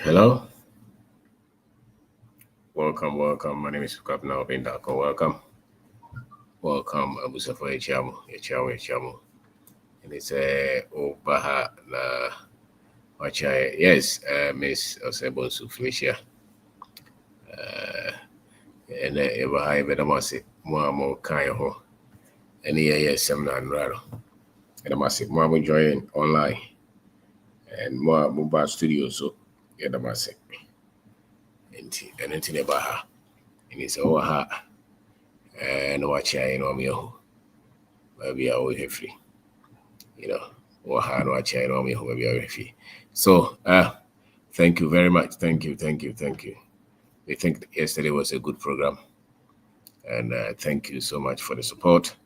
Hello, welcome. My name is Kapna Obindako. Welcome, Abusafo Echamu. And it's Obaha na Wachai. Yes, Miss Osebonsu Felicia. And Ebaha Bedamasi, Mo Kayaho. And yes, Seminar and Raro. And I must say, Mo join online and more mobile studio. So, yeah, the must say, and it's Ebaha. And it's Oaha. And Wachai, maybe I will have free, or how do I check on me, maybe I will free. So, thank you very much. Thank you. I think yesterday was a good program, and thank you so much for the support.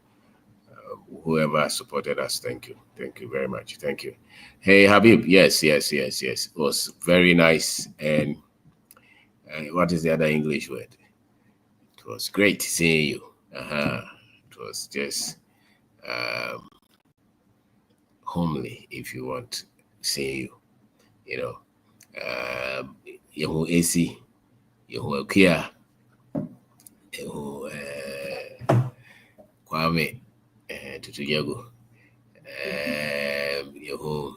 Whoever supported us, thank you very much. Thank you. Hey, Habib, yes. It was very nice. And what is the other English word? It was great seeing you. It was just um, homely, if you want, seeing you. You know, Yehu AC, Yehu Akia, Yehu Kwame, Tutujago, Yehu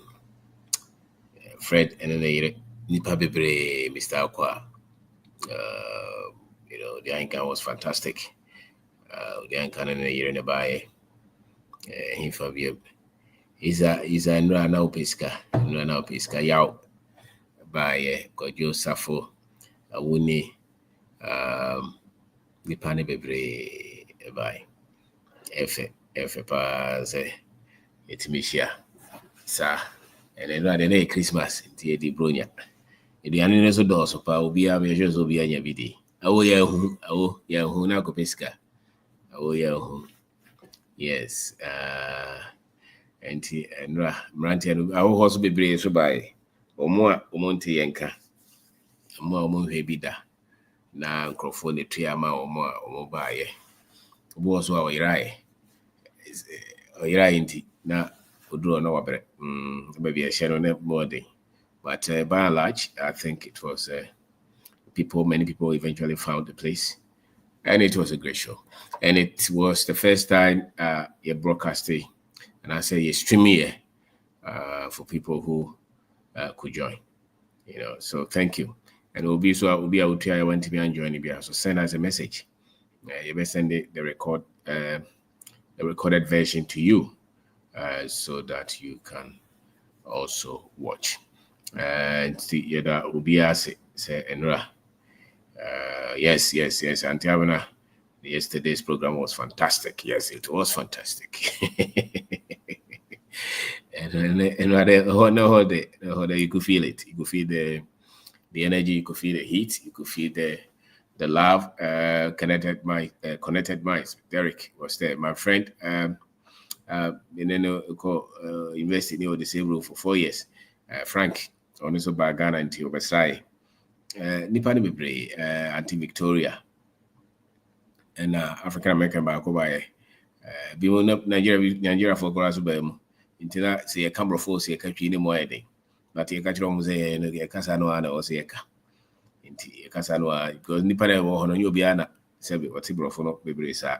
Fred, and then Nipa Bebre, Mr. Aqua. The anchor was fantastic. The anchor and the year in the bay, him Fabio. He's a Nrana Pesca, Yao, by Kojo Safo, Awuni, Nipa Bebre, by Efe pa sɛ ɛtumi hyia saa ɛnɛ no ade na ɛyɛ Christmas nti yɛdi bronya aduane no so dɔɔso paa obiara meyɛhwɛ sɛ obiara nya bi di awo yɛnhu na akɔpɛ sika awo yɛnhu yes nti ɛnora mmeranteɛ no awohɔ so bebree so baeɛ ɔmo a ɔmo nte yɛnka ɔmo a ɔmo nhwɛ bi da na nkurɔfoɔ ne tua ama ɔmo a ɔmo baeɛ obi wɔ so a ɔyeraeɛ nti na oduro no wabrɛ maybe a share on more day. But by and large, I think it was many people eventually found the place. And it was a great show. And it was the first time you're broadcasting, and I say you're streaming here for people who could join. So thank you. And it will be out here. I want to be enjoying it. So send us a message. You may send the recorded version to you so that you can also watch. And see that will be as say Enra. Yes. Auntie Abena, yesterday's program was fantastic. Yes, it was fantastic. and the whole day, you could feel it. You could feel the energy. You could feel the heat. You could feel the love. Connected minds. Derek was there. My friend. Invested in the same room for 4 years. Frank, also by Ghana until Versailles. Nipa ni bebree, Auntie Victoria, and African American by Kobaye. Be one up Nigeria for Corazo Bem. Until that, say a camera force, a country in more day. But you catch on say, a Casanoa or say a Casanoa, because Nipa on your Biana, Sabi, what's it for not bebree sa.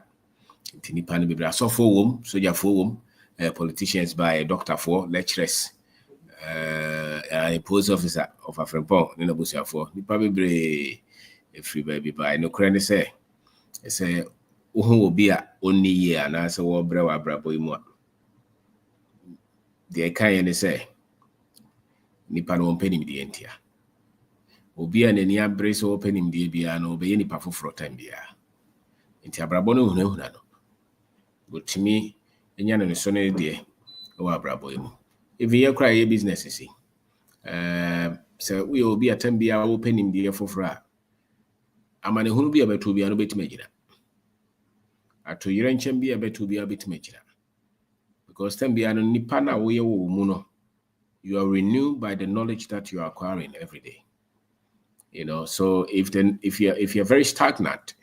Nipa ni bebree, so for whom, soldier for whom, politicians by doctor for lecturers. A post officer of a friend, in a bush for the probably a free baby by no credit say, who will be a only year and answer what Brewa Braboimo. The kind say, Nipan won't penny the entia. Will be an any brace opening the piano, be any puff for time beer. Intia Brabono, no. But to me, and yan and sonny dear, or Braboimo. If you cry your business, you see. So we will be at Tambia opening the for fra. A man who will be able to be a bit major. At to your ancient be able to be a bit major. Because Tambia no Nipana we muno. You are renewed by the knowledge that you are acquiring every day. So if you're very stagnant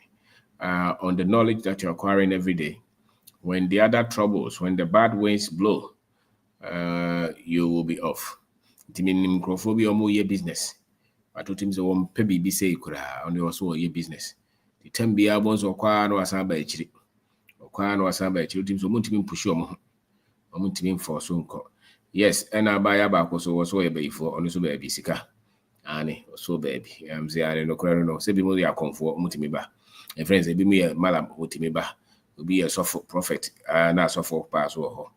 on the knowledge that you're acquiring every day, when the other troubles, when the bad winds blow, you will be off. It means microphobia or more business. I told him so one pebby be say could only also your business. The 10 be albums or quan or samba chili. Or quan or samba chili teams or muntimin push your muntimin for soon. Yes, and I buy a back was so a baby for on so baby sika. Annie, so baby. I'm saying no crano, no, say be more comfort mutimiba. And friends, they be me a malam mutimiba. Will be a soft prophet, not soft pass or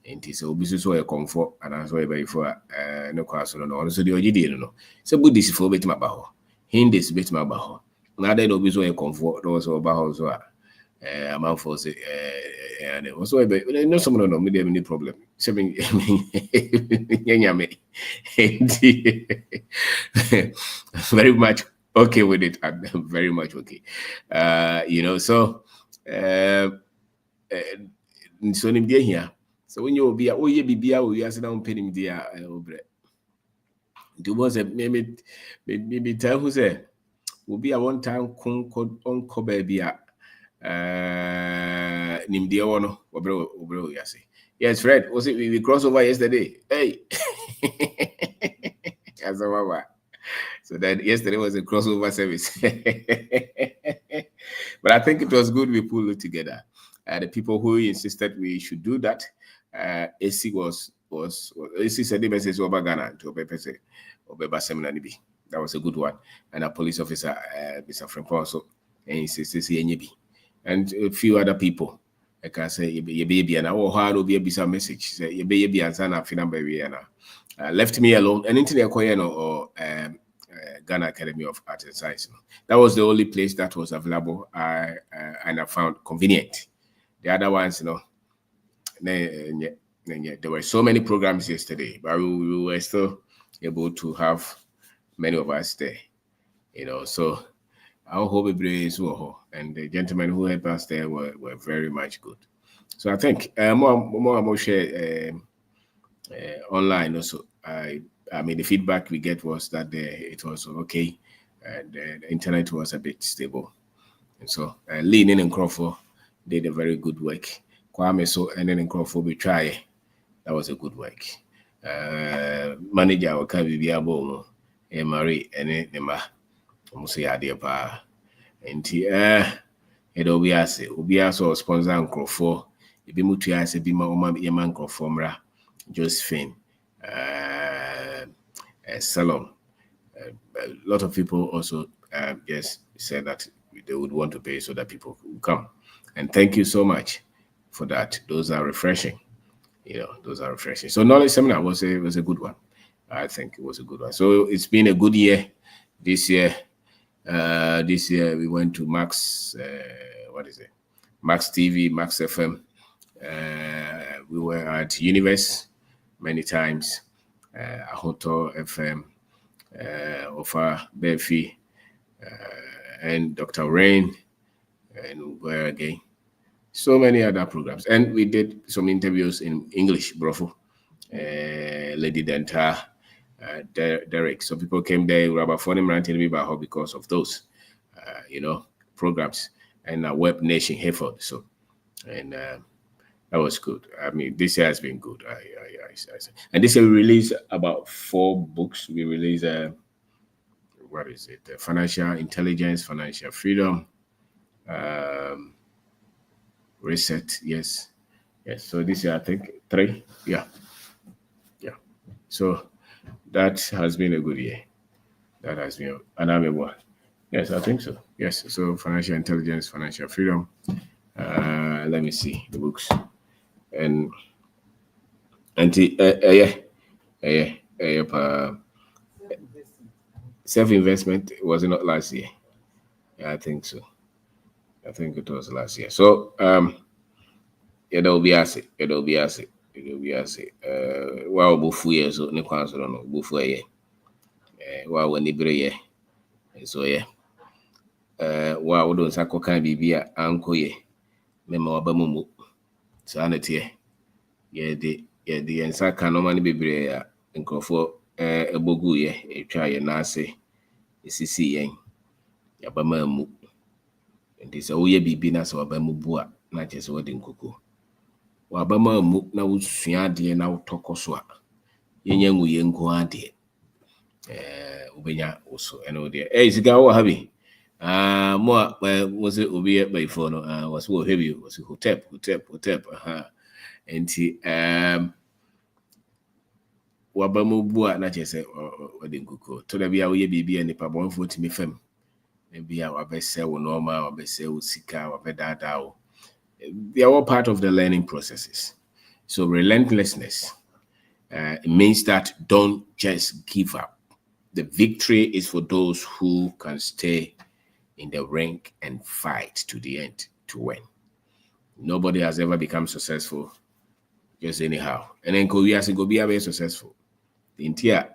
nti sɛ obi so yɛ comfort anaasɛ ɔyɛ bɛyifo a ne kɔ aso no ɔno so deɛ ɔgye die no sɛ buddhistfoɔ bɛtumi aba hɔ, hindus bɛtumi aba hɔ, na adɛn na obi so yɛ comfort na ɔsɛ ɔba hɔ so a amanfoɔ sɛ ɔsɛ ɔyɛ no sɔm no medeɛ mene problem sɛ nyɛ nyame nti very much okay with it. I'm very much okay. So so nimdeɛ here. So when you be oh ye bibia we ase na mpɛ nimdeɛ a obrɛ. Nti was a maybe tell who say will be a one time on baby a nimdeɛ wɔ no obrɛ we ase. Yes, Fred, was it we cross over yesterday? Hey. So that yesterday was a crossover service. But I think it was good we pulled it together. The people who insisted we should do that, AC was AC said the message over Ghana to Obepese Obeba Seminary. That was a good one. And a police officer, Mr. Frimpong also, and he says and a few other people. I can say your baby and our heart will be a bizarre message. Say your baby and son of Finamba left me alone and into the Koyano or Ghana Academy of Art and Science. That was the only place that was available and I found convenient. The other ones, there were so many programs yesterday, but we were still able to have many of us there. So our whole is and the gentlemen who helped us there were very much good. So I think more share online also. I mean, the feedback we get was that it was okay, and the internet was a bit stable. And so Lean and Crawford did a very good work. Kwame so and then Crawford we try. That was a good work. Manager Wakabi Biabo, Marie, and Nema, almost a idea pa. And it'll be as also sponsor and Crawford. If you move to be my man Crawford, Josephine. Salon. A lot of people also said that they would want to pay so that people would come. And thank you so much for that. Those are refreshing. Those are refreshing. So knowledge seminar was a good one. I think it was a good one. So it's been a good year. This year we went to Max. Max TV, Max FM. We were at Universe many times. Ahoto FM, Ofa Befi, and Dr. Rain, and where again? So many other programs. And we did some interviews in English, Brofo, Lady Denta, Derek. So people came there, Rabbi Fonim ranting me about her because of those, programs, and Web Nation Hayford. So, and that was good. I mean, this year has been good. And this year we released about 4 books. We released, Financial Intelligence, Financial Freedom, Reset. Yes. So this year I think 3. Yeah. So that has been a good year. That has been another one. Yes, I think so. Yes. So Financial Intelligence, Financial Freedom. Let me see the books. And self-investment was it not last year? Yeah, I think so. I think it was last year. So it'll be asset. Wow, bufu ye so ne kwan so no bufu ye. Wow, wani bere ye. So ye. Wow, don't sakokan bibia anko ye. Mema wabamumu. Sanity. Yɛde nsa ka no mane bebree a nkurɔfoɔ ebogu yɛ etwa yɛ n'ase esisi yɛn yabama mu nti sɛ woyɛ bibi na sɛ waba mu bu a na kyɛ sɛ wɔde nkoko wabama mu na wosua adeɛ na wotɔkɔ so a yɛnya ngu yɛ nko adeɛ ubenya also and there. Hey, Ziga, what have you? More was it Ubi by phone? Was what heavy was hotep. And wabamu bua na chese odinkuko. To the bia we bibi and nipa bon for me fem. Maybe our best sell normal, our best sell sika, our best. They are all part of the learning processes. So relentlessness means that don't just give up. The victory is for those who can stay in the ring and fight to the end to win. Nobody has ever become successful just anyhow. And then Korea go be very successful. The entire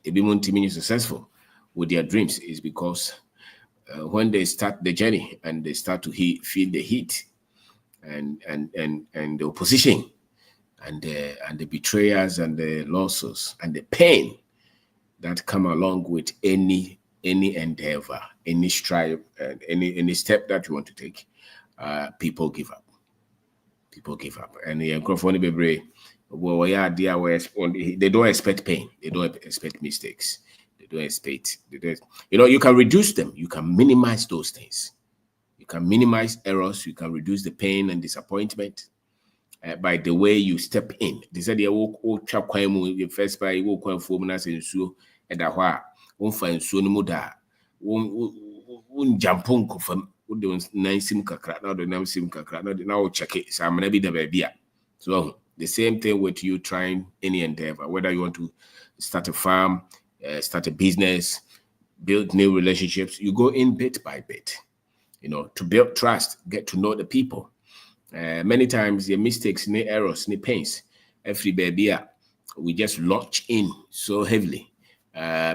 everyone team is successful with their dreams is because when they start the journey and they start to feel the heat and the opposition and the betrayers and the losses and the pain that come along with any endeavor, any strive, and any step that you want to take, people give up. People give up, and the microphone be brave. Well, yeah, they don't expect pain. They don't expect mistakes. They don't expect. You can reduce them. You can minimize those things. You can minimize errors. You can reduce the pain and disappointment by the way you step in. They said, the first by you walk for us in so at the wa won't find so no muda won't jump on from the nice sim kakra now the name sim kakra now check it. So I'm gonna be the baby. So the same thing with you trying any endeavor, whether you want to start a farm, start a business, build new relationships, you go in bit by bit, to build trust, get to know the people. Many times the mistakes, any errors, any pains, every baby, we just launch in so heavily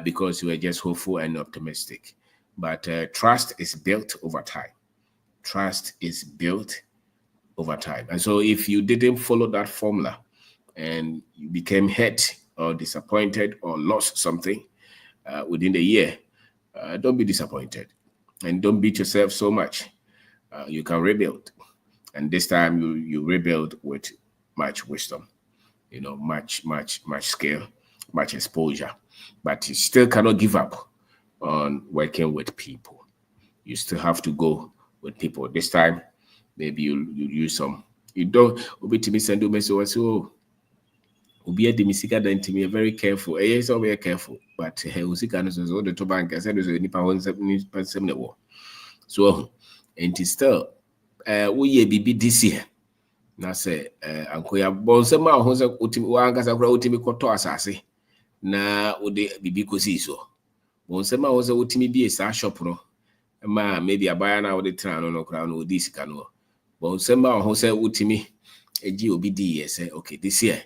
because we're just hopeful and optimistic. But trust is built over time. Trust is built over time. And so if you didn't follow that formula and you became hurt or disappointed or lost something within the year, don't be disappointed and don't beat yourself so much. You can rebuild. And this time you rebuild with much wisdom, much skill, much exposure. But you still cannot give up on working with people. You still have to go with people. This time, maybe you use some. You don't be to me send you message. Oh, be a demisika then to me very careful. Yes, so very careful. But usika no so the to bank. I said there's any power so and still we be this year. Na say anko ya bonsema ho se utimi wankasa kura utimi koto asase na ode bibi kosi so bonsema ho se utimi bi esa shop no ma maybe abaya na ode tran no kura no odi sika no bonsema ho se utimi eji obi di yes okay this year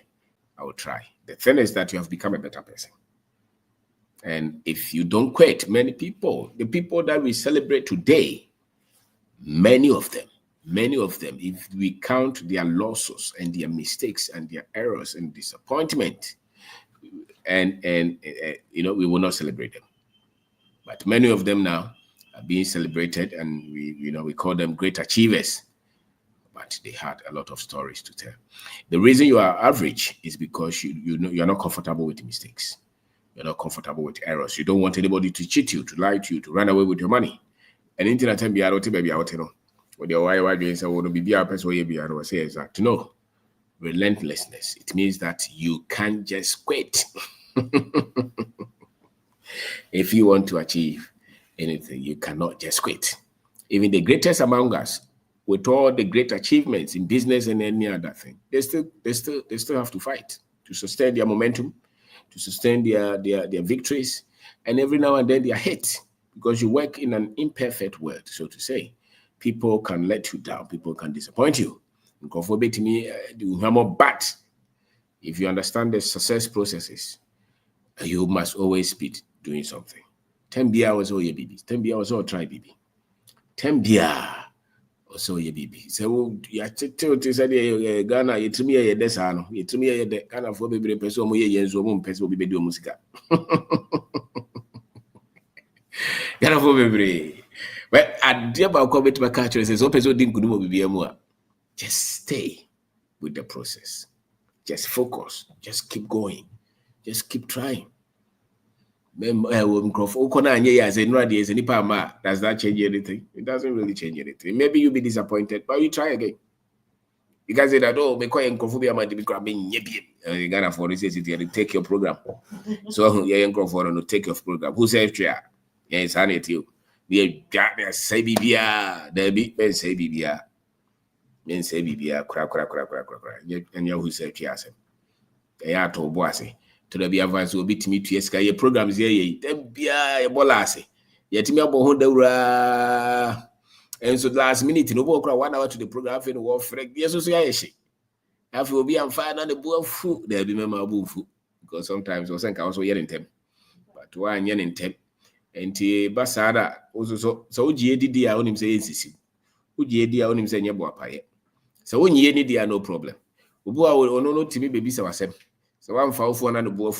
I will try. The thing is that you have become a better person. And if you don't quit, the people that we celebrate today, many of them, if we count their losses and their mistakes and their errors and disappointment, and we will not celebrate them. But many of them now are being celebrated, and we call them great achievers. But they had a lot of stories to tell. The reason you are average is because you're not comfortable with mistakes. You're not comfortable with errors. You don't want anybody to cheat you, to lie to you, to run away with your money. And internet time be out, baby out, With your why you say, "Oh, be a person where you be say exact." No, relentlessness. It means that you can't just quit. If you want to achieve anything, you cannot just quit. Even the greatest among us, with all the great achievements in business and any other thing, they still have to fight to sustain their momentum, to sustain their victories, and every now and then they are hit because you work in an imperfect world, so to say. People can let you down. People can disappoint you. But if you understand the success processes, you must always be doing something. 10 was all your babies. 10 was all try baby. 10 also your baby. So you say Ghana, you to me a desano, you to me a Ghana for baby person, person be do musica. Ghana for baby. Well, I dear about comment my culture says, open so didn't good be more. Just stay with the process. Just focus. Just keep going. Just keep trying. Does that change anything? It doesn't really change anything. Maybe you'll be disappointed, but you try again. You guys say that, oh, me quite inconfobia might be grabbing you gotta for this city take your program. So yeah, no take your program. Who says chair? Yeah, it's honey you. We got say bibia, there be men say bibia. Men say bibia, crack. And you who say chair. Yeah, to boise. To the be advance will be to meet your programs here. Then be a bolase. Yet me about Honda. And so last minute, no more 1 hour to the program in the war freak. Yes, so I say. After will be I'm fine on the board food. There be memorable food. Because sometimes I was also yelling them. But one yelling them. And Basada also so GAD on him say NCC. Who GAD on him saying your boy pie. So when you need no problem. Ubua will no to me baby so so I'm foul for another boy.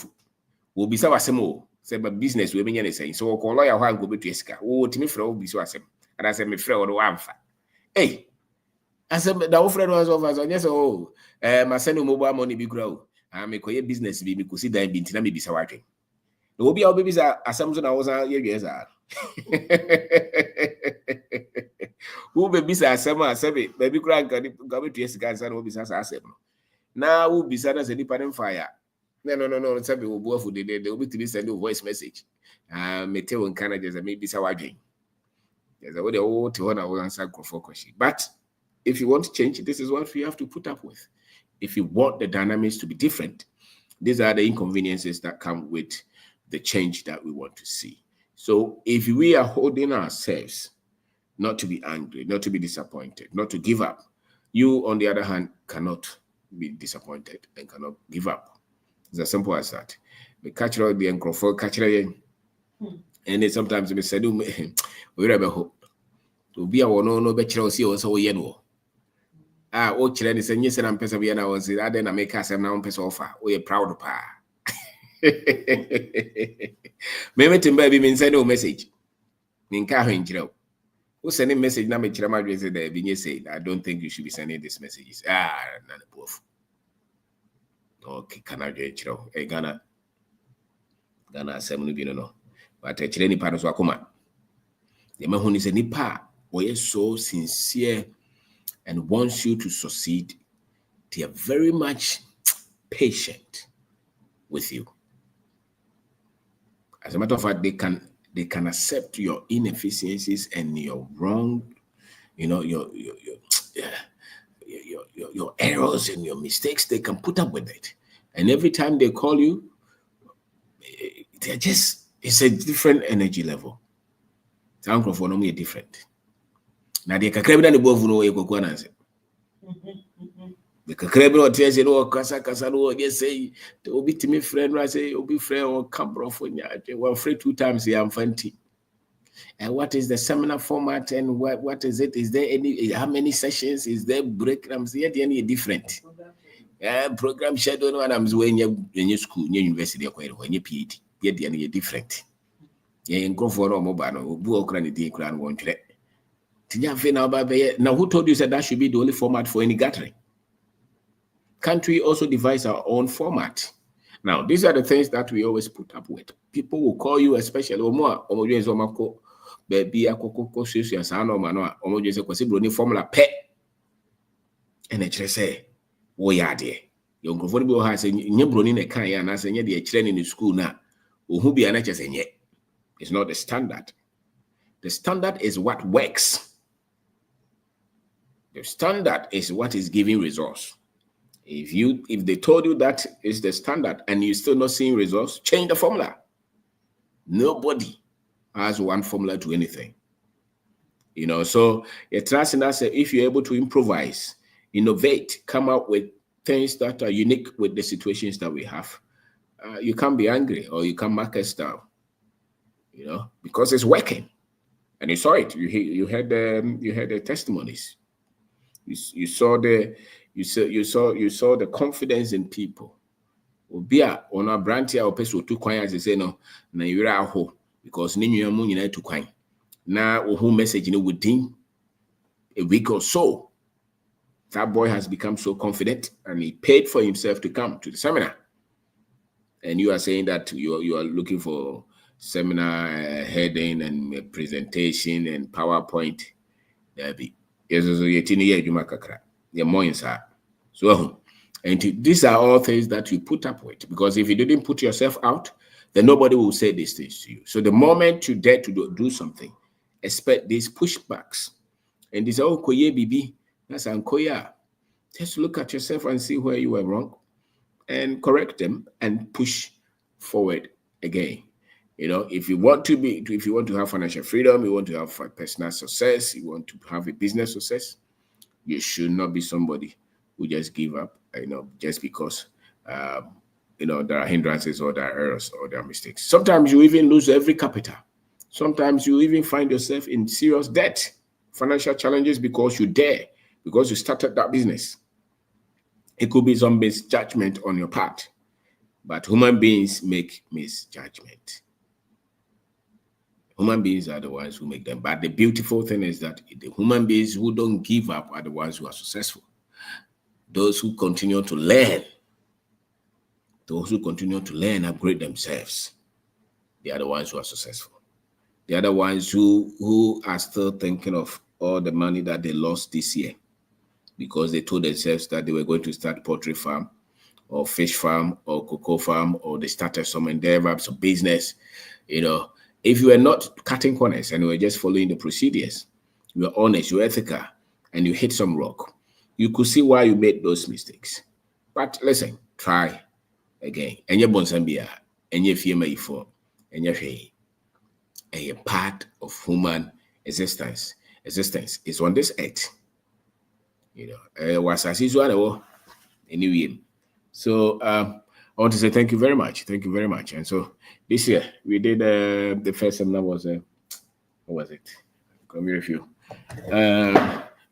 Will be so asemo. Say but business will be anything. So call lawyer one go to Esca. Oh, to me for all be so asem. And I said, my friend, one. Hey, I said, the friend was over. So, yes, oh, my son, mobile money be grow. I make a business be because that been to me be so working. The will be our babies are Samson. I was years are. Who babies are summer, baby crank, go to yes, guys, and will be as now, who be sad as a dependent fire. No, it's a bit of both. They will be to be sending a voice message. Meteo in Canada, maybe so working. There's a way to answer for question. But if you want to change, this is what we have to put up with. If you want the dynamics to be different, these are the inconveniences that come with the change that we want to see. So if we are holding ourselves not to be angry, not to be disappointed, not to give up, you, on the other hand, cannot be disappointed and cannot give up. It's as simple as that. We catch the microphone, catch it. And then sometimes we say, we never hope to be our no better see also yen. Oh, children is a yes, and I'm Pesavia was it. I didn't make us and now offer. We are proud of her. Maybe to baby means send no message. Ninka Hinjo. Who sending message now? Make Chirama dress there. Being said, I don't think you should be sending these messages. None of both. Okay, can I get you? Hey, Ghana 7 no. But a children part of Wakuma. The man who is a nipa, we are so sincere and wants you to succeed. They are very much patient with you. As a matter of fact, they can accept your inefficiencies and your wrong, your errors and your mistakes. They can put up with it. And every time they call you, it's a different energy level. Sound for no me different. Now they can crave the above no way the crave no tears kasa no just say to be to me friend I say obi friend or come bro for one free 2 times here I'm fancy. And what is the seminar format and what is it? Is there any how many sessions? Is there breakdowns? Yet any different? Program schedule when I'm when you school, your university when you PhD. Yet any different. Yeah, go for no mobile, book and the crown won't let. Now, who told you that that should be the only format for any gathering? Can't we also devise our own format? Now, these are the things that we always put up with. People will call you, especially baby formula pet. And it say, oh yeah, dear. Your comfortable has a new brony a kind and as a training in school now. Who be an HSN? It's not the standard. The standard is what works. The standard is what is giving results. If they told you that is the standard and you're still not seeing results, change the formula. Nobody has one formula to anything. So you're trusting us if you're able to improvise, innovate, come up with things that are unique with the situations that we have, you can't be angry or you can't mark us down, because it's working. And you saw it. You had the testimonies. You saw the confidence in people. Obia on a branch or person to kwanya as say no na yira aho because ni nwa mu nyina to kwan. Na who message within a week or so. That boy has become so confident and he paid for himself to come to the seminar. And you are saying that you are looking for seminar heading and presentation and PowerPoint. There be yes, so yetini ye adwuma kakra. Ye more inside. So and these are all things that you put up with, because if you didn't put yourself out, then nobody will say these things to you. So the moment you dare to do something, expect these pushbacks. And this oh koye bibi, that's ankoya. Just look at yourself and see where you were wrong and correct them and push forward again. You know, if you want to have financial freedom, you want to have personal success, you want to have a business success, you should not be somebody who just give up, just because there are hindrances or there are errors or there are mistakes. Sometimes you even lose every capital. Sometimes you even find yourself in serious debt, financial challenges, because you started that business. It could be some misjudgment on your part, but human beings make misjudgment. Human beings are the ones who make them. But the beautiful thing is that the human beings who don't give up are the ones who are successful. Those who continue to learn, upgrade themselves, they are the ones who are successful. They are the ones who are still thinking of all the money that they lost this year because they told themselves that they were going to start poultry farm or fish farm or cocoa farm, or they started some endeavor, some business. If you are not cutting corners and you are just following the procedures, you are honest, you're ethical, and you hit some rock, you could see why you made those mistakes. But listen, try again. And your bonsambia, and your FEMA for, and your a part of human existence. Existence is on this earth. Was as usual anyway. So I want to say thank you very much. Thank you very much. And so this year we did the first seminar was what was it? Come here, review.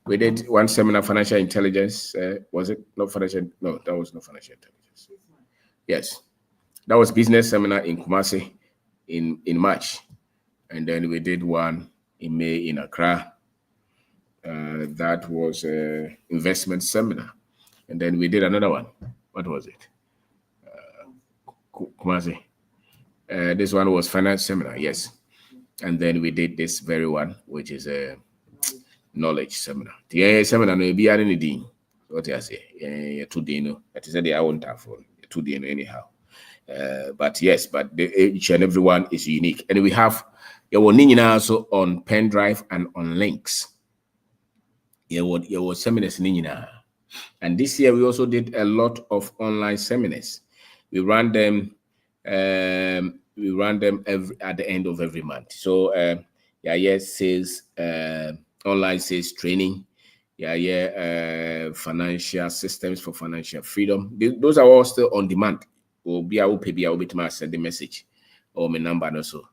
We did one seminar, financial intelligence. Was it not financial? No, that was not financial intelligence. Yes, that was business seminar in Kumasi in March, and then we did one in May in Accra. That was investment seminar, and then we did another one. What was it? Kumasi. This one was finance seminar, yes. And then we did this very one, which is a knowledge seminar. The seminar no be anything. What I say? 2 day no. That is the I won't have for 2 day anyhow. But yes, but each and every one is unique, and we have your nina also on pen drive and on links. Your seminars nina. And this year we also did a lot of online seminars. We ran them. At the end of every month. So sales, online sales training. Financial systems for financial freedom. Those are all still on demand. Or be able to send the message or my number also.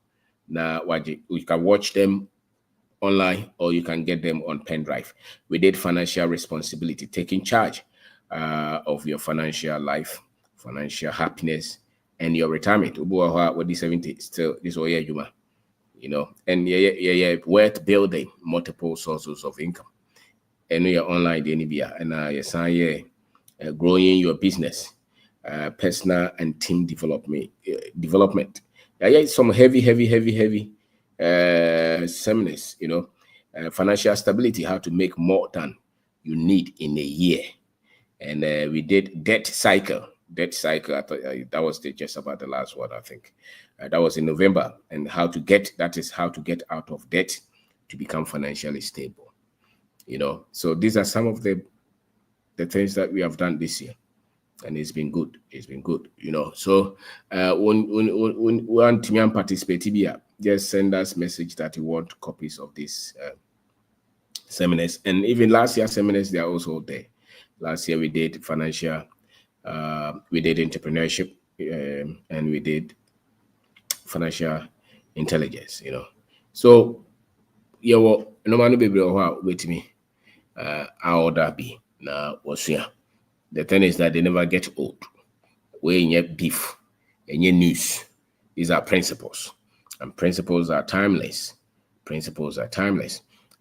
Now you can watch them online, or you can get them on pen drive. We did financial responsibility, taking charge of your financial life, financial happiness, and your retirement. What is 70 still this way, and worth building multiple sources of income. And you're online, and growing your business, personal and team development. Some heavy seminars, financial stability, how to make more than you need in a year. And we did debt cycle. I thought that was just about the last one, I think. That was in November. And how to get out of debt to become financially stable. So these are some of the things that we have done this year. And it's been good. So when one team participate, just send us message that you want copies of these seminars. And even last year's seminars, they are also there. Last year we did financial, we did entrepreneurship, and we did financial intelligence. So no man be with me. How that be now was here. The thing is that they never get old. We ain't beef, and news. These are principles, and principles are timeless.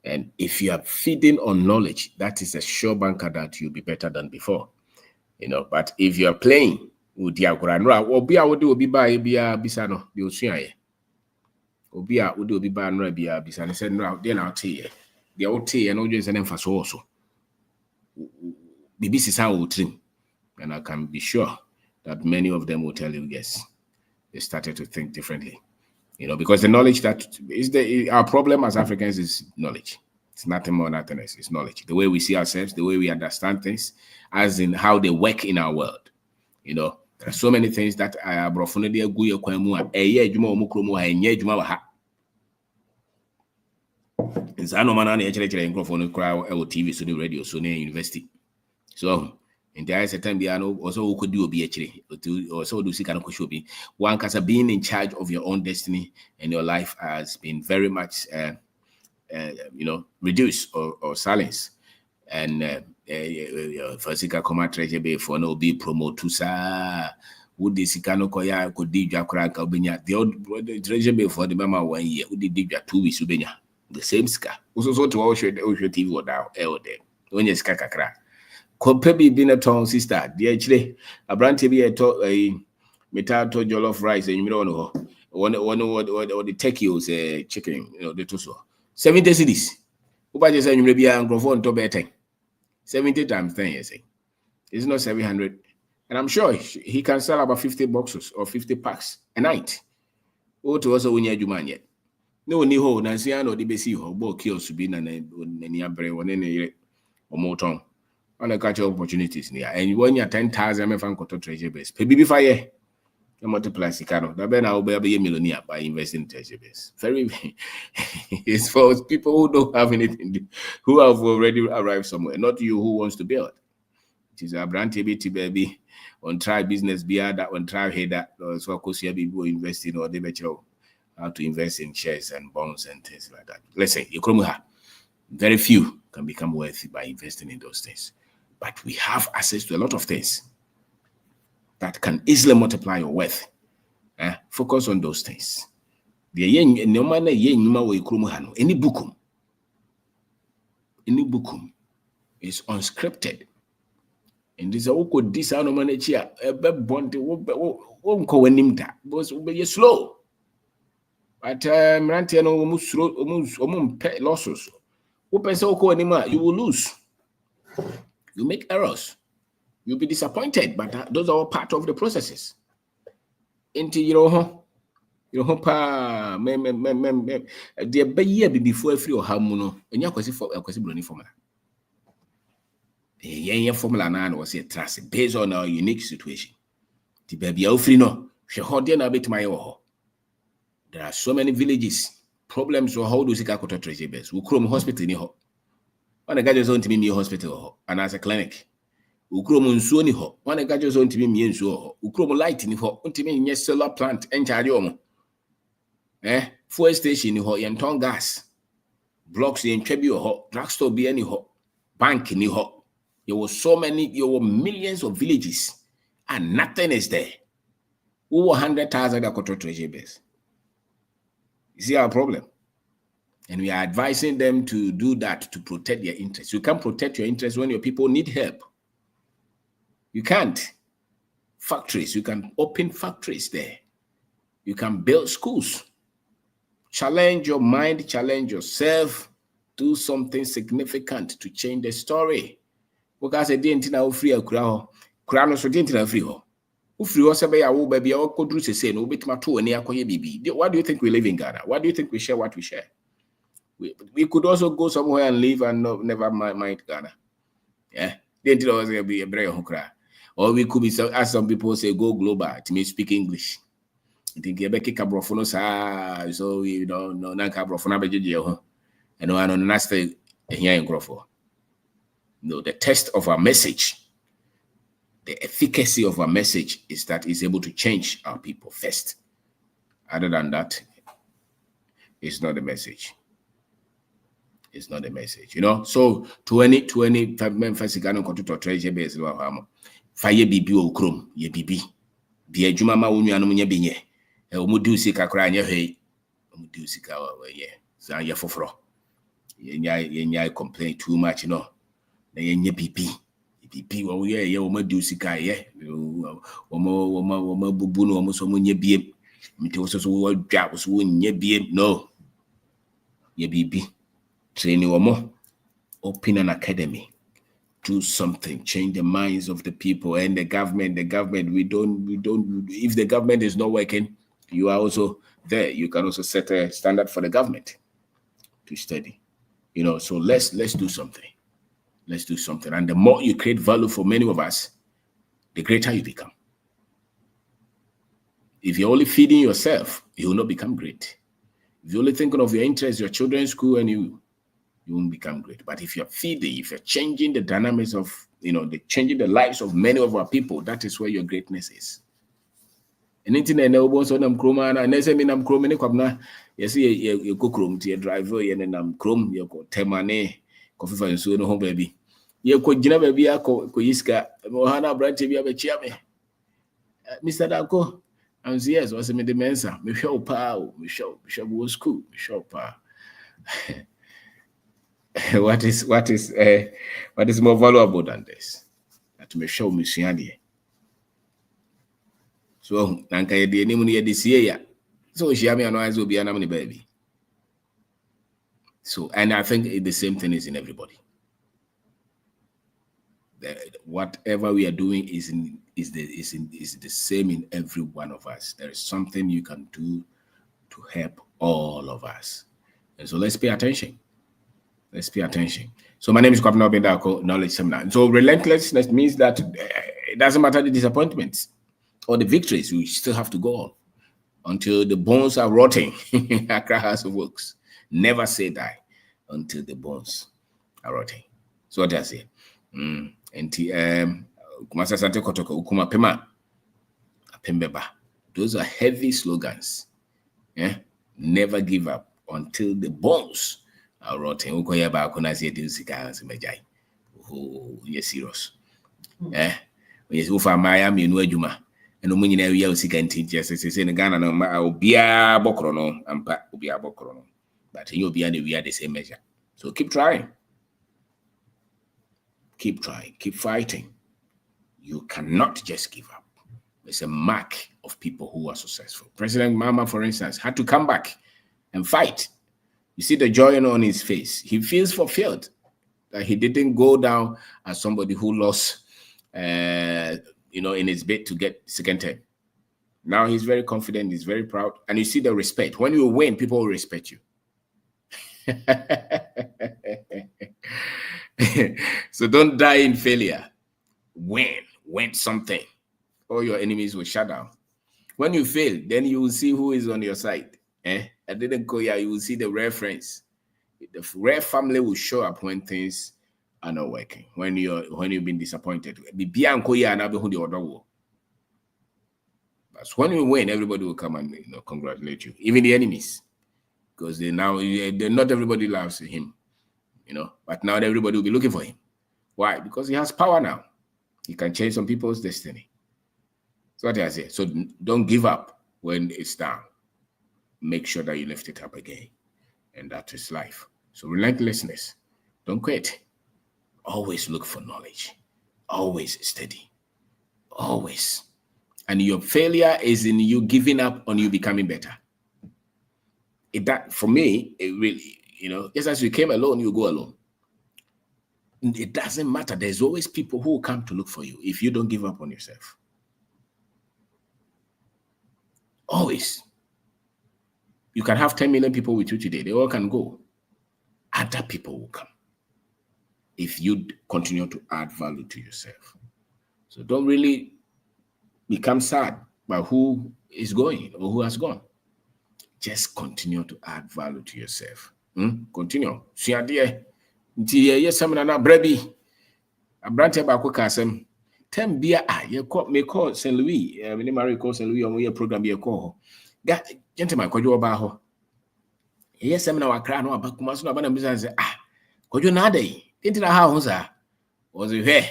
And if you are feeding on knowledge, that is a sure banker that you'll be better than before. But if you are playing with the Aguranra, or be able to be by Bisano, Obia would be ban rabia and said no then I'll tell you. The old tea and audience and emphasis also. BBC sound trim. And I can be sure that many of them will tell you yes. They started to think differently. Because the knowledge that is our problem as Africans is knowledge. It's nothing more, nothing else. It's knowledge. The way we see ourselves, the way we understand things, as in how they work in our world. There are so many things that I brofonedi aguye kwamu a eye adwuma omukromu ha enye adwuma wa ha. Nsa no mana na echere microphone kra e TV so the radio so na university. So in the eyes time biano also could do obi echere also do sika no kwhwe obi. One kasa being in charge of your own destiny and your life has been very much reduced or silenced. And Fasika Coma Treasure Bay for no be promote to sa would the Sicano Koya could dija crank Albania the old treasure bay for the mama 1 year would dija 2 weeks Ubenia the same ska also to Ocean TV or down there when you skakakra Copebi been a town sister dear chile a brand to be a metato jollof rice and you don't know one the techios chicken the tuso 70 cities Uba just saying maybe a microphone to better 70 times 10 years. It's not 700. And I'm sure he can sell about 50 boxes or 50 packs a night. Oh, to also win your juman yet. No, ni ho, Nansiano, the Bessie, ho, bo kills to be an Yabre, one in or more tongue. On a catch opportunities near. And when you're 10,000 MFan treasure base. Maybe fire. You multiply Sicano. That ben I'll be a millionaire by investing in treasure base. Very it's for people who don't have anything, who have already arrived somewhere, not you who wants to build. It is a brand TBT baby on try business beyond that on try header. So of course you people investing or they bet you how to invest in shares and bonds and things like that. Let's say you very few can become wealthy by investing in those things. But we have access to a lot of things that can easily multiply your wealth. Focus on those things. Any bookum is unscripted. And this is a manager slow. But losses. You will lose. You make errors. You'll be disappointed, but those are all part of the processes. Into the year before free or hamuno, and you possible formula. The formula now was a trust based on our unique situation. The baby free no, she hold a bit my oho. There are so many villages, problems or how do you see treasure base? We chrome hospital in ho. When I got your own to me hospital and as a clinic. Ukromo nsuo ni ho wana gajo so ntimi mie nsuo ho ukromo light ni ho ntimi nye solar plant enchare omo fuel station ni ho yenton gas blocks yentwa bi ho drugstore bi ani ho bank ni ho there were so many millions of villages and nothing is there. Over 100,000 akoto treasure base. You see our problem, and we are advising them to do that to protect their interests. You can't protect your interests when your people need help. You can't. Factories, you can open factories there. You can build schools. Challenge your mind, challenge yourself. Do something significant to change the story. Because I didn't know free a crowd. Crown so didn't know free. Free was a baby or could do the same. What do you think we live in Ghana? What do you think we share what we share? We could also go somewhere and live and never mind Ghana. Yeah. Didn't always be a brave cry. Or we could be, as some people say, go global. It means speak English. I think you better cabrofonos, so you don't know, non cabrofona bejo, and no one nasty here in Grofo. No, the test of our message, the efficacy of our message is that it's able to change our people first. Other than that, it's not the message. It's not the message, So 20 Memphis Gano to treasure base. Fire bibi o krom ye bibi bia adwuma ma wonu anom nya benye omudu sika kra nya hwei omudu sika ye sa ye foforo ye nya complain too much na ye nya bibi wo ye omudu sika ye omo bubu no omo so mo nya biem Me also so what job was when ye be no. Ye be training or more. Open an academy. Do something, change the minds of the people and the government. We don't. If the government is not working, you are also there. You can also set a standard for the government to study. So let's do something. Let's do something. And the more you create value for many of us, the greater you become. If you're only feeding yourself, you will not become great. If you're only thinking of your interests, your children's school, and you won't become great. But if you're feeding, if you're changing the dynamics of, changing the lives of many of our people, that is where your greatness is. Anything I know about some chroma and I say I'm chrome kwabna. You see you go chrome to your driver, you nam chrome, you go temane, coffee for so no home baby. You ko jina baby ako yiska, mohana branch bi abechia me. Mr. Dako, and yes, was me the mensa, me show pa, me show was school, me show pa. What is more valuable than this? That me show me siandi. So nanka ye de nimu ye this year. So she me annoys will be an amani baby. So and I think the same thing is in everybody. Whatever we are doing is the same in every one of us. There is something you can do to help all of us. And so let's pay attention. Let's pay attention. So my name is Kwabena Obendako, Knowledge Seminar. So relentlessness means that it doesn't matter the disappointments or the victories, we still have to go on until the bones are rotting. Accra House of Works. Never say die until the bones are rotting. So what I say? Kumasa Sante Kotoko Ukuma Pema Pembeba. Those are heavy slogans. Yeah? Never give up until the bones are rotting. Ukoya ba kunasi edusika semejai. Oh, yes, serious. Eh? Yes, ufa maya mi enu adwuma. Eno mu nyina wi usika ntinti sese ne Ghana no ma obia bokro no ampa obia bokro no. But you obia ne wi the same measure. So keep trying. Keep trying. Keep fighting. You cannot just give up. It's a mark of people who are successful. President Mama, for instance, had to come back and fight. You see the joy on his face. He feels fulfilled that he didn't go down as somebody who lost, in his bid to get second term. Now he's very confident. He's very proud. And you see the respect. When you win, people will respect you. So don't die in failure. Win something. All your enemies will shut down. When you fail, then you will see who is on your side. I didn't go here. You will see the rare friends. The rare family will show up when things are not working. When you've been disappointed. But when you win, everybody will come and congratulate you. Even the enemies. Because not everybody loves him. But now everybody will be looking for him. Why? Because he has power now. He can change some people's destiny. So what I say. So don't give up when it's down. Make sure that you lift it up again. And that is life. So relentlessness. Don't quit. Always look for knowledge. Always study. Always. And your failure is in you giving up on you becoming better. For me, it really, just as you came alone, you go alone. It doesn't matter. There's always people who will come to look for you if you don't give up on yourself. Always. You can have 10 million people with you today. They all can go. Other people will come if you continue to add value to yourself. So don't really become sad by who is going or who has gone. Just continue to add value to yourself. Continue. Yes, I'm not brebi. A branch about Kokasem. 10 beer. Me call St. Louis. Me marry call St. Louis on your program. Be a call. Gentlemen, could you about? Yes, I'm now a crown or back. Must not say, could you not? Into the house, was a hair.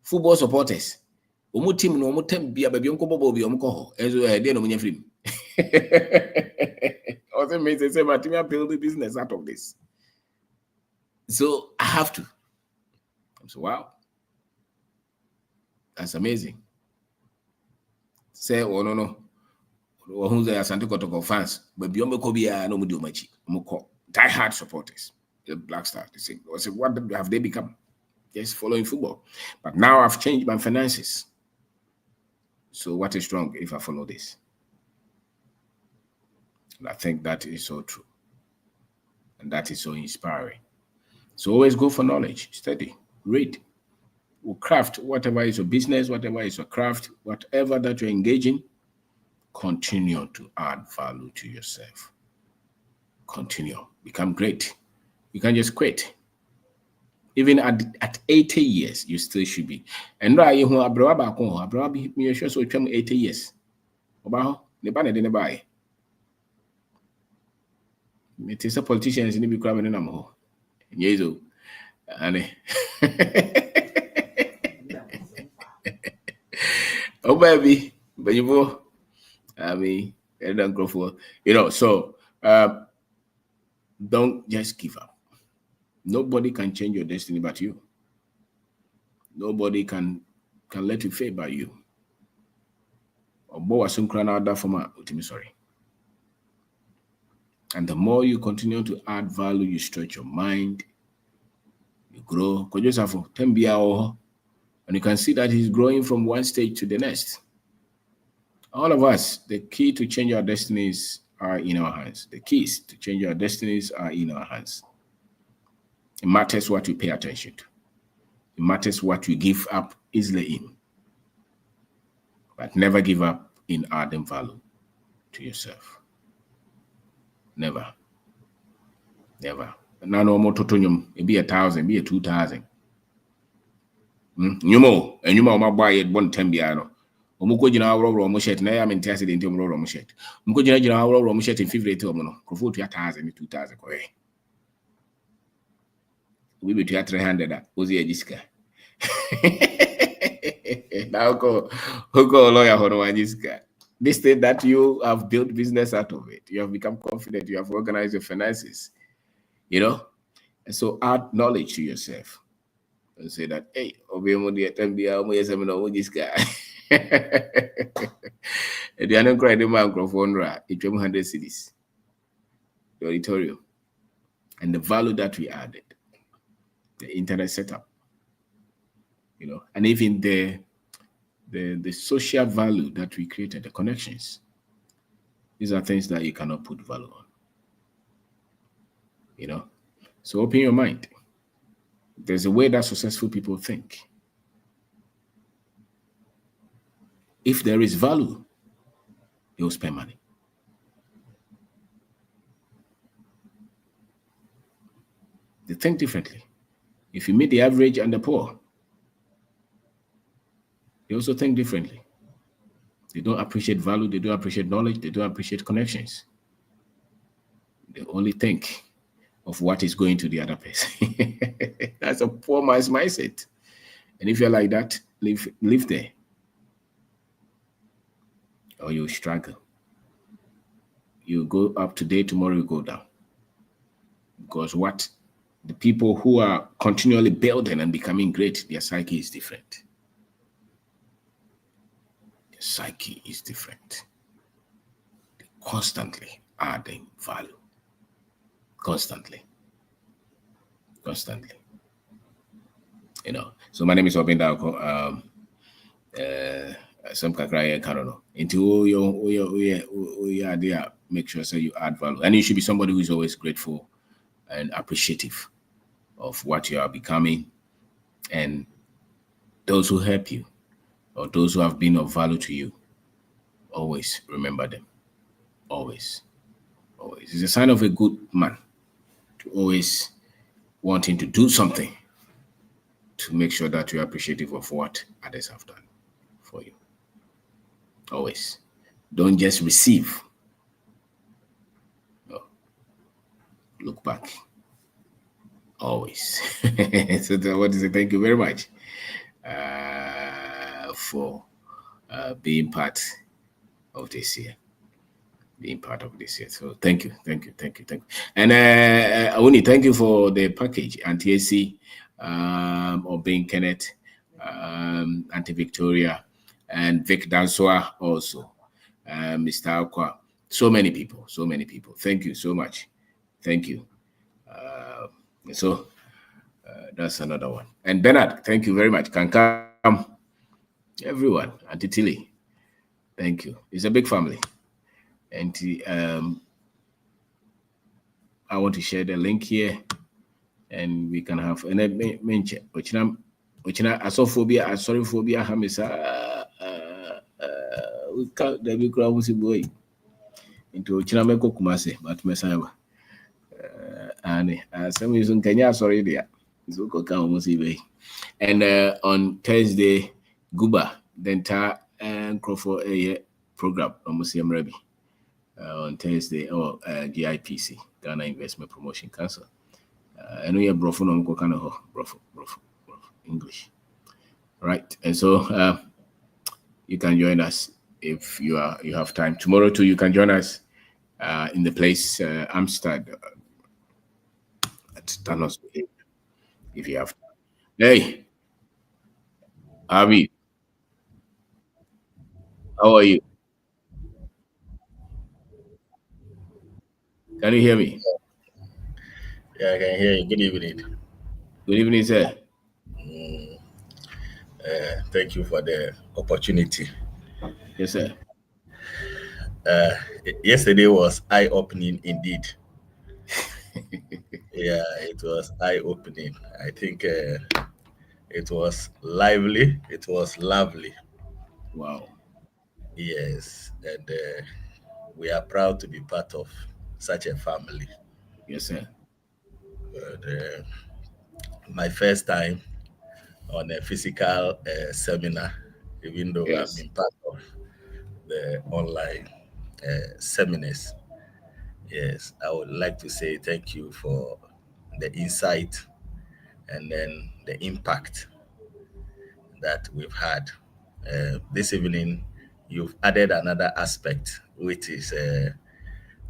Football supporters. Team no tem be a baby uncle Bobby Omco, as we had dinner when you film. Also, may say, but me build the business out of this. So I have to. So wow. That's amazing. Say, oh no. who's the Asante Kotoko fans, but beyond Kobia, no Mudumachi, Moko, die-hard supporters, the Black Stars. They say, what have they become? Just following football. But now I've changed my finances. So what is wrong if I follow this? And I think that is so true. And that is so inspiring. So always go for knowledge, study, read, craft, whatever is your business, whatever is your craft, whatever that you're engaging, continue to add value to yourself. Continue, become great. You can't just quit. Even at 80 years, you still should be. And now you have me sure so 80 years. About the banner didn't buy. It is a politician in the crowd in Namo. Yezo. And oh baby, but you go. I mean, don't go for so don't just give up. Nobody can change your destiny but you. Nobody can let you fail but you. Sorry. And the more you continue to add value, you stretch your mind, you grow. And you can see that he's growing from one stage to the next. All of us, the key to change our destinies are in our hands. The keys to change our destinies are in our hands. It matters what you pay attention to. It matters what you give up easily in. But never give up in adding value to yourself. Never. Never. Now no more totonium. It be 1,000, be 2,000. Nyumo, and you ma buy it 110 Omuko jina awro omushet na ya mentasi de nti omro omushet. Muko jina awro omushet in favorite omono. Krofo to 1,000 2,000 ko eh. We be to 300 ozi ejiska. Now go lawyer hono ejiska. This thing that you have built business out of it. You have become confident. You have organized your finances. And so add knowledge to yourself. And say that, hey, this guy. The uncredited microphone, it's 100 cities. The auditorium. And the value that we added. The internet setup. And even the social value that we created, the connections. These are things that you cannot put value on. So open your mind. There's a way that successful people think. If there is value, they will spend money. They think differently. If you meet the average and the poor, they also think differently. They don't appreciate value, they don't appreciate knowledge, they don't appreciate connections. They only think of what is going to the other person. That's a poor man's mindset. And if you're like that, live there. Or you struggle. You go up today, tomorrow you go down. Because the people who are continually building and becoming great, their psyche is different. Their psyche is different. They're constantly adding value. Constantly. So my name is Obinda. Some kakra I don't know. Into your idea, make sure you add value. And you should be somebody who is always grateful and appreciative of what you are becoming. And those who help you or those who have been of value to you, always remember them. Always. It's a sign of a good man to always wanting to do something to make sure that you're appreciative of what others have done for you. Always. Don't just receive. No. Look back. Always. So I want to say thank you very much for being part of this year. So thank you. And Awuni, thank you for the package, Anti-AC, or being Kenneth, Auntie Victoria, and Vic Danswa also. Mr. Aqua. So many people, so many people. Thank you so much. Thank you. Uh, so that's another one. And Bernard, thank you very much. Can come. Everyone. Auntie Tilly, thank you. It's a big family. And I want to share the link here and we can have and then mention which asophobia, asoriphobia, hamisa we can't the big crowd boy into Chinameko Kumase, but Messiah. And some reason Kenya, sorry, there. And on Thursday, Guba, the entire Crawford program, almost Rebi. On Thursday, or GIPC, Ghana Investment Promotion Council. I know you're brofo on Kokano, brofo, English. Right. And so you can join us if you have time. Tomorrow too, you can join us in the place Amsterdam at Thanos if you have time. Hey, Abi, how are you? Can you hear me? Yeah, I can hear you. Good evening. Good evening, sir. Mm, Thank you for the opportunity. Yes, sir. Uh, Yesterday was eye opening indeed. Yeah, it was eye opening. I think it was lively, it was lovely. Wow. Yes, and we are proud to be part of such a family. Yes, sir. But, my first time on a physical seminar, even though I've Yes. been part of the online seminars. Yes, I would like to say thank you for the insight and then the impact that we've had. This evening, you've added another aspect, which is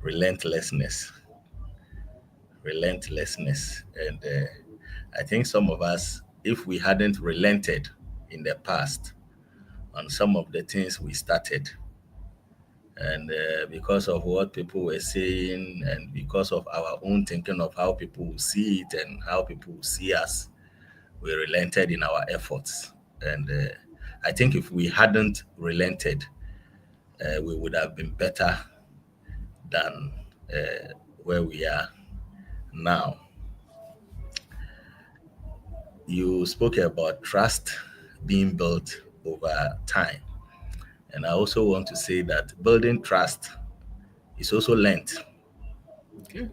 relentlessness. Relentlessness. And I think some of us, if we hadn't relented in the past on some of the things we started, and because of what people were saying and because of our own thinking of how people will see it and how people will see us, we relented in our efforts. And I think if we hadn't relented, we would have been better than where we are now. You spoke about trust being built over time, and I also want to say that building trust is also learned. Okay.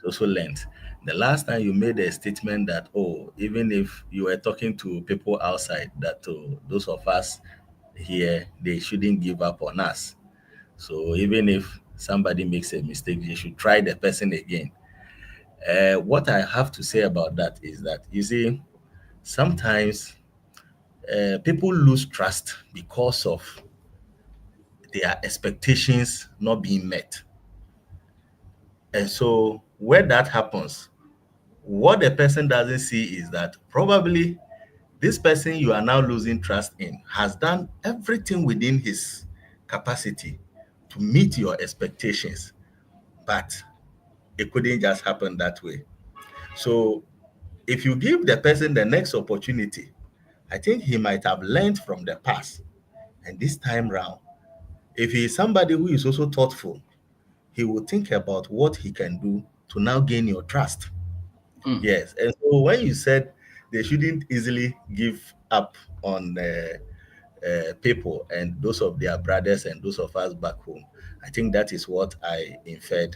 Also learned. The last time you made a statement that, oh, even if you were talking to people outside, that oh, those of us here, they shouldn't give up on us. So even if somebody makes a mistake, you should try the person again. What I have to say about that is that, you see, sometimes people lose trust because of their expectations not being met. And so, where that happens, what the person doesn't see is that probably this person you are now losing trust in has done everything within his capacity to meet your expectations, but it couldn't just happen that way. So, if you give the person the next opportunity, I think he might have learned from the past. And this time round, if he is somebody who is also thoughtful, he will think about what he can do to now gain your trust. Mm. Yes, and so when you said they shouldn't easily give up on people and those of their brothers and those of us back home, I think that is what I inferred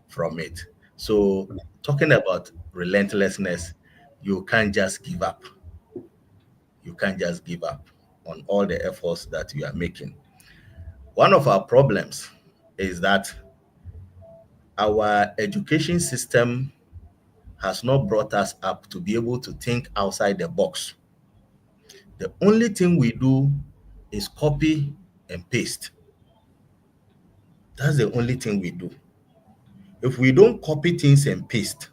from it. So, talking about relentlessness, you can't just give up. You can't just give up on all the efforts that you are making. One of our problems is that our education system has not brought us up to be able to think outside the box. The only thing we do is copy and paste. That's the only thing we do. If we don't copy things and paste,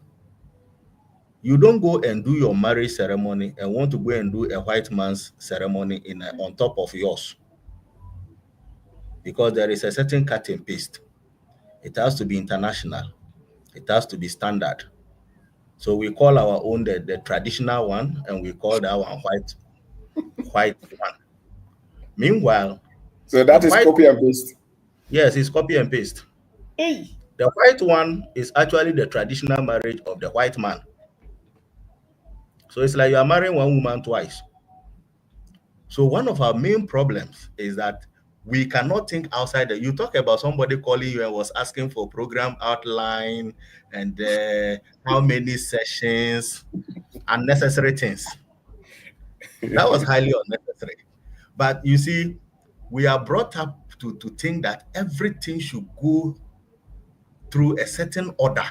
you don't go and do your marriage ceremony and want to go and do a white man's ceremony on top of yours. because there is a certain cut and paste. It has to be international. It has to be standard. So we call our own the traditional one, and we call that one white one. Meanwhile, So the that is white, copy and paste. yes, it's copy and paste. Hey. The white one is actually the traditional marriage of the white man. So it's like you are marrying one woman twice. So one of our main problems is that we cannot think outside the. You talk about somebody calling you and was asking for program outline and how many sessions, unnecessary things. That was highly unnecessary. But you see, we are brought up to think that everything should go through a certain order.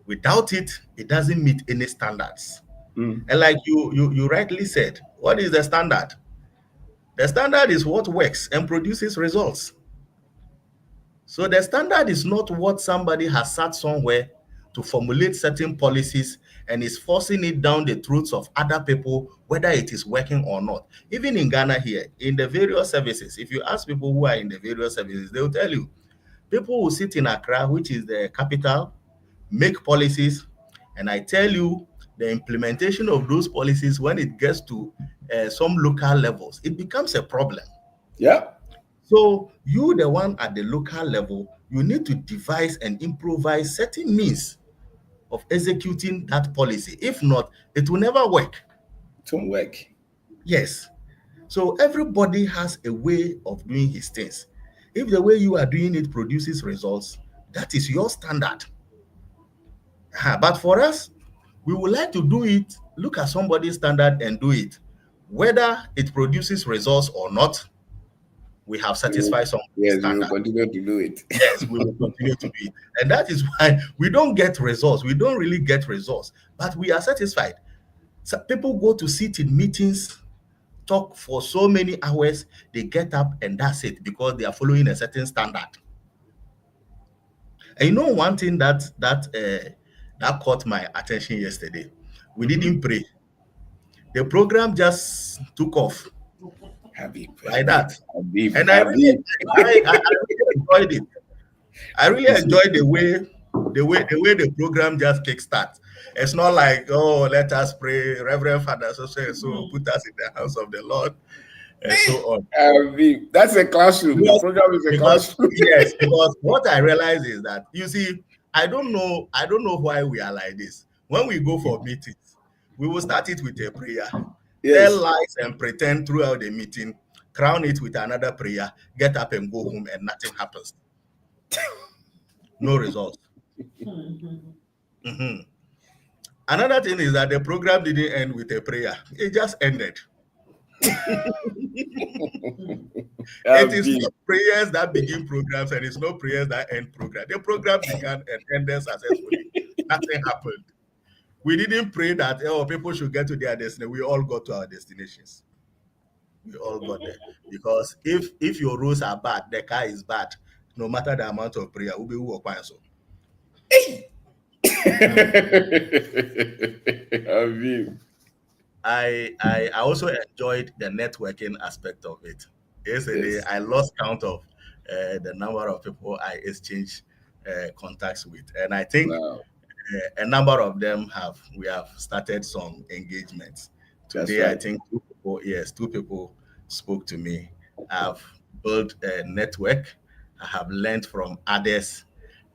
Without it, it doesn't meet any standards. Mm. And like you rightly said, what is the standard? The standard is what works and produces results. So the standard is not what somebody has sat somewhere to formulate certain policies and is forcing it down the throats of other people, whether it is working or not. Even in Ghana here, in the various services, if you ask people who are in the various services, they will tell you people will sit in Accra, which is the capital, make policies, and I tell you, the implementation of those policies, when it gets to some local levels, it becomes a problem. Yeah. So you, the one at the local level, you need to devise and improvise certain means of executing that policy. If not, it will never work. It won't work. Yes. So everybody has a way of doing his things. If the way you are doing it produces results, that is your standard. But for us, we would like to do it, look at somebody's standard and do it. Whether it produces results or not, we have satisfied somebody's Yes, we will standard. continue to do it. Yes, we will continue to do it. And that is why we don't get results. We don't really get results, but we are satisfied. So people go to sit in meetings, talk for so many hours, they get up and that's it because they are following a certain standard. And you know one thing that caught my attention yesterday? We Mhm. didn't pray. The program just took off Habib, like Habib, that. Habib, And Habib. I really enjoyed it. I really You see, enjoyed the way the program just kickstarts. It's not like, oh, let us pray, Reverend Father, so put us in the house of the Lord, and so on. Habib. That's a classroom. The Because, program is a because classroom. yes, because what I realize is that you see, I don't know why we are like this. When we go for meetings, we will start it with a prayer, tell Yes. lies and pretend throughout the meeting, crown it with another prayer, get up and go home, and nothing happens. No results. Mhm. Another thing is that the program didn't end with a prayer, it just ended. It is Habib. not prayers that begin programs and it's not prayers that end program. The program began and ended successfully. Nothing happened. We didn't pray that oh people should get to their destination. We all got to our destinations. We all got there. Because if your roads are bad, the car is bad, no matter the amount of prayer, we'll be who or so. Habib. I also enjoyed the networking aspect of it. Yesterday, Yes. I lost count of the number of people I exchanged contacts with, and I think Wow. a number of them we have started some engagements. That's Today, I right. think two people spoke to me. I've built a network. I have learned from others,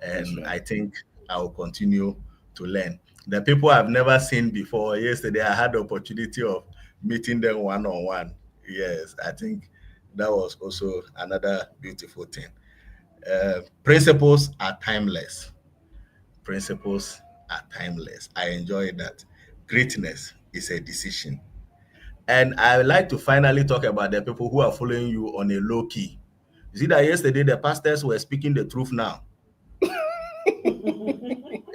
That's and right. I think I will continue to learn. The people I've never seen before. Yesterday, I had the opportunity of meeting them one on one. Yes, I think that was also another beautiful thing. Principles are timeless. Principles are timeless. I enjoy that. Greatness is a decision. And I would like to finally talk about the people who are following you on a low key. You see that yesterday the pastors were speaking the truth now.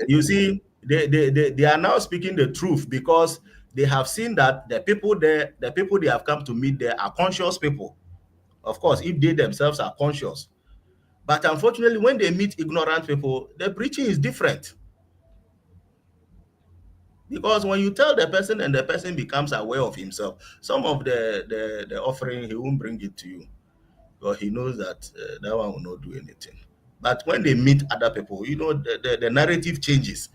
You see, they are now speaking the truth because they have seen that the people they have come to meet there are conscious people. Of course, if they themselves are conscious. But unfortunately, when they meet ignorant people, the preaching is different. Because when you tell the person and the person becomes aware of himself, some of the offering, he won't bring it to you. because he knows that that one will not do anything. But when they meet other people, the narrative changes.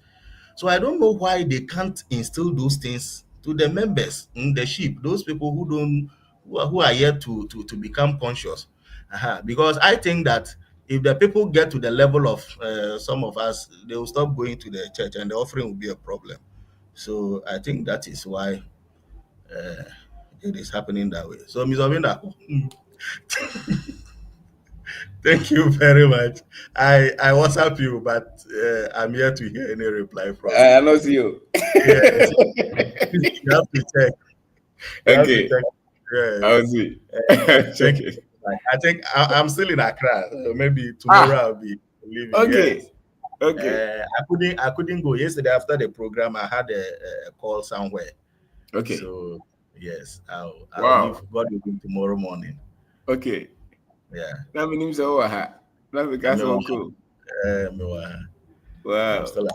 So I don't know why they can't instill those things to the members, the sheep, those people who are yet to become conscious. Because I think that if the people get to the level of some of us, they will stop going to the church and the offering will be a problem. So I think that is why it is happening that way. So, Ms. Obinda, thank you very much. I WhatsApp you, but I'm here to hear any reply from you. I know you. Yes, you have to check. You have to Okay, check. I'll Yes. see. Thank Check you. it. I think I'm still in Accra. So maybe tomorrow Ah, I'll be leaving. okay, Yes. okay, I couldn't go yesterday after the program. I had a call somewhere. okay. So yes, I'll leave. Wow. God willing tomorrow morning. Okay. Yeah. That means over her. That's the castle cool. I'm Wow. still at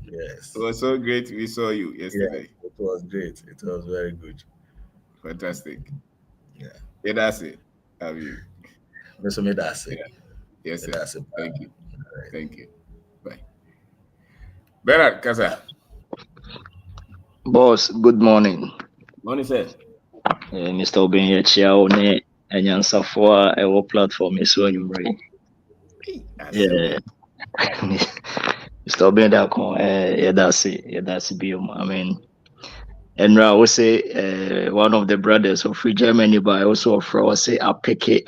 It yes. was so great we saw you Yeah, yesterday. it was great. It was very good. Fantastic. Yeah. Yeah, that's it. Have you? Mr. Medase. Yeah. Yes, sir. Medase. Thank you. Thank you. Bye. Bernard Kasa. Boss, good morning. Morning, sir. Mr. Obenye Chiao ne anyansafo a ɛwɔ platform yi so anwummere. That's Yeah. Mr. Obenye Dako, yɛda ase biom. I mean, and I would say one of the brothers of Free Germany, but I also offer, I say, I pick it.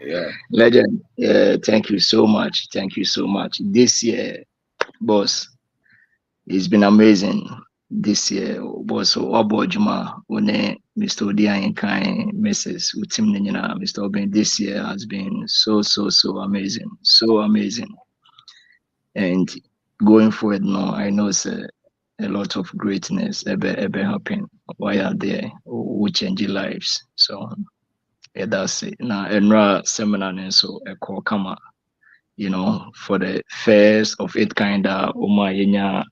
Yeah. Legend, thank you so much. This year, boss, it's been amazing. This year, boss, Wabojuma, One, Mr. Odian Kai, Mrs. Utim Nina, Mr. Oben, this year has been so amazing. So amazing. And going forward now, I know it's a lot of greatness ever happen. Why are there? Who change lives. So yeah, that's it. Now, Enra seminar and so a call come, for the first of it kind of Yenya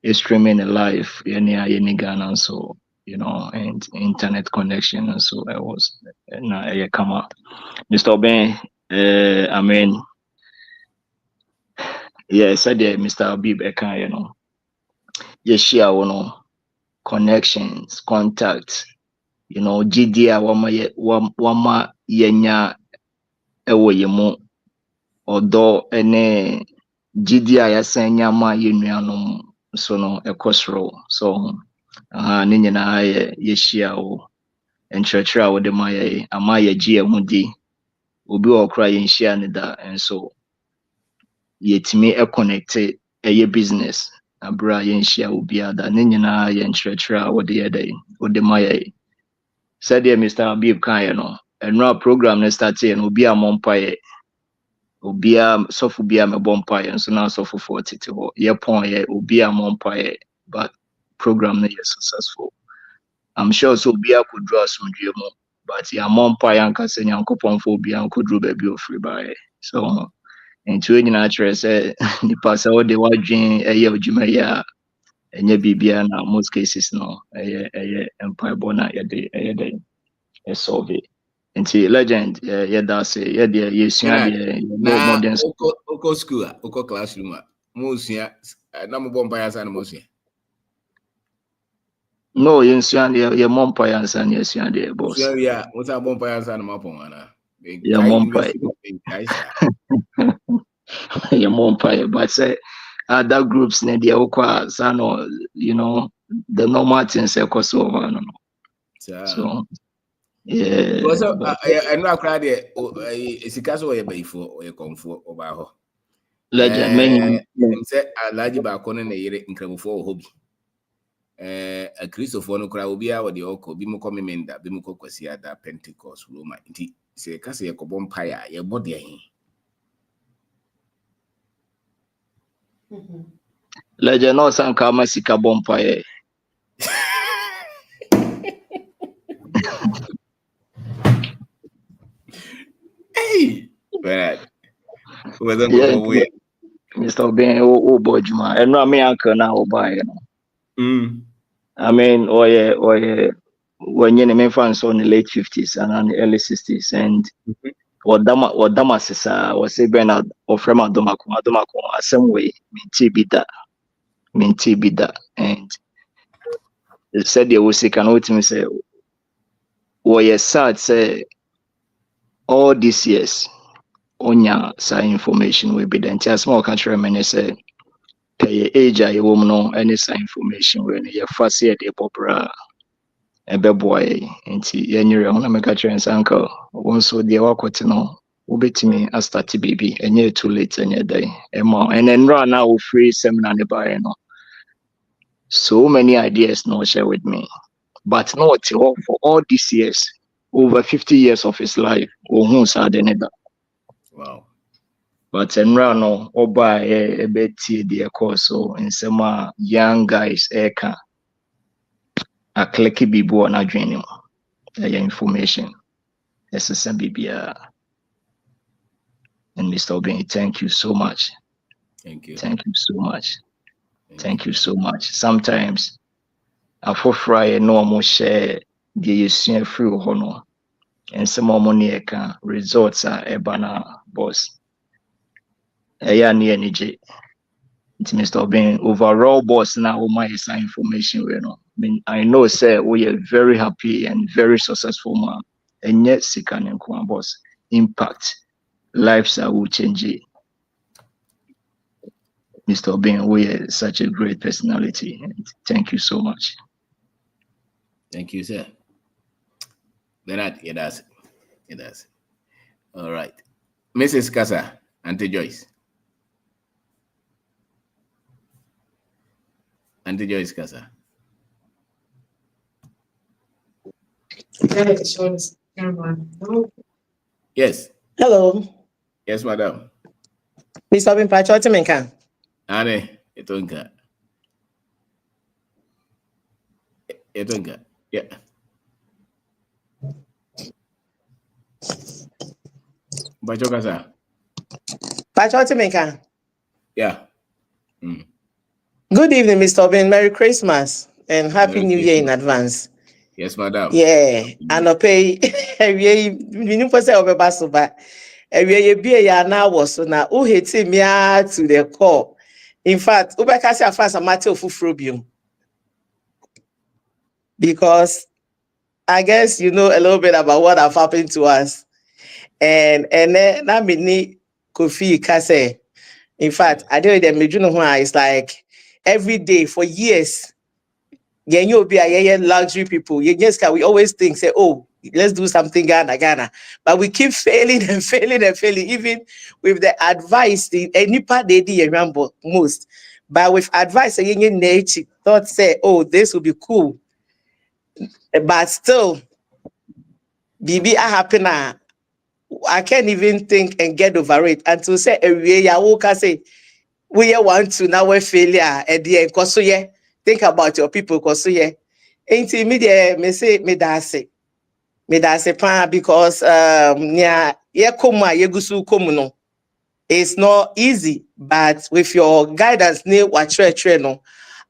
is streaming live any Ghana so and internet connection and so I was na come up. Mr. Ben I mean yeah, I said Mr. Abib Eka, share connections, contacts, GD wama yenya ewo yemu odo ene GD a yasan nyama yenuanom so no ekosro so ne nyinaa yɛhyia wo nkyerɛkyerɛ a wode ma yɛ ama yɛgye yɛn ho di obi wɔ kora yɛnhyia ne da nso yɛtumi connecte ɛyɛ business abere a yɛnhyia wo biara da ne nyinaa yɛ nkyerɛkyerɛ a wode ma yɛ sɛdeɛ Mr. Habib kaeɛ no ɛno a program no starteɛ no obi a mmɔ mpaeɛ obiara sɔfo biara mɛbɔ mpaeɛ nso na asɔfofoɔ tete hɔ yɛpɔn obi a mmɔ mpaeɛ but program no yɛ successful. I'm sure so be a could draw some dream, but yeah, mom pie and casting uncle phobia could draw baby of free by. So, and to any natural say, the pass out the white dream a year of Jumaya, and ye be now, most cases no, a empire bona a day, a solve it. And see, legend, yeah, that's it, yeah, dear, yes, yeah, na modern oko school oko classroom musia na mo bomba ya sana musia. no, yes, your mom pie and son, yes, yeah, boss. Yeah, what's a bomba ya sana mapon ana. Your mom pie. Your mom pie, but say other groups ne they okwa sano, the normal things so no. So yeah. Because I know crowd there sika so ye bayfo or ye komfo oba ho. Legend men say alaji ba ko na yere nkramofo hobi. A Christopher no crowd obi a wo de oko bi mo komemenda bi mo kokwasi ada Pentecost Roma nti se ka se ye ko bompire ye bode ahin. Legend no san kama sika bompaye. Hey, but wasn't go away. Mr. Ben o bojuma. And no me uncle na o buy. I mean, when you're in fans on the late 50s and the early 60s, and or Damasisa was a Bernard or from Adomako, some way, minti bida, and they said they was sick and what me say, well, sad say all these years, onya sa information will be the entire small country, and say, pay age, I won't know any sa information when you're first year, the popera. Ebe boy nti yenyere ho na meka kyerɛ nsa nka wo nso deɛ wakote no wobɛtumi astarte biribi ɛnyɛ too late ɛnyɛ dɛn ɛma ɛnɛ nnora na wo free seminar ne baeɛ no so many ideas no share with me but no for all these years over 50 years of his life ohun saa de ne da Wow. but nnora no ɔba ɛbɛtie deɛ ɛkɔɔ so nsɛm a young guys ɛka a clicky bibu on a dream information. SSM BBR. And Mr. Obin, thank you so much. Thank you. Thank you so much. Thank you so much. Sometimes I for Friday no more share the you free honor and some more money can results are ebana boss. Near energy. It's Mr. Obin overall boss now my information we know. I know, sir, we are very happy and very successful man. And yet, Sikan and boss impact lives are will change. Mr. Obin, we are such a great personality. And thank you so much. Thank you, sir. That it does. It does. All right. Mrs. Casa, Auntie Joyce. Auntie Joyce Casa. Yes. Hello. Yes, madam. Mr. Obin Pachotimenka. Anne, Etonka. Etonka. Yeah. Bachokasa. Pachotimenka. Yeah. Good evening, Mr. Obin. Merry Christmas and Happy New Year in advance. Yes, madam. Yeah. And I'll pay every now was so now who hit me to the core. In fact, Ubekasi afas a matter of frobium. Because I guess you know a little bit about what have happened to us. And then I mean Kofi Kase. In fact, I do the it's like every day for years. You'll be a luxury people. We always think, say, oh, let's do something Ghana. But we keep failing and failing and failing, even with the advice, any part they did remember most. But with advice, nature thought say, oh, this will be cool. But still, BB happen. I can't even think and get over it. And to say, say, we want to now we're failure at the end. Cause so yeah, think about your people. Cause so yeah, ain't me say me that's pan because it's not easy, but with your guidance what no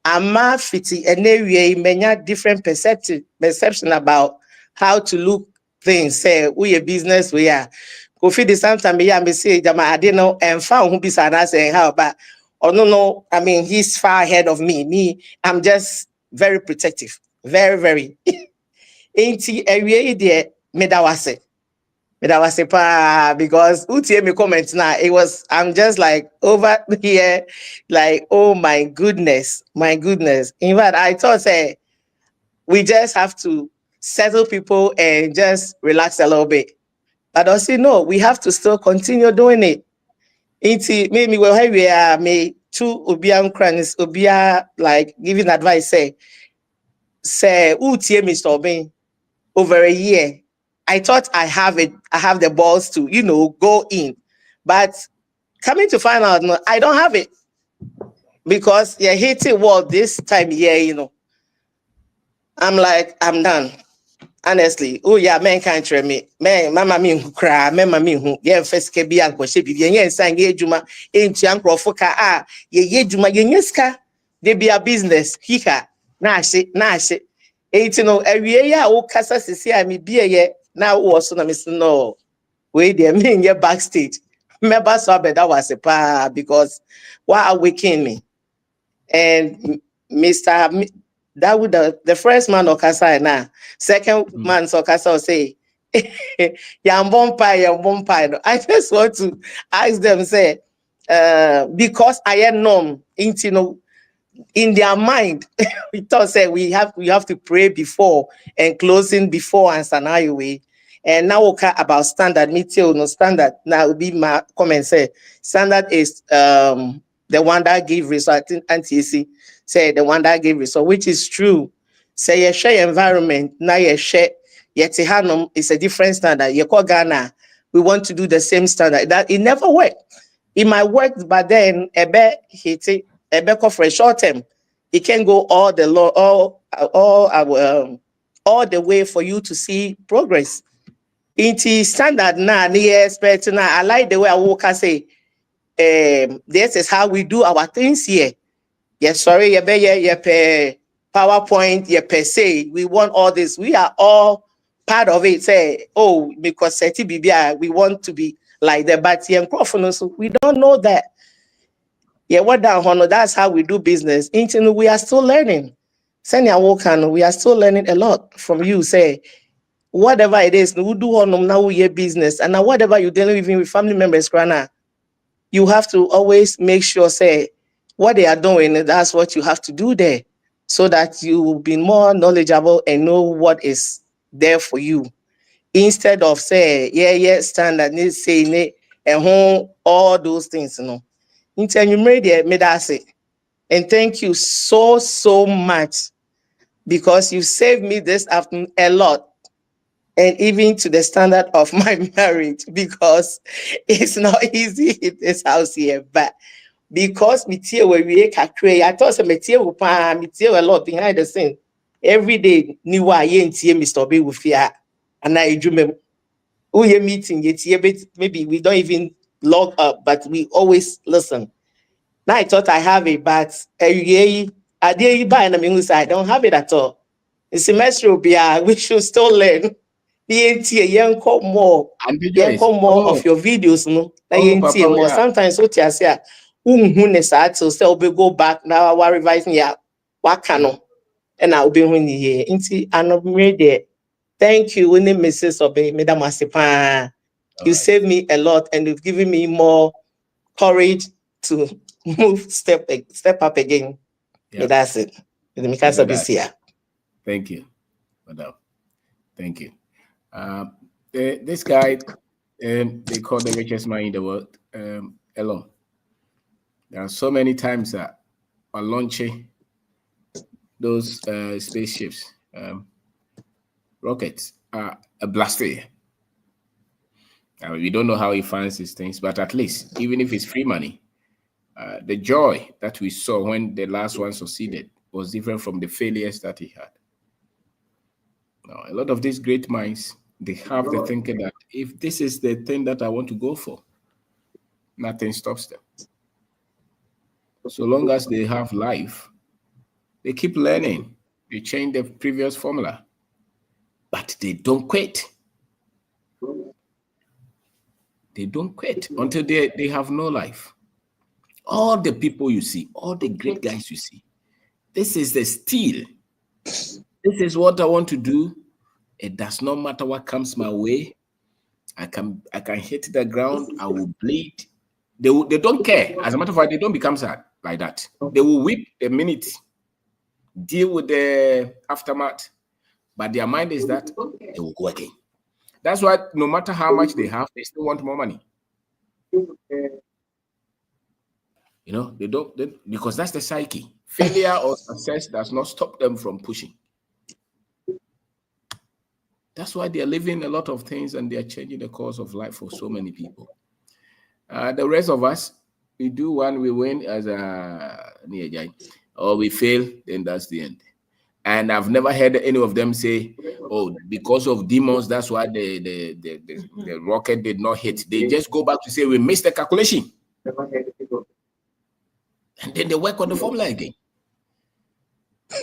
ama fiti anyway many different perception about how to look things. Say we a business we are go feed the sometimes me say jama I didn't know and found who be saying how but no, I mean he's far ahead of me. I'm just very protective. Very ain't every day medawase pa because utie me comment now I'm just like over here like oh my goodness. In fact I thought say we just have to settle people and just relax a little bit, but also no, we have to still continue doing it. Inti maybe well here we are me two obian crans obia like giving advice say utie Mr. Obin over a year. I thought I have the balls to, go in. But coming to find out, no, I don't have it. Because you're hitting wall this time here, I'm like, I'm done. Honestly. Oh yeah, man can't try me. Man, mama me who cry, mama me who yeah, first can be uncle she be yeah, sang ye juma, ain't young profoka ye juma yeska. They be a business, hika. na ahye enti no awie ya wo kasa sisi a me bie ye na wo so na me say no we dey me get backstage member so abeda was a pa because why awaken me and Mr. That would the first man okasa na second man okasa say yambon pie. I just want to ask them say because I am known into no in their mind we thought say we have to pray before and closing before and scenario way. And now okay about standard meteor no standard now be my comment say standard is the one that gave result. I think NTC say the one that gave result, which is true. Say you share environment now you share yet is a different standard. You call Ghana, we want to do the same standard. That it never worked. It might work, but then a bit hit it, a bit for a short term. It can go all the the way for you to see progress. Into standard now, expect now. I like the way I walk and say, this is how we do our things here. Yes, sorry, you pay PowerPoint, you per se. We want all this. We are all part of it. Say, oh, because we want to be like that, but we don't know that. Yeah, what down honor, that's how we do business. Until we are still learning. Senior Wokan, we are still learning a lot from you. Say, whatever it is, we do honor now we business. And now whatever you're dealing with family members, Grana, you have to always make sure, say, what they are doing, that's what you have to do there. So that you will be more knowledgeable and know what is there for you. Instead of say, standard, say, and all those things, you know. Until you made that say. And thank you so much because you saved me this afternoon a lot. And even to the standard of my marriage, because it's not easy in this house here. But because me tear where we I thought me tear a lot behind the scene. Every day, new Mr. B with fear. And I dream we meeting maybe we don't even log up, but we always listen. Now I thought I have it, but I don't have it at all. The semester will be we should still learn. More And the Joyce, of your videos, no. Papa, More. yeah. Sometimes what you say, so we go back now. We're revising ya. What can and I'll be when you hear. I'm ready. Thank you, Winnie Mrs. Obey, Madam Asipa. You saved me a lot and you've given me more courage to step up again. Yeah. That's it. Thank you, madam. Thank you. This guy, they call the richest man in the world, Elon. There are so many times that are launching those spaceships, rockets, are a blaster. We don't know how he finds these things, but at least, even if it's free money, the joy that we saw when the last one succeeded was different from the failures that he had. Now, a lot of these great minds, they have the thinking that if this is the thing that I want to go for, nothing stops them. So long as they have life, they keep learning. They change the previous formula, but they don't quit. They don't quit until they have no life. All the people you see, all the great guys you see, this is the steel. This is what I want to do. It does not matter what comes my way. I can hit the ground. I will bleed. They don't care. As a matter of fact, they don't become sad like that. They will weep a minute, deal with the aftermath, but their mind is that they will go again. That's why no matter how much they have, they still want more money. You know, they don't because that's the psyche. Failure or success does not stop them from pushing. That's why they are living a lot of things and they are changing the course of life for so many people. The rest of us, we do one, we win as a or we fail, then that's the end. And I've never heard any of them say, "Oh, because of demons, that's why the rocket did not hit." They just go back to say, "We missed the calculation," and then they work on the formula again.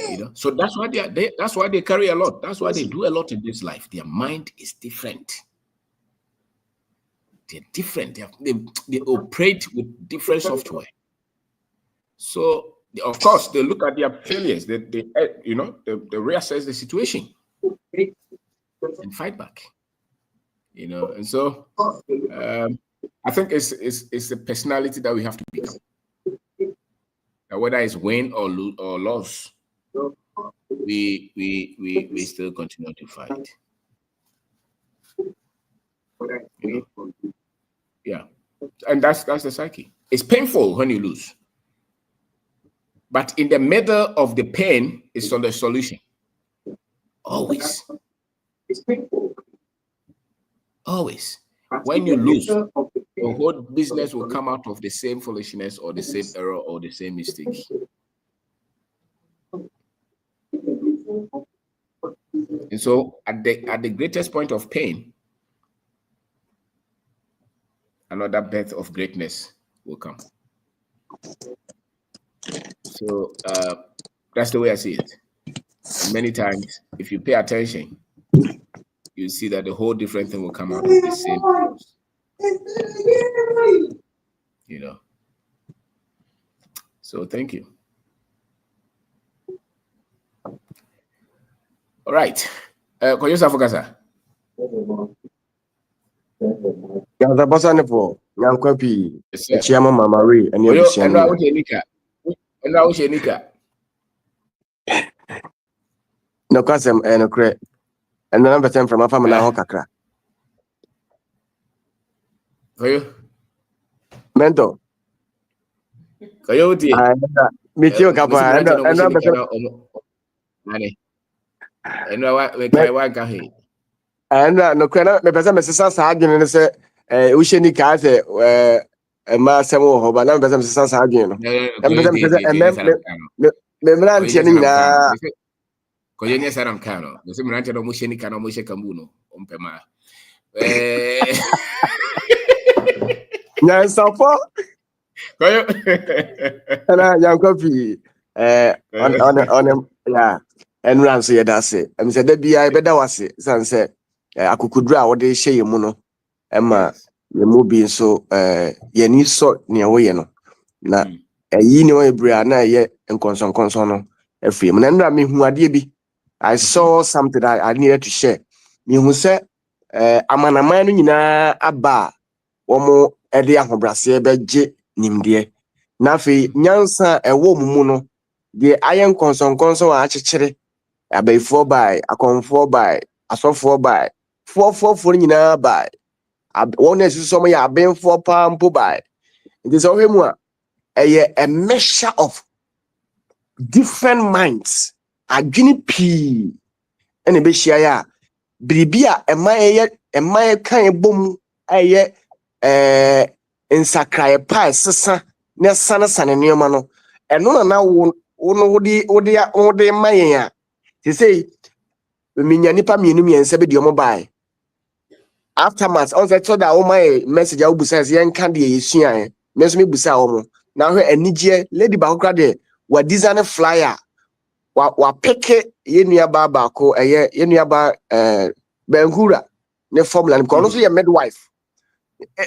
You know, so that's why that's why they carry a lot. That's why they do a lot in this life. Their mind is different. They're different. They operate with different software. So of course they look at their failures. They you know, they reassess the situation and fight back. You know, and so I think it's the personality that we have to become. Whether it's win or lose or loss, we still continue to fight. You know? Yeah, and that's the psyche. It's painful when you lose, but in the middle of the pain is the solution. Always. It's painful. Always. When you lose, the whole business will come out of the same foolishness or the same error or the same mistake. And so at the greatest point of pain, another birth of greatness will come. So that's the way I see it. Many times, if you pay attention, you see that the whole different thing will come out of the same cause. You know. So thank you. All right. Koyosa Fokasa. Yaza bosane po yankwapi echiama Mama Ray ene abusia no. Enra wo shenika. No kwasem no kre. And then I'm from my family now kakra. Koyo. Mento. Koyo uti. Mitio kapa and Nani. Enra wa kai wa ka he. And no kwena me pesa me sesa sa adwene ne se wo shenika se ma semo ho ba na pesa me sesa sa adwene no. Em pesa me mrantie ni na. Koyo nye saram kano. Nse mrantie no mo shenika no mo she kambuno ompema. Nyan safo. Koyo. Ana yankopi on yeah. Enran so yeda se em se da bia e beda wase san se akukudura a wode hye yemu no ema yemu bi so yani so ne wo ye no na yi ne wo ebra na ye nkonson no afiem na nra me hu ade bi. I saw something that I needed to share. Me hu se amanaman no nyina aba wo ede ahobrase beje nimde na fe nyansa ewo mumu no de ayen konson a achechire abaifo by akonfo by asofo by four nyina by one is some ya benfo pampo by. It is always more a measure of different minds adwene pii ene be hia ya biribia emaye kan bom aye insakraye pa sesa ne sana nioma no eno na wo no wodi mayen a they say minya nipa mienu miense be de omo bai aftermath on say so that o my message a obusa say enka de yesua me so me busa omo na hwe anigye lady ba kokra de wa design flyer wa peke yenua ba ko yenua ba Benhura ne formula ne ko so ye midwife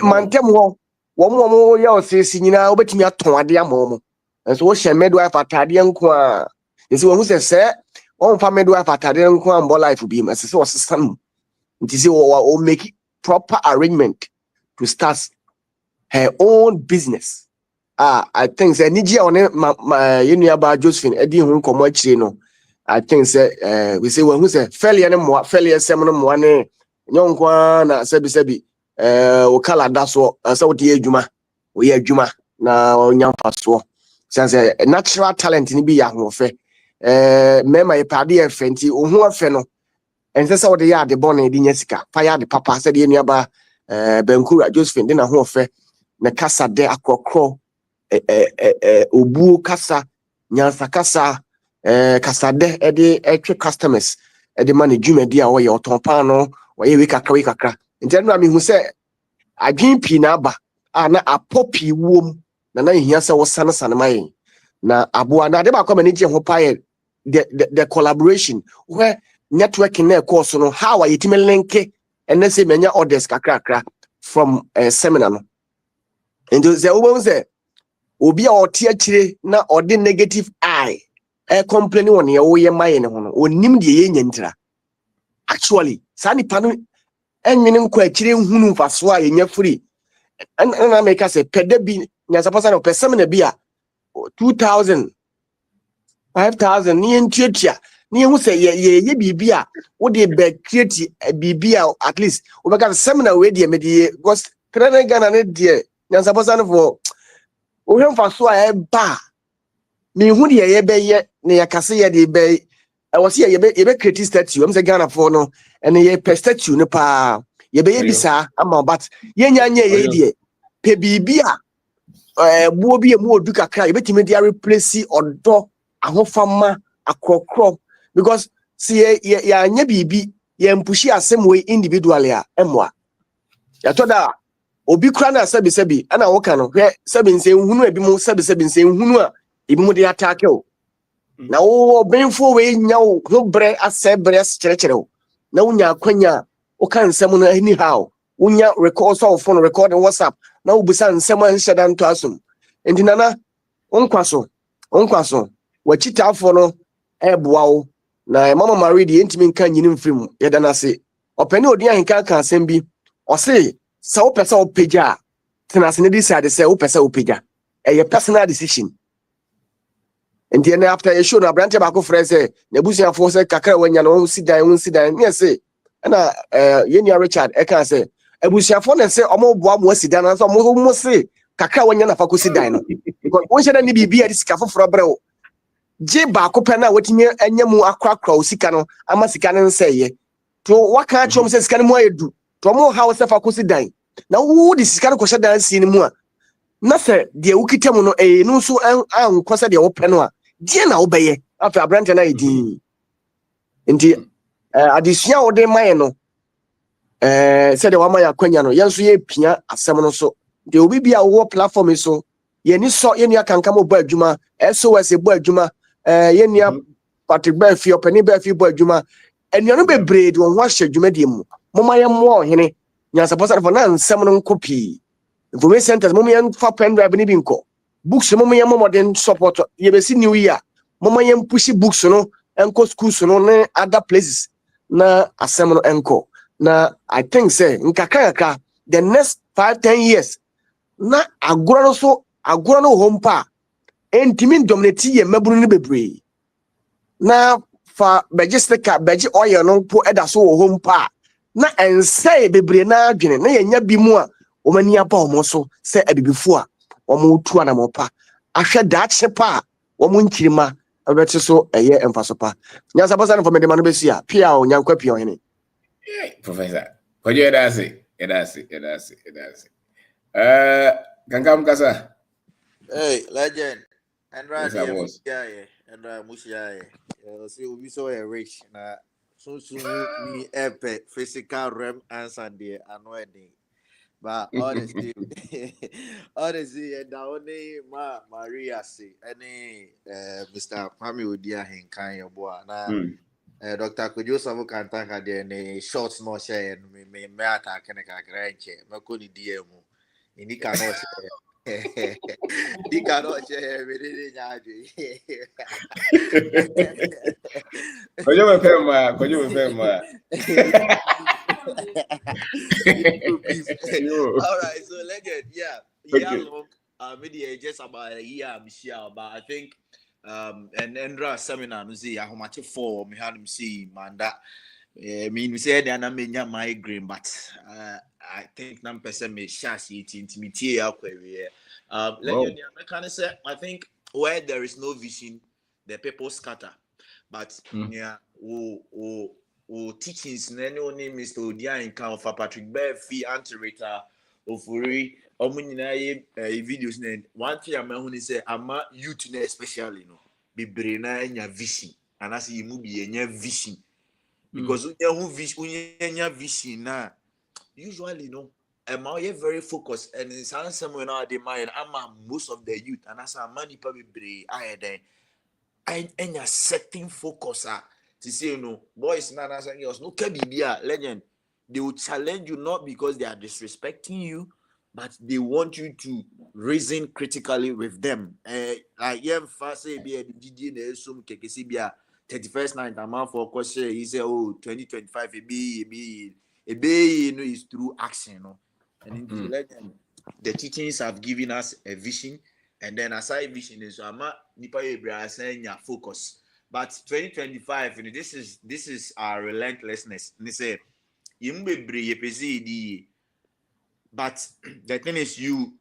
mantem ho wo ya osisi nyina obetimi aton ade amomo enso wo hye midwife atade nko a esi wo hu se on fa midwife atade nko a mbo life bi ma se wo sesam nti se wo make proper arrangement to start her own business. I think say Nigeria on yenua ba Josephine edi hu nkomo akire no. I think say we say wo hu se failure ne mo failure sem no mo ne nyonkwa na sebi o kala daso say wo de adwuma wo ye adwuma na onyamfa so say natural talent ni bi ya hofe mema yepade efenti ohu afe no ense say wo de ya de bon de nya sika fa ya de papa say de nuaba Benhura Josephine de na hofe na kasa de akrokro obu kasa nyansa kasa kasa de etwe customers de man dwumadi a wo ye otonpan no wo ye we kakra nti no me hu say adwen pi na aba na apopi wom na hia say wo sane mayen na aboa na de ba kwa mani je ho paye the collaboration where networking na course no how are you link and then say many orders kakra from seminar no. And to say we say obi a ote akire na ode negative eye complaining on ye wo ye maye ne ho no onim de ye nyantra. Actually sa nipa no enwene nkọ akire hunu mfaso a yenya free na make say pede bi nya suppose na seminar bi a 2000 5,000 ni ntuatua ni hu say ye bibia wo de be create bibia at least we got seminar we de me de because training Ghana ne de nya suppose na for wo hwe mfaso a ba me hu de ye be ye ne yakase ye de be e wo say ye be create statue am say Ghana for no and ye per statue ne pa ye be ye bisa ama but ye nya ye de pe bibia buo bi mu odu kakra ye betime de replace odo ahofama akrokro because see ya anya bibi ye mpushi asem we individually a emwa ya toda obi kra na sebi ana woka no hwe sebi nse hunu ebi mu sebi nse hunu a ebi mu de attack o na wo benfo we nya wo bre asebre kyerekere o na wonya akwanya o kan nsem no anyhow wonya record so phone record on WhatsApp na wo busa nsem a nheda nto asum enti nana onkwaso wachitafo no eboa wo na mama Marie de ntimi nka nyini mfrim yeda na se opani odi ahenka kan asem bi o se sa wo pesa wo peja tena se ne decide se wo pesa wo peja e personal decision and then after you show na branch ba ko frɛ se na busia fo se kakra wanya no wo sidan ne se na yenia Richard e kan se abusia fo na se omo boa mo sidan na so mo se kakra wanya na fa ko sidan no because won sheda ni bibia di sika foforo brɛ wo je ba ko pɛ na watimi anyam akrakra o sika no ama sika no nsɛye to waka chom se sika no mu ayedu to mo ha wo se fa ko sidan na wo di sika no ko sheda si ni mu a na se de wukitem no no so an kwasa de wo pɛ no a die na wo bɛyɛ after abrante na edin nti adesua wo de maye no se de wa maye akwanya no yenso ye pia asɛm no so de obi bia wo platform so ye ni akanka mo bo adwuma SOS bo adwuma ye ni Patrick Bafi opani Bafi bo adwuma enuano bebre de won ho ahye adwuma de mu moma ye mo ohene nya suppose for na nsɛm no nkopi information centers moma ye fa pen drive ni bi nko books moma ye modern support ye be si new year moma ye push books no enko schools no ne other places na asɛm no enko na I think say nkakaka the next 5-10 years na agora no hompa entimin dominate ye mabunu ni bebre na fa begistika begi oil no po eda so wo hompa na ense bebre na adwene na yenya bi mu a omani aba omo so se abibifo a omo tu ana mopa ahwe daakye pa omo nkirima abete so eye emfaso pa nya sabasa no for medema no besia pia o nyankwa pia ohene professor kojo edase kankam kasa. Hey, legend. And right Yes, I here, was. Musia. See, we saw a rich. Na so me epic physical rem answer there annoying. But honestly, and the only Maria say any Mr. Kwame Odia Henkan your boy na. Dr. Kojo Samu can thank her there any shots no share me attack and a cranche. Makoni DM. He cannot share. He cannot share everything. Kojo me pema. All right, so legend, yeah, long. Media just about a year, I'm sure, but I think and Endra seminar no see how much for me had him see man that mean we said and I mean migraine, but I think nam person may shashi it intimidate query. Legend, I kind of say I think where there is no vision, the people scatter. But yeah, teachings nene only Mr. Odia in count for Patrick Bafi Antirata Ofuri Omunina videos name. One thing I'm going to say, I'm a youth especially no be braina in your vision, and I see you movie in your vision because unya vision na usually no. I'm very focused and it's handsome when I demand. I'm most of the youth and as a money probably I then and a setting focus to say, you know, boys, nana saying yours, no KBBA legend. They will challenge you not because they are disrespecting you, but they want you to reason critically with them. Like say be a GD sum kekesibia 31st night a month for course he say, oh, 2025 a be you know, is through action, no. And in the legend, the teachings have given us a vision, and then aside vision is nipa ebra saying your focus. But 2025, you know, this is our relentlessness. And they say but the thing is, you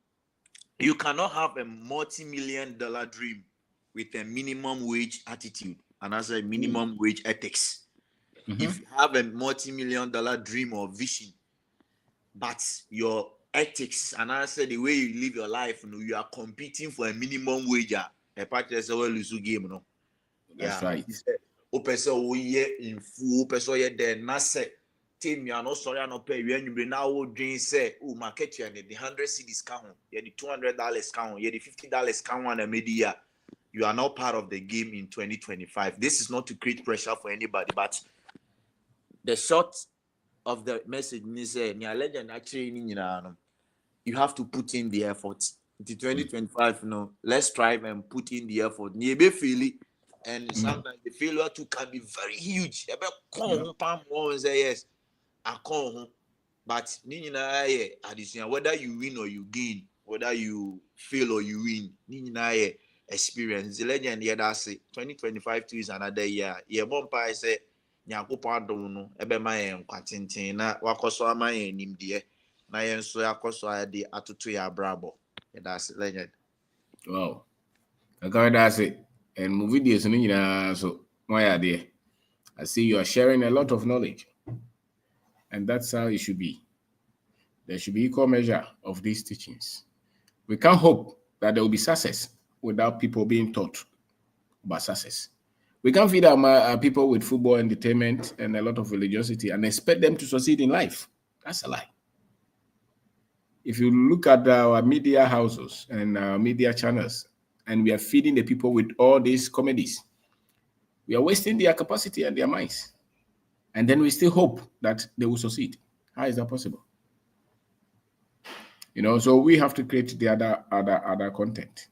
cannot have a multi-million-dollar dream with a minimum wage attitude and as a minimum wage ethics. If you have a multi-million-dollar dream or vision, but your ethics and I say the way you live your life, you know, you are competing for a minimum wage. A part is a lose game, no. That's right. Opeso in full, opeso ye there, nase. Team, you are not sorry, I not pay you. And you now dream say, oh, market you and the 100 cedis count, you the $200 count, you the $50 count on a media. You are not part of the game in 2025. This is not to create pressure for anybody, but the short of the message is legend actually, you have to put in the effort. The 2025, you know, let's strive and put in the effort. And sometimes the failure too can be very huge. Yes, I call, but whether you win or you gain, whether you fail or you win, experience. The legend here that say 2025 too is another year. Yeah, bompa say nyankopon adom no ebe ma yen kwatintin na wakoso ama yen nimde na yen so yakoso ade atoto ya brabo. Yeah, that's legend. Wow. Okay, that's it. And movie videos, so why are there? I see you are sharing a lot of knowledge, and that's how it should be. There should be equal measure of these teachings. We can't hope that there will be success without people being taught about success. We can't feed our people with football entertainment and a lot of religiosity and expect them to succeed in life. That's a lie. If you look at our media houses and our media channels, and we are feeding the people with all these comedies, we are wasting their capacity and their minds. And then we still hope that they will succeed. How is that possible? You know, so we have to create the other content.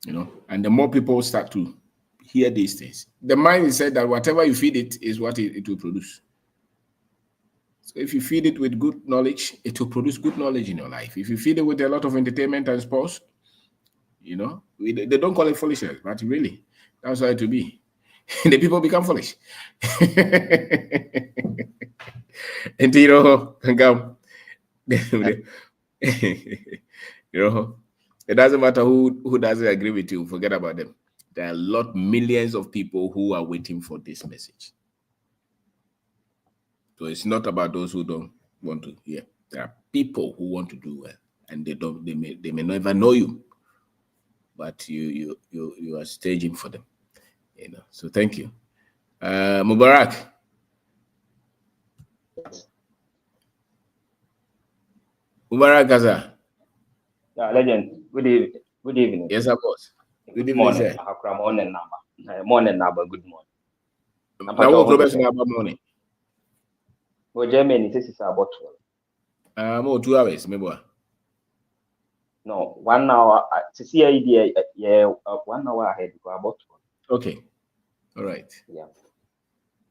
You know, and the more people start to hear these things, the mind is said that whatever you feed it is what it will produce. So if you feed it with good knowledge, it will produce good knowledge in your life. If you feed it with a lot of entertainment and sports, you know, they don't call it foolishness, but really, that's how it will be. The people become foolish. And you know, you know, it doesn't matter who doesn't agree with you, forget about them. There are millions of people who are waiting for this message. So it's not about those who don't want to hear. There are people who want to do well, and they may never know you, but you are staging for them. You know. So thank you. Mubarak. Mubarak Gaza. Yeah, legend. Good evening. Good evening. Yes, of course. Good morning. Morning number. Morning number. Good morning. Now what Robert morning? Oh, Germany, this is about 12. 2 hours, maybe. No, 1 hour. To see idea, yeah, 1 hour ahead. About 12. Okay. All right. Yeah.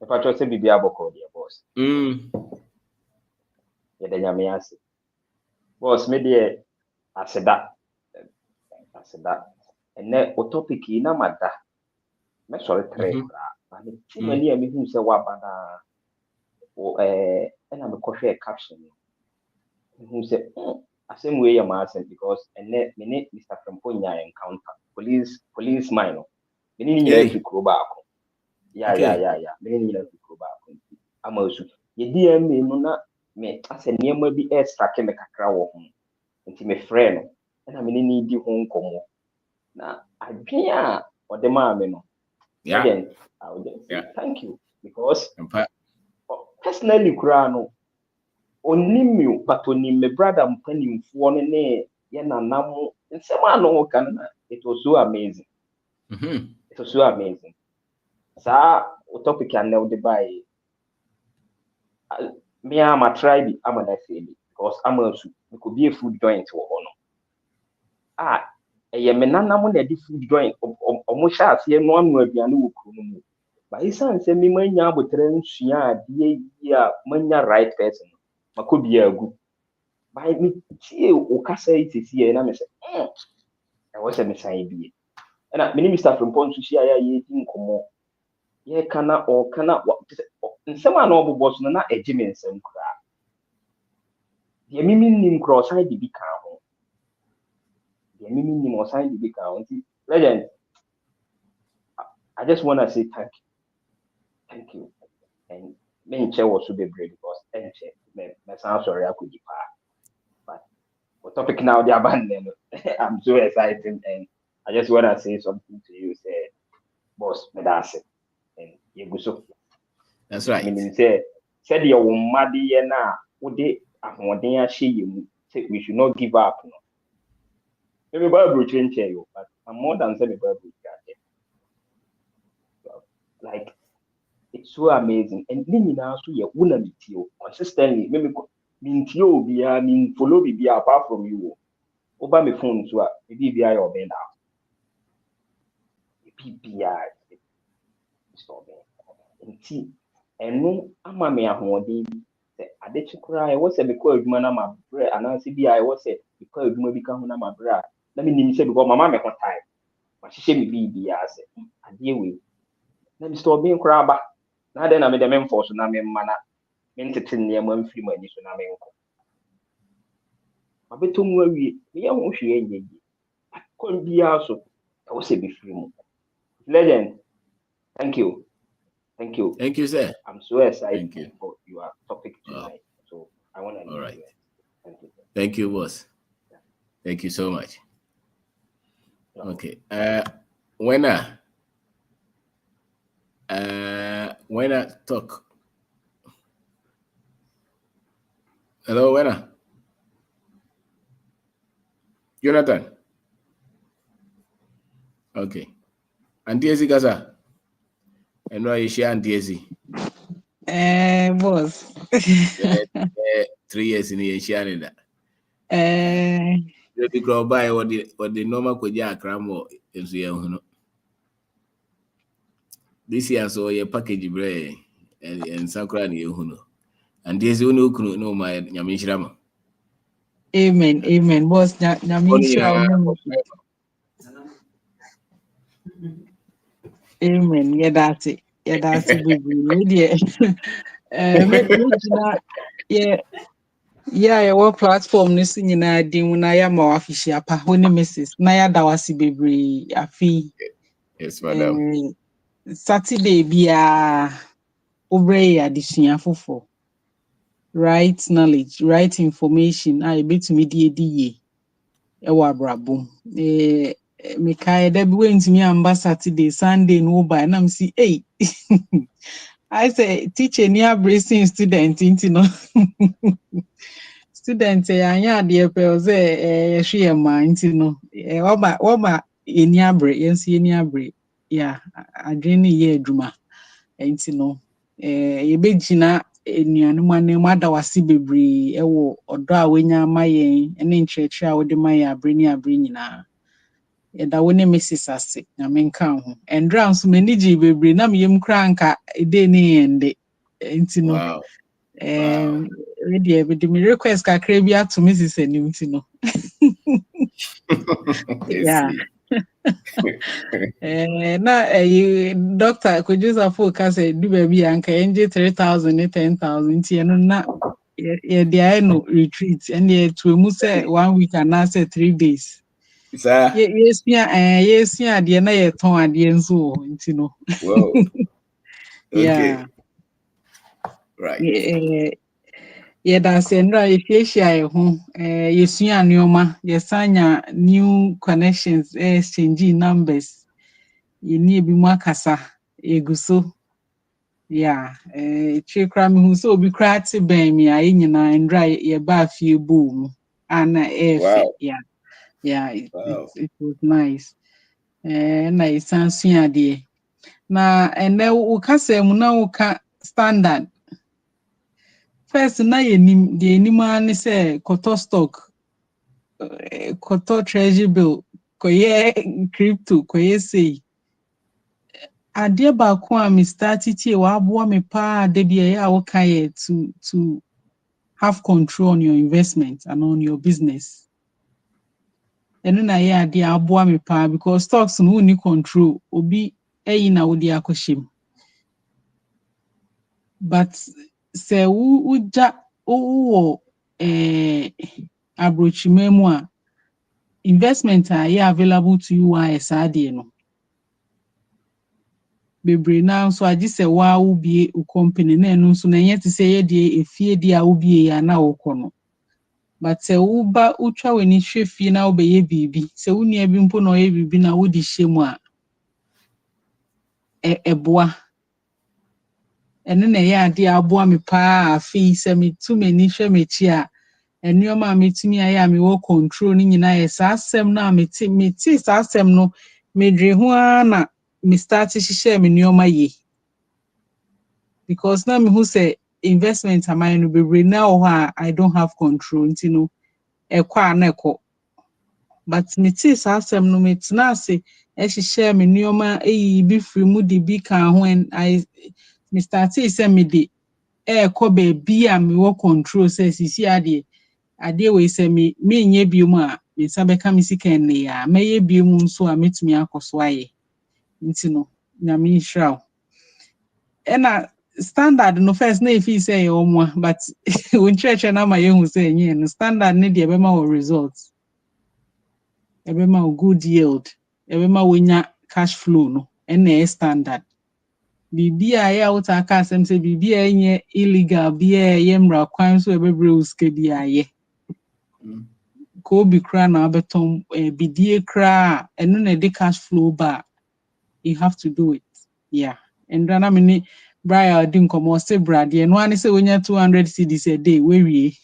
If I just say be about dear boss. Yeah, then you may answer. Boss, maybe I said that. And then o topic in a matter. Me sorry, three. And it's many of me who say what bana. And I'm a caption. Who say, same way I'm asking because and then Mr. Framponia encounter police minor. Meaning you to go back. Yeah. Meaning you to go back. I'm also ye dear me no me as a near maybe extra chemical crowd into my friend. And I mean need you home come. Now I be or the mammy no. Yeah. Again, I would just say thank you because personally Kurano only me but only my brother penny for ne yana namu and someone can it was so amazing. It was so amazing. So, topic and now the buy. Me, I'm a tribe, I'm an FA because I'm also, it could be a food joint or no. Me nana mo na di food joint omo sha ase no anu aduane wo kuro mu ba isan se me manya abotre nsua ade yi a manya right person makobi agu ba me tie o kasa itisi na me se e wo se me san bi na me ni Mr. Frimpong sushi aya ye di nkomo ye kana o kana nsema na obobo so na eji me nsem kura ye mimi nim cross side bi ka ho ye mimi nim o side bi ka ho legend. I just want to say thank you. And me chair was so great because me sound sorry I could give her. But for topic now the abandoned, I'm so excited and I just want to say something to you. Say, boss, me that's it. And you go so. That's right. I mean, say the madi na ode ahondenya she say we should not give up. No. Maybe Bible change you, but I'm more than say the Bible. Like. It's so amazing. And then now so you wanna meet you consistently. Maybe meet you be follow be apart from you. Over my phone so maybe be your bend out. PPI stop it. And no ama me ahoden say adechi kura I was say because adwuma na ma bre anansi bi I was say because adwuma bi ka ho na ma bre. Let me nim say because mama me ko time. Ma hihye me bi say ade we. Na me stop being kura ba. Na then I made them enforce na me mana mentetin ne ma mfiri mani so na me nko abeto mu awie me ya ho hwe enye kon bia so I was say be free mu legend. Thank you Sir. I'm so excited for your topic tonight. So I want to all right. Thank you boss. Thank you so much. Okay, when I talk. Hello, when Jonathan. Okay. Auntie Ezi Gaza. And why is she Auntie Ezi? Boss. 3 years in the Asian. The grow by what the normal Koja Cramo is the this year so your package bread and Sakran Yuhuno. And this you know my Yamishram. Amen. Boss, Amen. Yeah, that's it. Baby. Yeah, what platform this in na din na ya ma official pa ho ni Mrs. Na ya da wasi bebre afi. Yes, madam. Saturday bia obre adisua fofo. Right knowledge, right information. I bet me die. Ewa brabo. Me kai da bi wentimi amba Saturday, Sunday no by na see hey. I say teacher near bracing student into no. Student anya de pe say ehwe ma into no. Oba eni abre, yensi eni abre. Yeah, adwene ye adwuma. Into no. Ye begina enuanu mane mada wase bebre ewo odo a wenya mayen ene nkyerɛkyerɛ a wode mayen abre ni abre nyina. Da wone Mrs. Ase na menka ho endra nso manigi bebre na meyem kra nka ede ne yende nti no ready e be me request kakra bi ato Mrs. Anim nti no yeah na doctor kojusa focus do baby anka enje 3,000 ne 10,000 nti eno na ye dey no retreat and ye to mu say 1 week and na say 3 days. Yes, ade na ye ton ade nso nti no. Wow. Okay. Yeah. Right. Yeah, that's ndra ye ho yesua aneoma ye sanya new connections exchange numbers. Ye ni ebi mu akasa eguso. Yeah, chekra me hu so obi kra te ben me aye nyina ndra ye ba fie boom ana Wow. yeah. Yeah, Wow. it was nice. na isan sua de na ene wo kasa mu na wo ka standard first na yenim de enim an say koto stock koto treasury bill koye crypto koye say ade ba ko a me start tie wa aboa me pa de bia ya wo kan to have control on your investment and on your business. And then I ade aboa me pa because stocks no ni control obi eyi na wo di akoshim. But say uja wo abrochimemu a investment are available to you a esade no. Bebre na so agi se wa wo bie o company na enu so na yet say ye de efie de a wo bie ya na wo kono. But se wo ba utwa weni hwe fie na wo be ye bibi se wo nua bi mpo na ye bibi na wo di hyemu a eboa ene na ye ade aboa me pa afi se me tu mani hwe me chi a enuoma metumi aya me wo control ni nyina ye sa asem na meti sa asem no medre ho na me start hihye me nuoma ye because na me who say investment am I no bebre na o ha I don't have control nti no ekwa na ekọ but meti sa asem no metena ase ehihye me nuoma bi free mu di bi kan ho and I me start say me di ekọ be bi a me wo control say sisi ade we say me nye bi mu a me sabe ka me sika ne ya meye bi mu nso a metumi akoso aye nti no na me nhraw ena standard no first na if say omo but when church na ma yehu say nye no standard ne de be ma wo results ebe ma good yield ebe ma wonya cash flow no ena standard bibi a ya uta aka asem say bibi a nye illegal bi a ye mra kwan so ebebre uske bi a ye ko bi kra na abeton bidie kra eno na de cash flow ba you have to do it yeah and then I mean Brian din komo say brad ye no ani say wonya 200 cedis a day we wie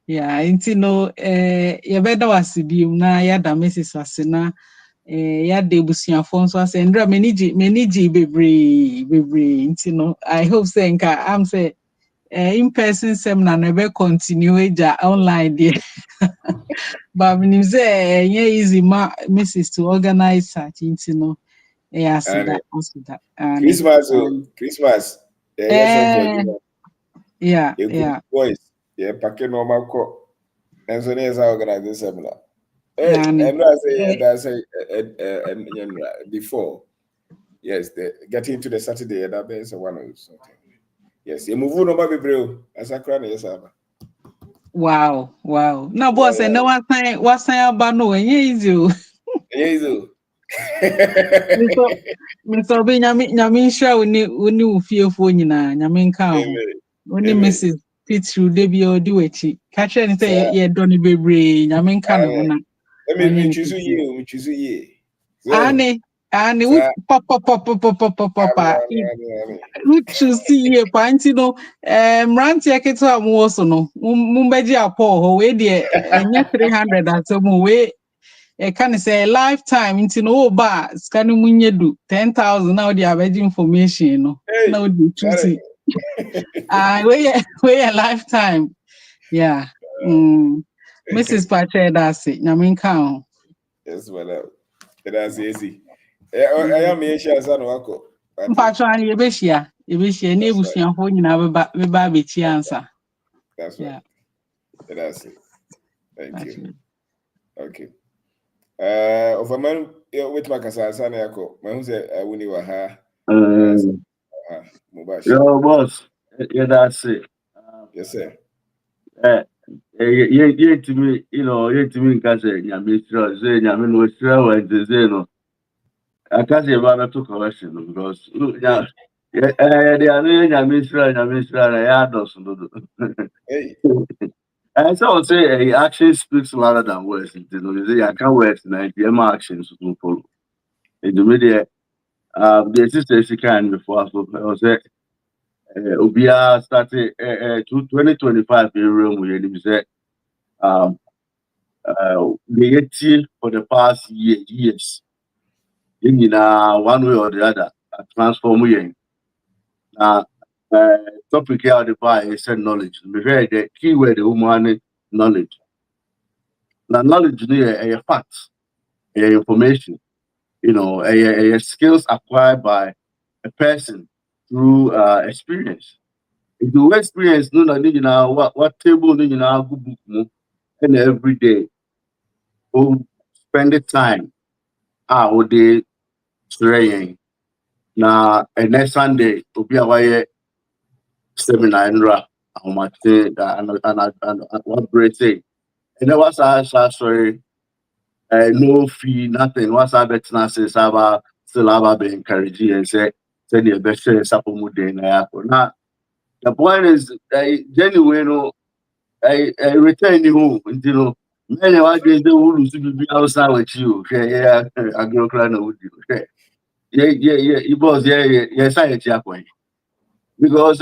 yeah inti no ye beda wasibium na ya da message asena ya de busuafo nso ase ndra meniji bebre inti no I hope say nka am say in person seminar na be continue eja online there but me say easy message to organize such inti no yes that Christmas yes for you yeah boys packing normal co and so there's our organization seminar I'm not saying that before yes getting to the Saturday that is one of something yes you move no baby bro as a crown yes wow now boss and no what sign about no easy Mr. Be nyame nhra woni ufiefo nyina nyame nka ho woni Mrs. Pitru de bi odi wachi ka kire ni say ye do ne bebre nyame nka ne ho na me choose you ani papa you choose ye panti no mranti eketo amwo so no mumbeji apo ho we de enye 300 atemu we can say lifetime into no ba scan munyedu 10,000 now the average information no now the choosing we a lifetime yeah Mrs. Pache that's it nyamin kan yes well that's easy I am here san wako Pacho ani ebehia na ebusuafo nyina beba bechi answer that's right that's it thank you okay of a man with makasa sana yako man say wuni wa ha yo boss yeah that's it yes sir yeah to me you know yeah to me nka say nyame sure say nyame no sure when they say no I can't say about to correction because yeah they are nyame sure yeah does no hey and so I would say action speaks louder than words. You know, say I can't words tonight. My actions to follow. In the media, the sister she can before. So I was say, Obia started 2025 in room. We say, the for the past years. In one way or the other, transform yen. Topic here the buy is knowledge. We heard the keyword the woman knowledge. Now knowledge is a fact, a information, a skills acquired by a person through experience. If you experience, what table good book and every day, spend the time, would they train. Now, next Sunday, will be a seminar and what great say. And then what's our sorry, no fee, nothing. What's our better says about still have been encouraging and say, send your best supplement day. Now, the point is, genuine, I return you, many of the will be outside with you. Yeah, I go crying with you. Yeah, it was, yes, I point. Because,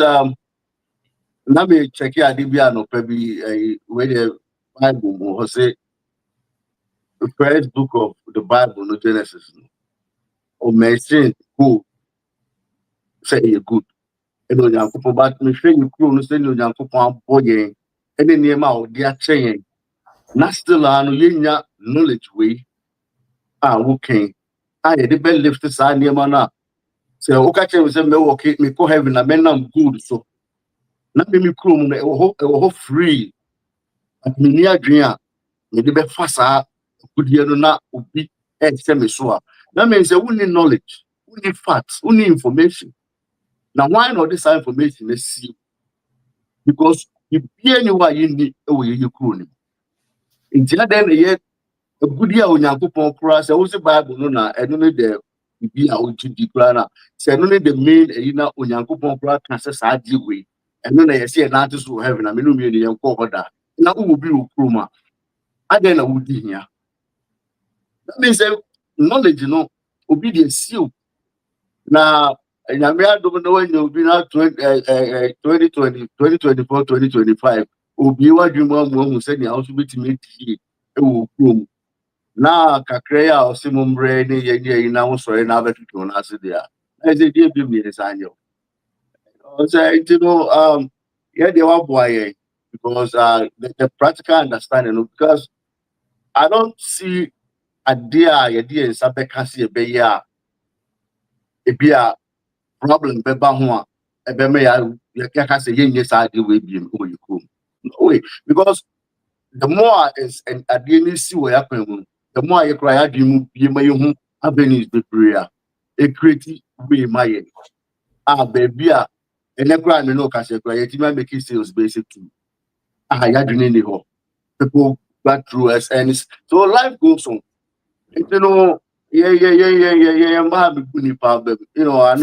now me check here, no maybe where the Bible was say the first book of the Bible, no Genesis, or mention who say you good. And no young couple, but me say you cool, no say no young couple boy, and then name out they are saying, not still no yenya knowledge way, okay. I the bell lift the side near mana. Say, okay, say me okay, me go heaven, I mean I'm good, so not me cool, me hope free. At me near dream. Me de be fasa kudie no na obi e me so a that means we need knowledge, we need facts, we need information. Now why not this information is see because if anywhere you need you kru ni nti na den ye agudi a onyankopon kura se wo se Bible no na eno ne de bi a o di kura na se eno ne the main na onyankopon kura kan se sa di we eno na ye se na to so heaven na me no me ne ye ko hoda na wo bi wo kru ma aden na wo di hia. That means knowledge, obedience. Now, and I don't know when you'll be now 2020, 2024, 2025. Obi wa juma who said the house will be to meet here. Now, Kakrea or Simon Brain, now sorry, now better to answer there. I said, dear, give me a sign. I said, yeah, they were boy because the practical understanding, because I don't see idea in Sabekasi a problem beba ho a ebe me ya ka say yen yes ade we bi o yikom no way because the more is an ade ni si we yakwan mu the more you cry ade mu bi ma yehu avenues be prayer e create we my baby a ene cry me no ka say cry yet ma make sales basic too ya do ni ho people back through us and so life goes on. Yeah. I know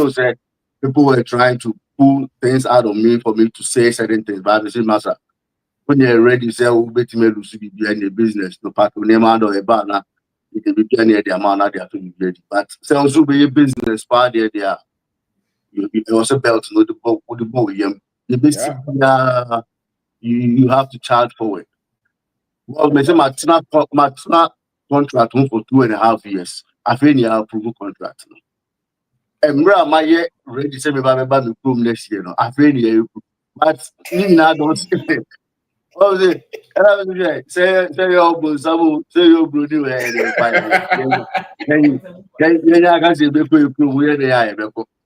that people were trying to pull things out of me for me to say certain things, but the same matter. When you're ready, say, "Oh, bet me to be behind the business." No part of name out of a banner, you can be behind the amount that they have to be ready. But say also be a business part there. You also belt no the book with the boy. You have to charge for it. Well, me say my contract for 2.5 years. I feel you have approval contract. And where am I ready to say me next year? No, I feel you. But you don't say. What was it? And I was say your bro, say your bro do it. Can I can say before you prove where they are?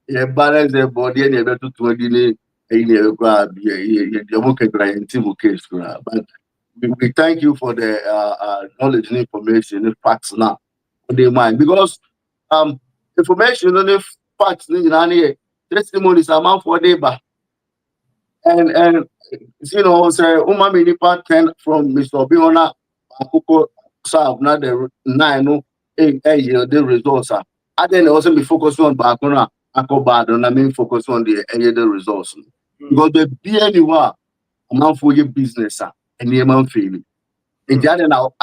You balance the body and you better to 20. You case, but we thank you for the knowledge and information, the facts now, on their mind because information on the facts, testimonies amount for neighbor and say umami nipa 10 from Mr. Obiona Akoko serve now the 9 year the results are. And then also be focused on Bakuna Akobad and I mean focus on the the results because the be anywhere amount for your business and the amount feeling. In the other now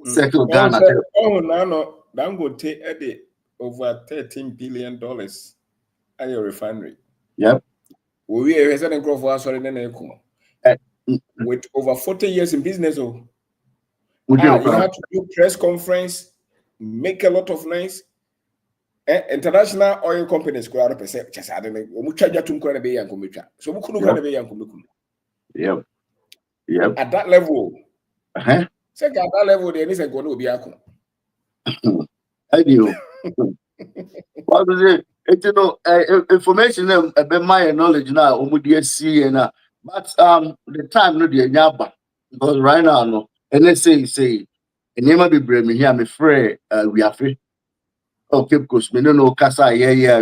settle Ghana. Oh no, Dangote edit over $13 billion at your refinery. Yep. We are resident growth for us with over 40 years in business. You have to do press conference, make a lot of noise. International oil companies go out of percent. Just I don't know. So we couldn't. Yep. At that level, Uh-huh. at that level, there is a going to be a I do. What was it? You know, information about my knowledge now, and but the time no the nyaba because right now no, and let's say, and you might be brave me here. I'm afraid we are free. Okay, because me no know kasa yeah.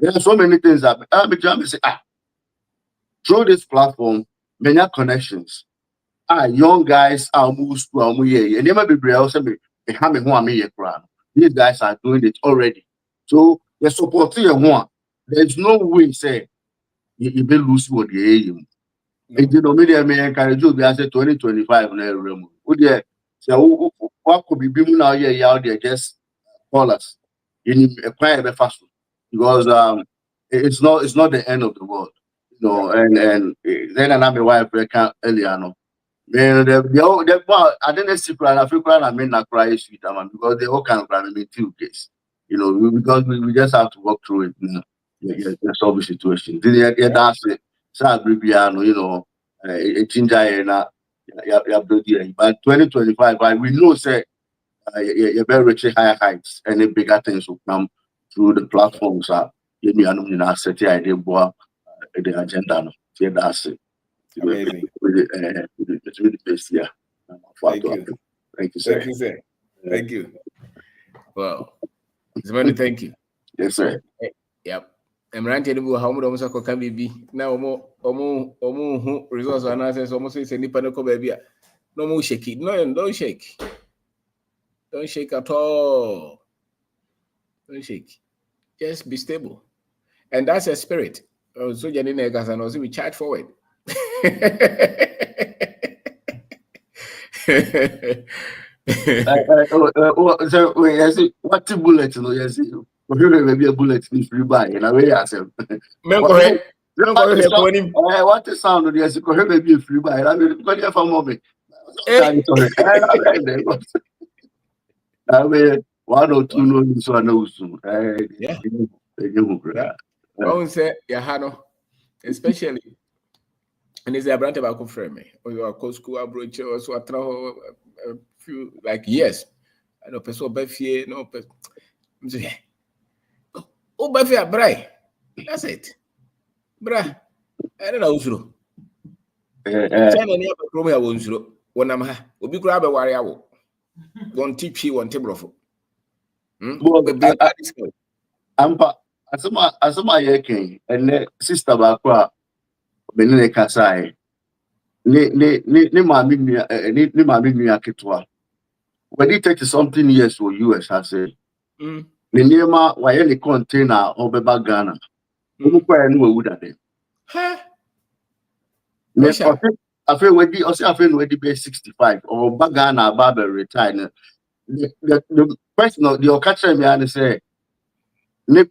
There are so many things that I'm trying to say through this platform, many connections. Young guys are moved to and you might be brave. Also, me have me who am here. These guys are doing it already. So the supporting one. There's no way say you be lose what the aim. It you know media may encourage you to say 2025 in every room. Would you say what could be being now here out there just call us in a quiet fast because it's not the end of the world. You know, and then another wife earlier no. Man, I didn't see crying. I feel crying. I mean, not cry sweet, man, because the whole kind of crying. I mean, two case. You know, because we just have to work through it. You know, solve the situation. That's it. So Bibiano, you know, ginger and but 2025, we know say you're very rich higher heights and the bigger things will come through the platforms. You know, set the idea the agenda. No, yeah, that's it. Amazing. It's really best, yeah. Thank you. Thank you, sir. Thank you. Well, Zimani, thank you. Yes, sir. Yep. I'm ranting about how much I can be. Now, omo results analysis almost say any panic baby. No more shake it. No, don't shake. Don't shake at all. Don't shake. Just be stable. And that's a spirit. So Janine Negas and also we charge forward. So wait, I see what the bullet, you know, yes, maybe a bullet in free buy, and I will ask him. What the sound of yes, maybe a free buy, and I mean, because you're from moment. I mean, 1 or 2 no, so I know soon. Yeah. One say, Yahano, especially. And is a brand about friend me or your school approach or so a few like years. I know person Buffy, no person. Oh, Buffy, bray. That's it. Bra. I don't know. China near Chromia won't show. When I'm ha, will be grab a warrior. One teach you one table of. Asoma yeke and sister bakwa benene kasai ni mami ni mami ni akitwa when it takes something years for US I say ni nema waye ni container obeba Ghana umukwa ni wewuda de ha ne afi wedi o say afi wedi be 65 or Ghana about retire the person the okacha me and say ne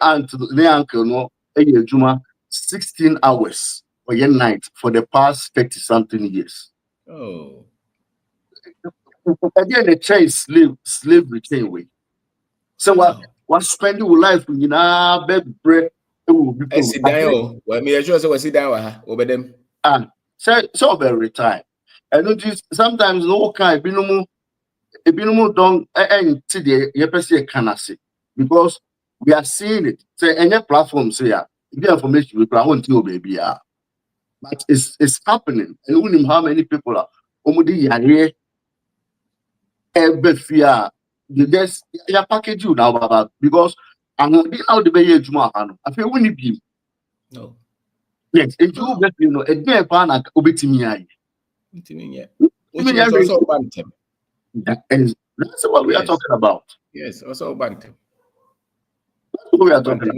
uncle no ejuma 16 hours or your night for the past 30 something years. Oh. Again, the chase slavery chain way. So what spending your life in bed bread well, me sure so sit down over them. So very retire. And notice sometimes no kind binomo don't end to the YPC canasi because we are seeing it. Say any platform say the information we want to baby but it's happening. And we know how many people are omudi yare every fear the just package you now baba because I'm not how the bay juma I feel we need you. No. Yes, if you get you know a day pan at obitimi. Which is also bantam. That's what we are talking about. Yes, also bantam. That's what we are talking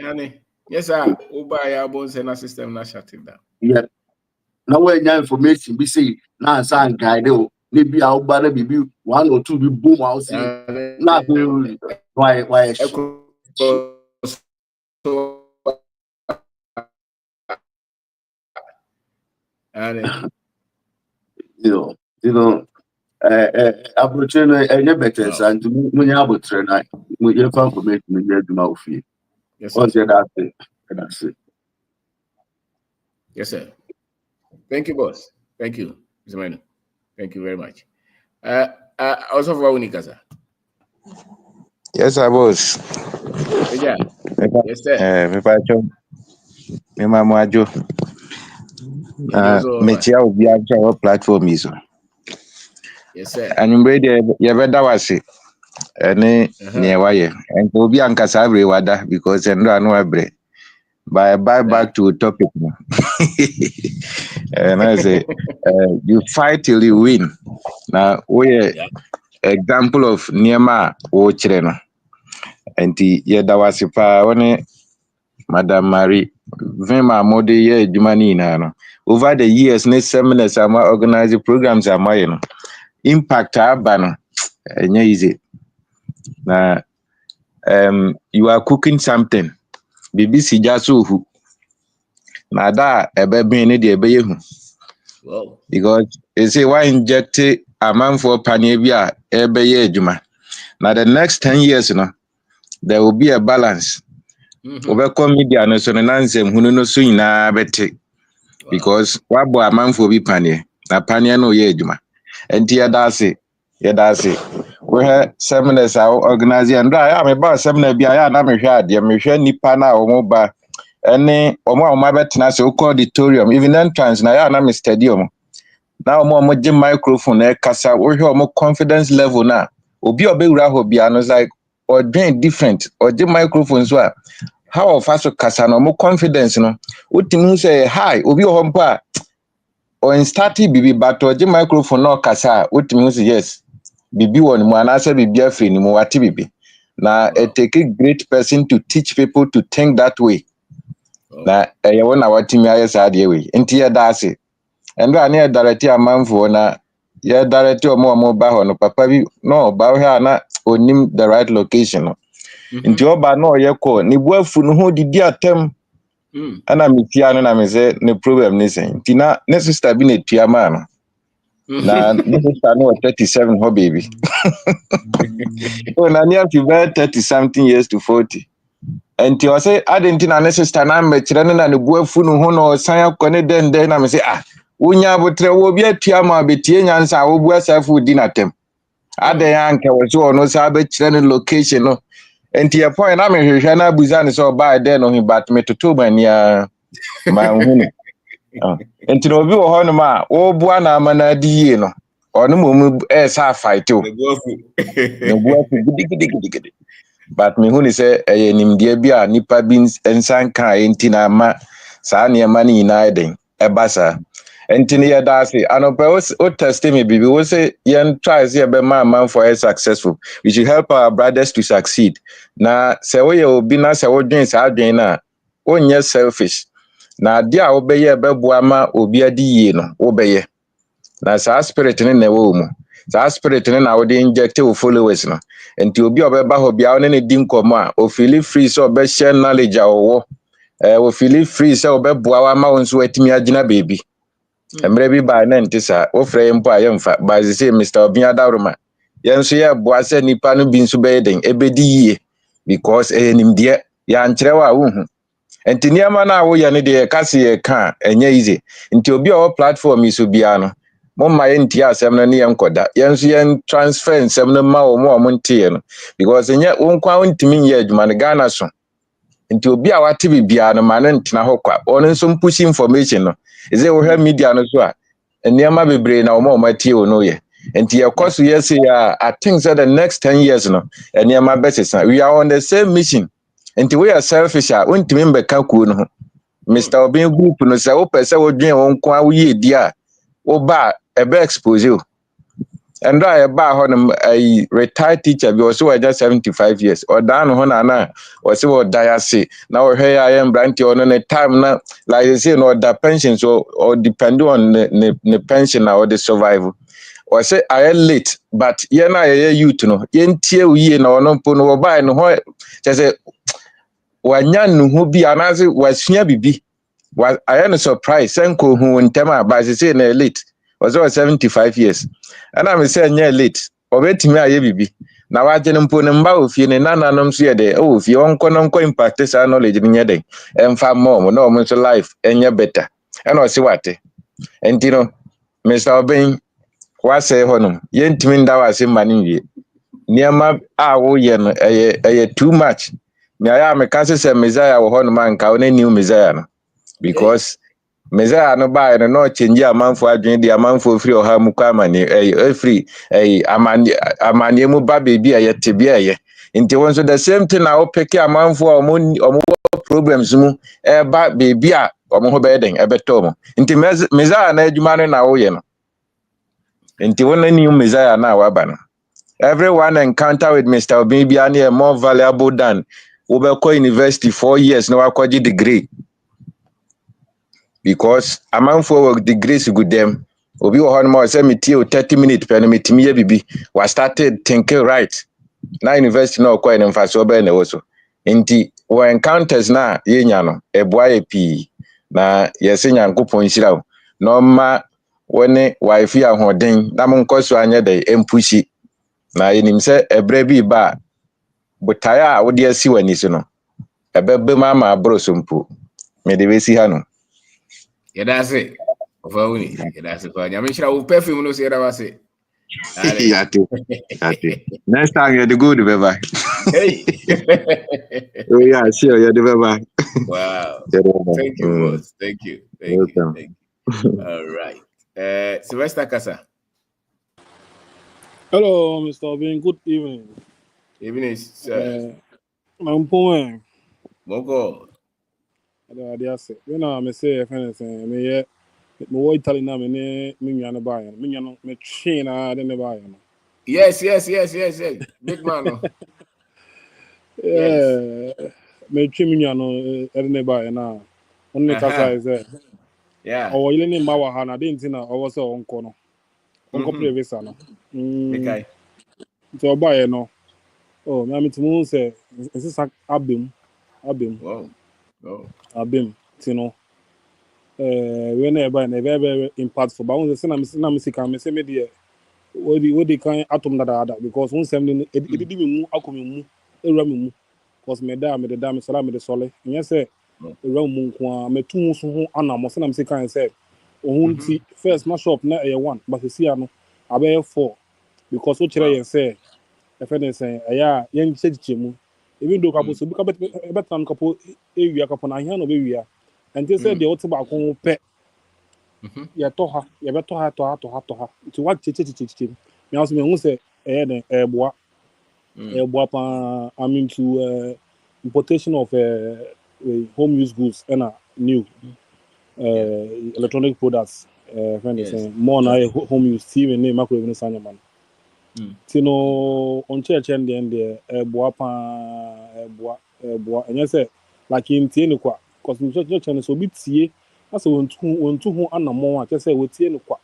about. Yes, sir. Ubaya bones and a system not shutting down. Yeah. Now when your information be say now sign guide maybe I'll better be 1 or 2 be boom I'll see. Not why and you know Abroche no enye better and munya abotre na munya fa information ni aduma ofie. Yes, On sir. say that's it. Yes, sir. Thank you, boss. Thank you, Mr. Manu. Thank you very much. Also for Unika, sir. Yes, sir, boss. Yeah. Yes, sir. Me pacho, me mamajo. Metia obi ajo platform iso. Yes, sir. Anumbre de ye beda wase. Ene ne waye. And obi ankasa abre wada because endo anu abre. Buy back to topic. And I say, you fight till you win. Now, we example of Niema o Chireno. And ye da wase pa one Madam Marie. Vema mode ye jumani na. Over the years, next seminars am organizing programs am impact abano easy. Na you are cooking something. BBC jasu na da ebe bin ne de ebe yehu. Wow. Because they say why inject a man for panye bia ebe ye ejuma. Now the next 10 years there will be a balance. Obeko media no so na nsem hunu no so nyina bete. Because wabo a man for bi panye na panye no ye ejuma. Enti yedase we have seminars are organizing and I am about seminar bia ya na me hwa ade me hwa nipa na omo ba ene omo betena se ko auditorium even entrance na ya na me stadium na omo je microphone e kasa we hwa omo confidence level na obi obewura ho bia no like or doing different or je microphone so how of us kasa no omo confidence no utimi say hi obi ho mpa or in starting bibi but or je microphone no kasa utimi say yes bibi won mu anase bibi afri ni mu wati bibi na it take a great person to teach people to think that way. Na ye wona watimi aye saade we enti ye da ase endo ane ye direct amanfo na ye direct omo ba ho no papa bi no ba ho na onim the right location no enti oba no ye ko ni buafu no ho didi atem ana metia no na me say ne problem ni sen enti na ne sister bi na tua ma no na ne sister no 37 ho baby oh na near to 30 something years to 40. And you say, I didn't know sister number, Chirana and the Guafun, Hono, Saya Cone, then I say, Unya Butre will be a Tiama, Betians, I will wear self with dinner tem. Other uncle was so no Sabbath Chirana location, no. And to your point, I'm a Shana Buzan so by then on him, but me to two man, ya, my woman. And to know you, Honoma, oh, Buana Manadi, or no moment, as I fight too. No, but me huni se nimdie bia nipa bi ensan kan enti na ma saa ne ma ni na eden ebasa enti ne yeda ase anope o test me bibi wo say yen try say be man for successful. We should help our brothers to succeed. Na se wo ye obi na se wo dwen saa dwen na onye selfish na dia a wo be ye be boa ma obi adi yie no wo be ye na saa spirit ne na wo mu saa spirit ne na wo de inject wo followers no enti obi obeba ho bia one ne di nkomo a o feel free so be share knowledge a wo o feel free so be boa wa ma wonso atimi agina baby emre bi ba na ntisa wo frɛ mpo a yemfa ba say Mr. Obia Daruma yenso ye boa se nipa no bi nso be yeden ebedi yie because nimdeɛ ya nkyerɛ wa wo hu enti niama na wo ye ne de kase ye ka enye easy enti obi o platform iso bia no Mama enti asem no ne yenkoda yenso yen transfer nsem no ma wo mo ntie no because enye wonkwa wontimi nye adwuma ne Ghana so nti obi a wate bibia no ma ne ntena ho kwa ono nso push information no eze wo hwa media no so a eniama bebre na wo ma tie wo no ye nti ye koso yes I think that the next 10 years no eniama besesa we are on the same mission nti we are selfish a wontimi mbeka ku no ho Mr. Obin group no se wo pese wo dwen wo nkwa wo ye di a Oba ebe expose you. And I about a retired teacher be also just 75 years. Or down honana or so or diase. Now here I am brandy on a time now, like you say, no the pensions or depend on the pension or the survival. Or say I am late, but yena a youth no yen tear ye no no puno buy no just say wanyan who be anazi was here bibi. Was I am surprised, Senko who in Tema by the say late. was over 75 years. And I'm saying, yeah, late. Obetimi aye bibi. Na waje mpo ne mba ofie ne nananom so ye de ofie onko impact sa knowledge ni nyede. Emfa mom no mo so life enye better. And o si wate. Enti no Mr. Obin wase honum. Yentimi nda wase mani wie. Niema a wo ye no eye too much. Me aya me kan se Messiah wo honum anka wo na new Messiah no. Because Messiah no buy no change amanfo adwen di amanfo free oha mu kwa amane free amane mu ba baby ayete bia ye nti won so the same thing na opeke amanfo omo problems mu ba baby a omo ho be den ebeto mo nti Messiah na adwuma no na wo ye no nti won na new Messiah na wa ba no everyone encounter with Mr. Obi and more valuable than Obeko University 4 years no akwaji degree. Because a man for degrees good them. Obi on more 30 minutes per meeting bibi was started thinking right. Now university no quite and fast over and also. Inti we encounters na yenyano e boy p na yesinya nkopon hirawo. No ma woni wife ya hoden na mon koso anya dey empushi. Na yenim se ebre bi ba butaya a wodi asi wani so no. Ebebe mama abro so mpo. Me de we si ha no. Yeah, that's it. Yeah, that's it. I mean, should I perfume no say that was it. Next time you're the good, baby. Hey. Oh yeah, sure, you're the baby. Wow. Thank you, boss. Thank you. Thank you. All right. Sylvester Kasa. Hello, Mr. Obin. Good evening. Evening, sir. I'm poem. Moko. I say, when I say, me boy telling them, me no buy. Me no me chain. I didn't buy. Yes. Big man. No. Yeah. Me chain me no. I didn't buy now. Only kasa is there. Yeah. Oh, you didn't buy one. I didn't know. I was so unko no. Unko play visa no. Okay. So buy no. Oh, me am to moon say. This is abim. Wow. Oh. Abim. You know. Whenever and very impactful. But once I say na me say me there. What they can atom that because once it didn't move. I come move. It because me the dam so me the sole. Yes say around mu kwa me two so ana mo say na me say kan say ohun first mash up na 1 but see ano abey 4 because what chere yen say if any say yeah yen cheche mu even though kapo so bi ka betan kapo ewia kapo na hia no be wia and they say the what ba ko pe ya toha ya be toha to what cheche me also me hu say den eboa pa I'm into importation of home use goods and new electronic products friend is saying more na home use TV name macro even sanya man tino on church and the eboa and you say like in tie no kwa cause in church and so bi tie as won tu ho anamon a say we tie no kwa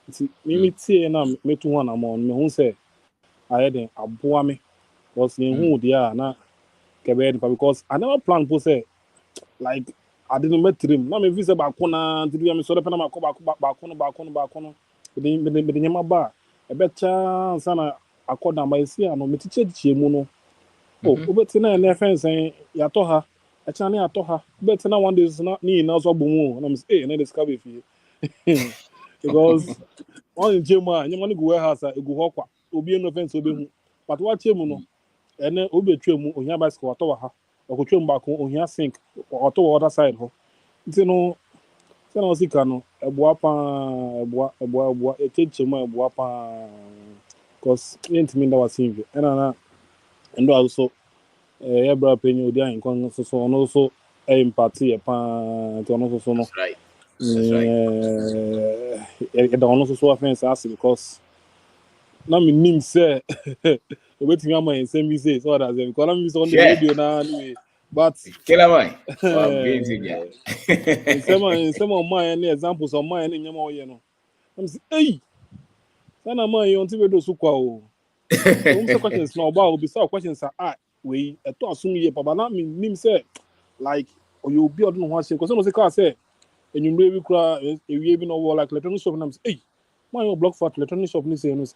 nti me tie na me tu ho anamon me hu say aye den aboa me was in who dia na kebe because I never plan to say like I didn't met him na me visa ba kona nti bi me so na ba kono me de nyama ba e be chance na akoda ma esi ano me tiche mu no oh obeti na na fence ya to ha e chane ya to ha obeti na one day na ni na so bomu na me say na discover fi because on jema nyama no go warehouse e go ho kwa obi no fence obi hu but what chemu no ene obetwe mu ohia bicycle wato ha okotwe mu ba ko ohia sink wato other side ho nti no se na osika no eboa echeche mu eboa pa cause yentimi nda wasinve na endo also ya bra penyo odi an kon so no so impact e pa nti ono so no That's right. e da ono so offense as because na me nim say waiting am in same say so that because I'm on the radio now anyway but kill am wow games again in some of my any examples of my any nyama you know I'm say hey sana man you until we do so kwa o so questions now about be some questions are we e to asum ye papa na me nim say like or you be odun ho ase because no say car say enyumre bi kura ewie bi no wo like electronic shop na me say hey My block for electronic shop ni say and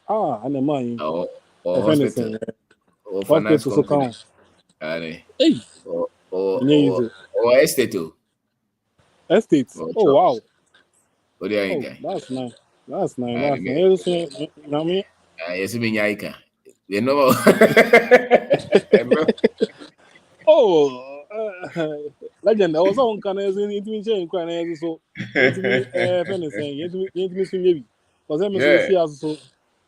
my Or friend is saying hospital or finance hospital so company. count. Are Hey, or estate estate. or Oh wow. shops. What do you Oh, think? that's nice. That's nice. Are That's me? nice. I mean, Yes, me nyaika. You know. oh, legend. I was on can intimi change crying so intimi friend is saying intimi soon maybe. Because I'm so Yeah, see as so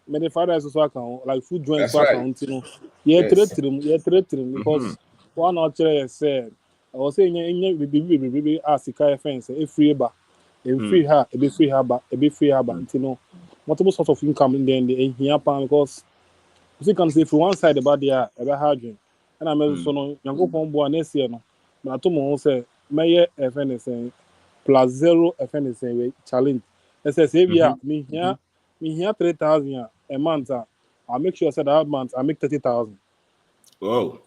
many fathers so account like food joints that's so right. account, Yes. yeah, because one or three said I was saying baby ask the friends a free bar. A free her, a be free her, a be free her, multiple source of income in there, in here, because you can say for one side about there, a hard drink, and I'm also no, young go from boy next year, no, but I told me, say, may FNS plus zero FNS challenge. I say, yeah, me here 3,000 a month, I'll make sure I said that month, I make 30,000. Whoa.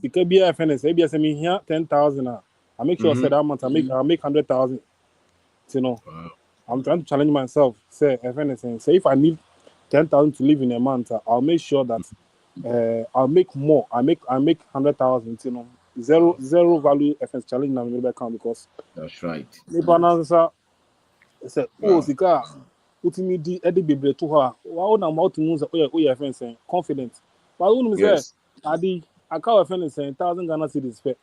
Because be FNS, maybe I say me here 10,000, I make sure I said that month, I make 100,000, you know. Wow. I'm trying to challenge myself. Say, if anything, say if I need 10,000 to live in a month, I'll make sure that I'll make more. I make 100,000. You know, zero value FS challenge na me account because That's right. me answer say oh Wow. sika utimi di edi bebre to her. Wow na mouth to use oh yeah FS confident. But when me say Yes. adi account FS 1,000 Ghana cedis fair.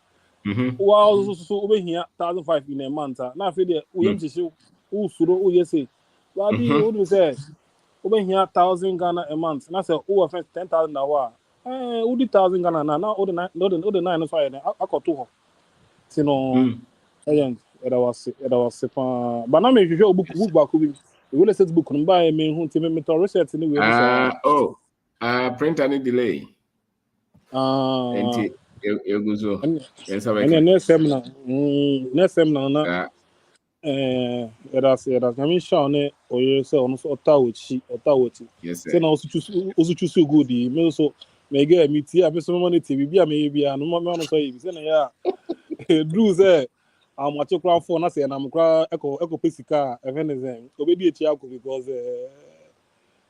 Mm-hmm. Wow so over here 1,500 in a month. Now feel there we am to usuro oh yes say. But adi what me say over here 1,000 Ghana a month. And I say, oh, I spent 10,000 a while. Who did 1,000 Ghana now? Now, all the nine, that's why I got two. You know, again, it was, but now maybe you book back. We will set book and buy me who to me to research anyway. Print any delay. And it goes so. And Yes, I then can. next seminar, na it has. I mean, Sean, or you say on Ottawa. Yes, Say sir. now also choose so good. Me also me get me tea. I me some money tea. Be maybe no man so you say na yeah. Do say I'm watching crowd for na say na I'm crowd echo pesika even is obedi echi ako because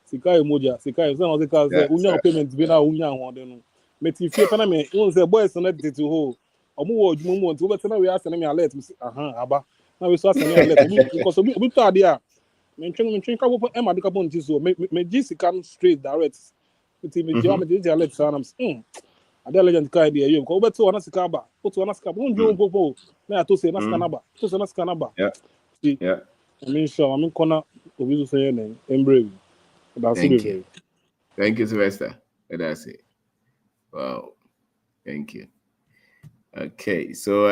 sika emoja sika say na sika say That's unya payment be na unya ho de no. Me tea fie pana me you say boys na dey to ho. Omo wo adwuma mu nti obetena we ask na me alert me aba. Na we so ask na alert because obi to ade a mentwen ka bo e ma de ka bo nti so me gi sika straight direct. Nti me gi me dey alert sa na ade legend ka ide yom ko obeto na sika ba oto na sika bo njo popo na to say na sika na ba to say na sika na ba. Yeah. See, Yeah. I mean sure I mean corner obi so say na embrave. That's Thank it. you. Thank you, Sylvester. That's it. Wow. Thank you. Okay, so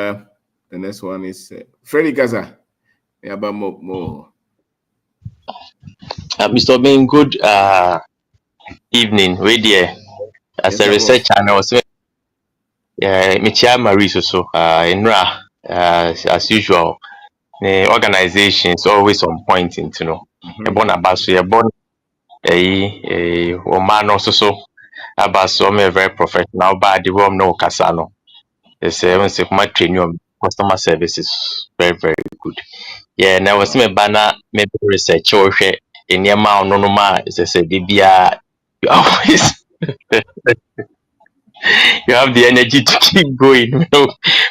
the next one is Freddy Gaza. Yeah, about more. Mr. Bean, good evening. Wait there. As Yes, a I was. researcher, I was Michia Marie so Enra as usual. The organization is always on point into no. A born abaso, a born a woman also so abaso me very professional, but the room no casano. They say when say my training customer service is very good. Yeah, na was me bana me research or hwe enema ono no ma say bibia you always you have the energy to keep going. You know,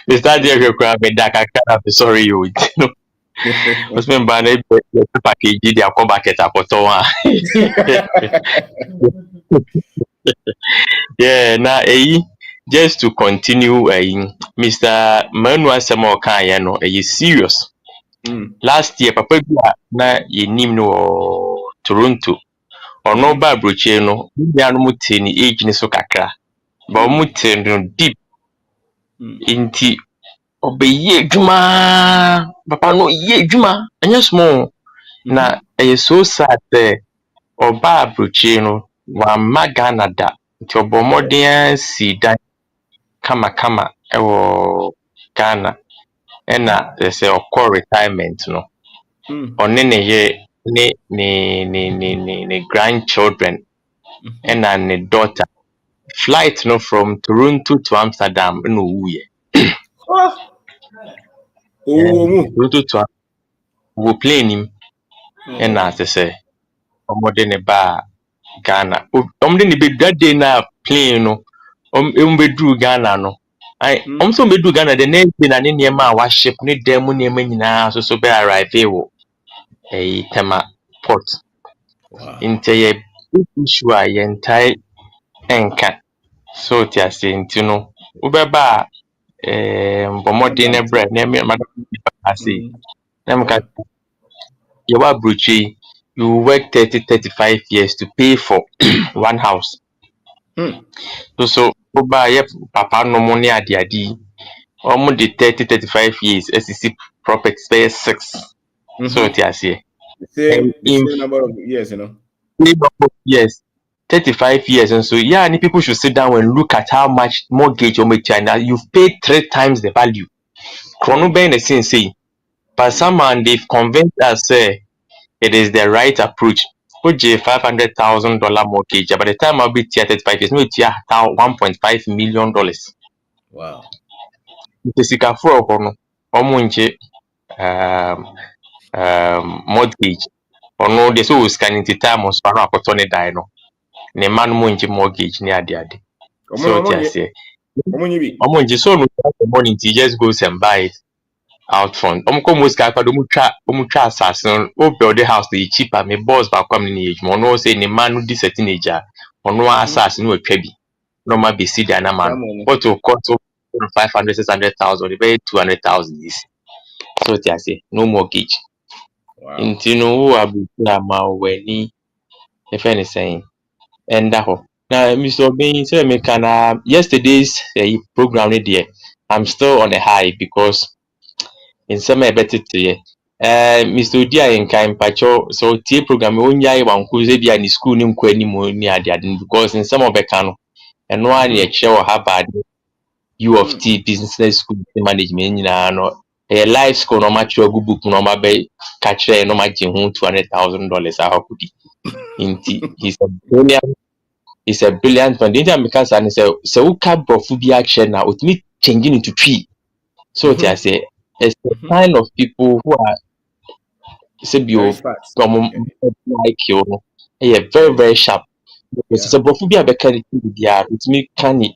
Mr. Dear Crab sorry you know. Was me bana package the come back at yeah, na just to continue Mr. Manuel Samuel kan no serious. Last year papa bi na yenim no Toronto ono ba broche no bia no muti ni age ni so kakra ba muti no deep inti obeye adwuma papa no ye adwuma anya small na so sad oba broche no wa magana da nti obomoden si dan kama ewo Ghana ena say okọ retirement no one ne ye ne grandchildren and ne daughter flight no from Toronto to Amsterdam no wuye Oh, Toronto to wo plane him and as I say ọmọdé ne ba Ghana. Ọmọdé ne be that day na plane no. Be do Ghana no. I so be do Ghana the next day na ne nneɛma a ship ne dem nneɛma nyinaa so be arrive wo. Tema port. Wow. Inte ye big issue a yentai enka. So ti ase nti no. Ubeba ọmọdé ne bread na me madam ase. Na me ka you are brochi, you work 30-35 years to pay for one house. So oba ye papa no money adi almost the 30-35 years SEC property say 6. So it is here. The same number of years, you know. Yes. 35 years, and so yeah, and people should sit down and look at how much mortgage you make, and you've paid 3 times the value. Chrono ben the same say, but someone they've convinced us it is the right approach. Put $500,000 mortgage. By the time I'll be 35 years, no, it's $1.5 million. Wow. It's for mortgage. Or no, there's always scanning the time on Sparrow Cotone Dino. Ne man munji mortgage near the adi. So I say, Omonji so no money, he just goes and buy it out front. Most guy do mucha assassin, build the house the cheaper, me boss back coming age, no say ni man who this a teenager, or no assassin no trebi. No ma be see the man. What to cost 500,000-600,000, they pay 200,000 is. So I say, no mortgage. Wow. Into no who abu ma weni if anything. And that now Mr. Obin said me can yesterday's program there. I'm still on a high because in some better to Mr. Odia in kind pacho so T program onya one who's in school nim kweni mo ni adi because in some of the cano and one ye share Harvard U of T business school management no a life school no match your book no ma be catch no match $200,000 a hokudi inti he's a brilliant man. The Indian because and say who can be action now with me changing into tree. So I say it's the kind of people who are say like you know, very sharp. Because it's a bofubia bekari with me canny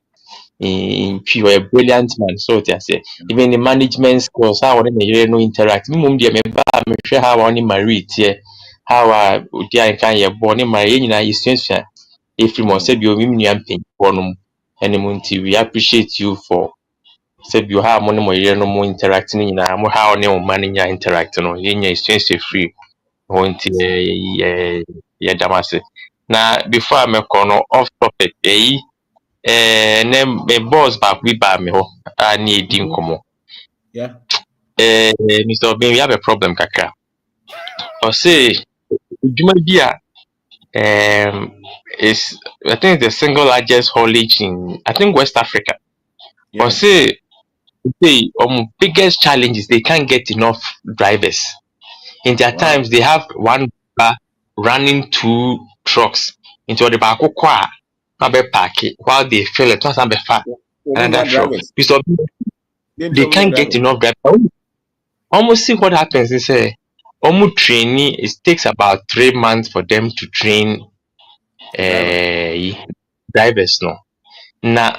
in you are a brilliant man. So I say even the management skills how they no interact. Me mum dear me share how only married here. How dear can you born in my is if you must say you mean we appreciate you for say you have money more interacting in how money interact no exchange free damase na before I no off topic me boss back we ba me ho ani edi nkomo Yeah. Mr. Obin, we have a problem kakra or say djuma bia is I think the single largest haulage in I think West Africa. Yeah. Or say biggest challenge is they can't get enough drivers. In their times they have one car running 2 trucks into the back park while they fill it another truck. They can't get enough drivers. Almost see what happens is almost training it takes about 3 months for them to train drivers no. Now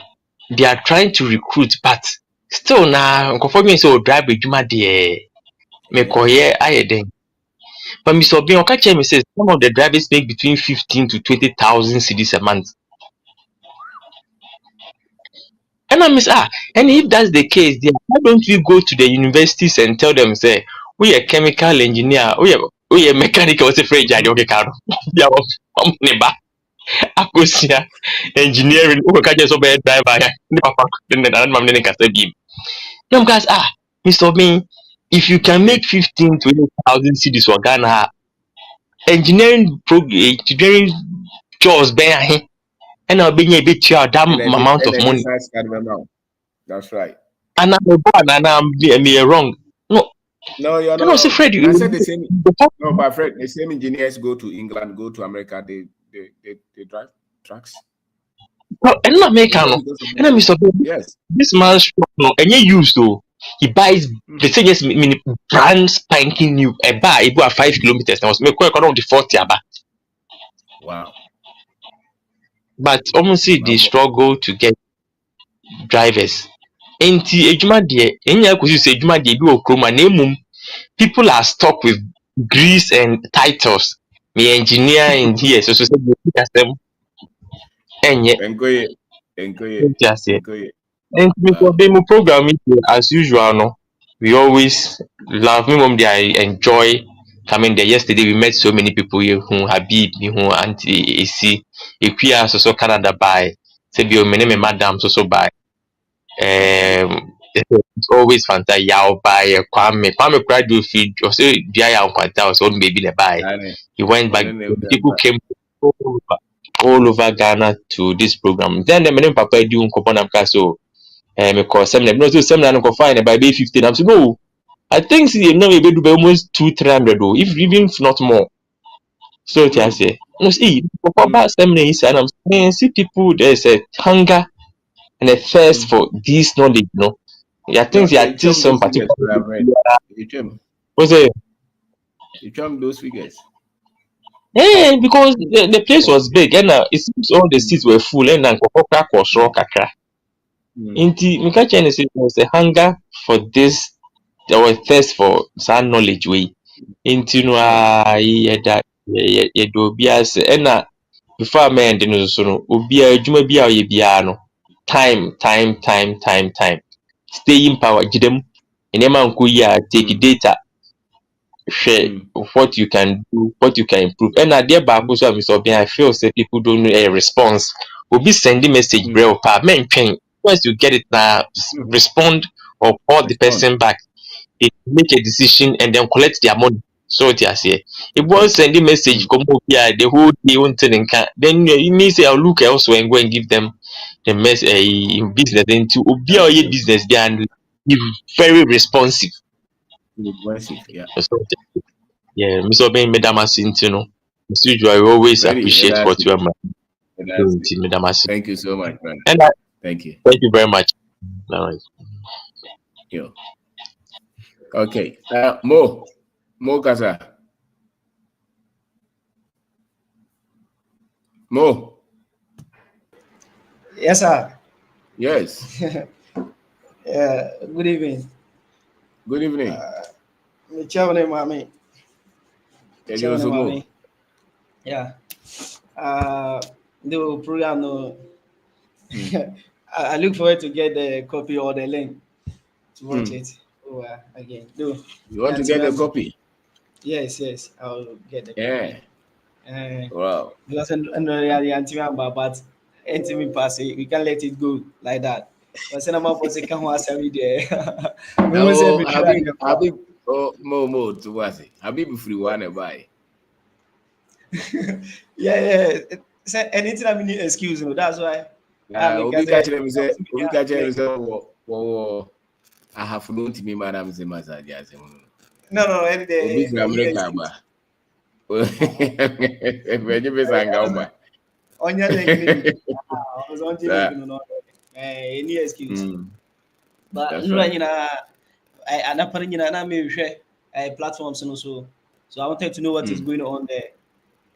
they are trying to recruit, but still now conforming so drive juma there me koye ayeden. But Mr. Obin Okache me says some of the drivers make between 15 to 20,000 cedis a month. And I miss and if that's the case, then why don't we go to the universities and tell them say we a chemical engineer, we a mechanical what's a phrase okay card. Yeah, Akosia engineering who can just obey driver Young guys, Mr. Obin, if you can make 15 to 8,000 cedis for Ghana, engineering jobs bear and I'll be a bit that amount of money. That's right. And I'm wrong. No, you're not. I was afraid I said the same. No, but Fred, the same engineers go to England, go to America, they drive trucks. No, and not America. And I'm Mr. Obin, yes. This man's and you used to he buys the thing is brand spanking new a bar about 5 kilometers. I was make quite around the 40 aba. Wow. But almost see they struggle to get drivers. Enti ejuma de enya kusi say ejuma de bi okroma na emum people are stuck with degrees and titles. Me engineer in here so say enye Enkoye. and for demo programming as usual no we always love me mom I enjoy coming there. Yesterday we met so many people here who Habib who auntie AC Equia so Canada by said you me madam so by it's always fantastic yaw by Kwame graduate feed or say dia kwanta was on baby the buy he went back people came all over Ghana to this program then the many papa do nkopon am so me call seminar no so seminar no fine by 15 I'm saying no I think see now we do almost 200-300 if even if not more so I say no see for about seminar is and I'm saying see people there's a hunger and a thirst for this knowledge no I think there are still some particular what's it You chum those figures. because the place was big and it seems all the seats were full and crack or short kakra inti me catch any say there was a hunger for this there was thirst for some knowledge way into no ye do bias and before me and no so no obi adwuma bia ye bia no time staying power gidem enema nko yi take data share what you can do what you can improve and there back so am so I feel say people don't know a response obi send the message bro pa men twen once you get it now respond or call the person back it make a decision and then collect their money so what you say if one send the message come up here the whole day until then you may say I'll look elsewhere and go and give them the business into obi or business there and be very responsive Yeah. so yeah Mr. Ben Medamasin you know as usual I always appreciate what you are doing to Medamasin Thank you so much, man. and Thank you. thank you very much. Nice. Yo. Okay. Mo Kasa. Mo. Yes, sir. Yes. Yeah. Good evening. Good evening. Me chairman, mommy. Mo. Yeah. The program. No. I look forward to get the copy or the link to watch it. Oh, again. Do. You want to get a copy? Yes. I'll get the copy. Wow. Because but anything pass it, we can't let it go like that. But then I'm up for second one every day. Habib, Mo, to what? Habib free one buy. Yeah. Anything I mean excuse me. That's why. Obi catch them say, I have known to me, madam Zemaza. No, any day. Obi from America, ba. When you be sangoma. On your leg, I was on the any excuse. But you know, I'm not putting in a share platforms and so I wanted to know what is going on there.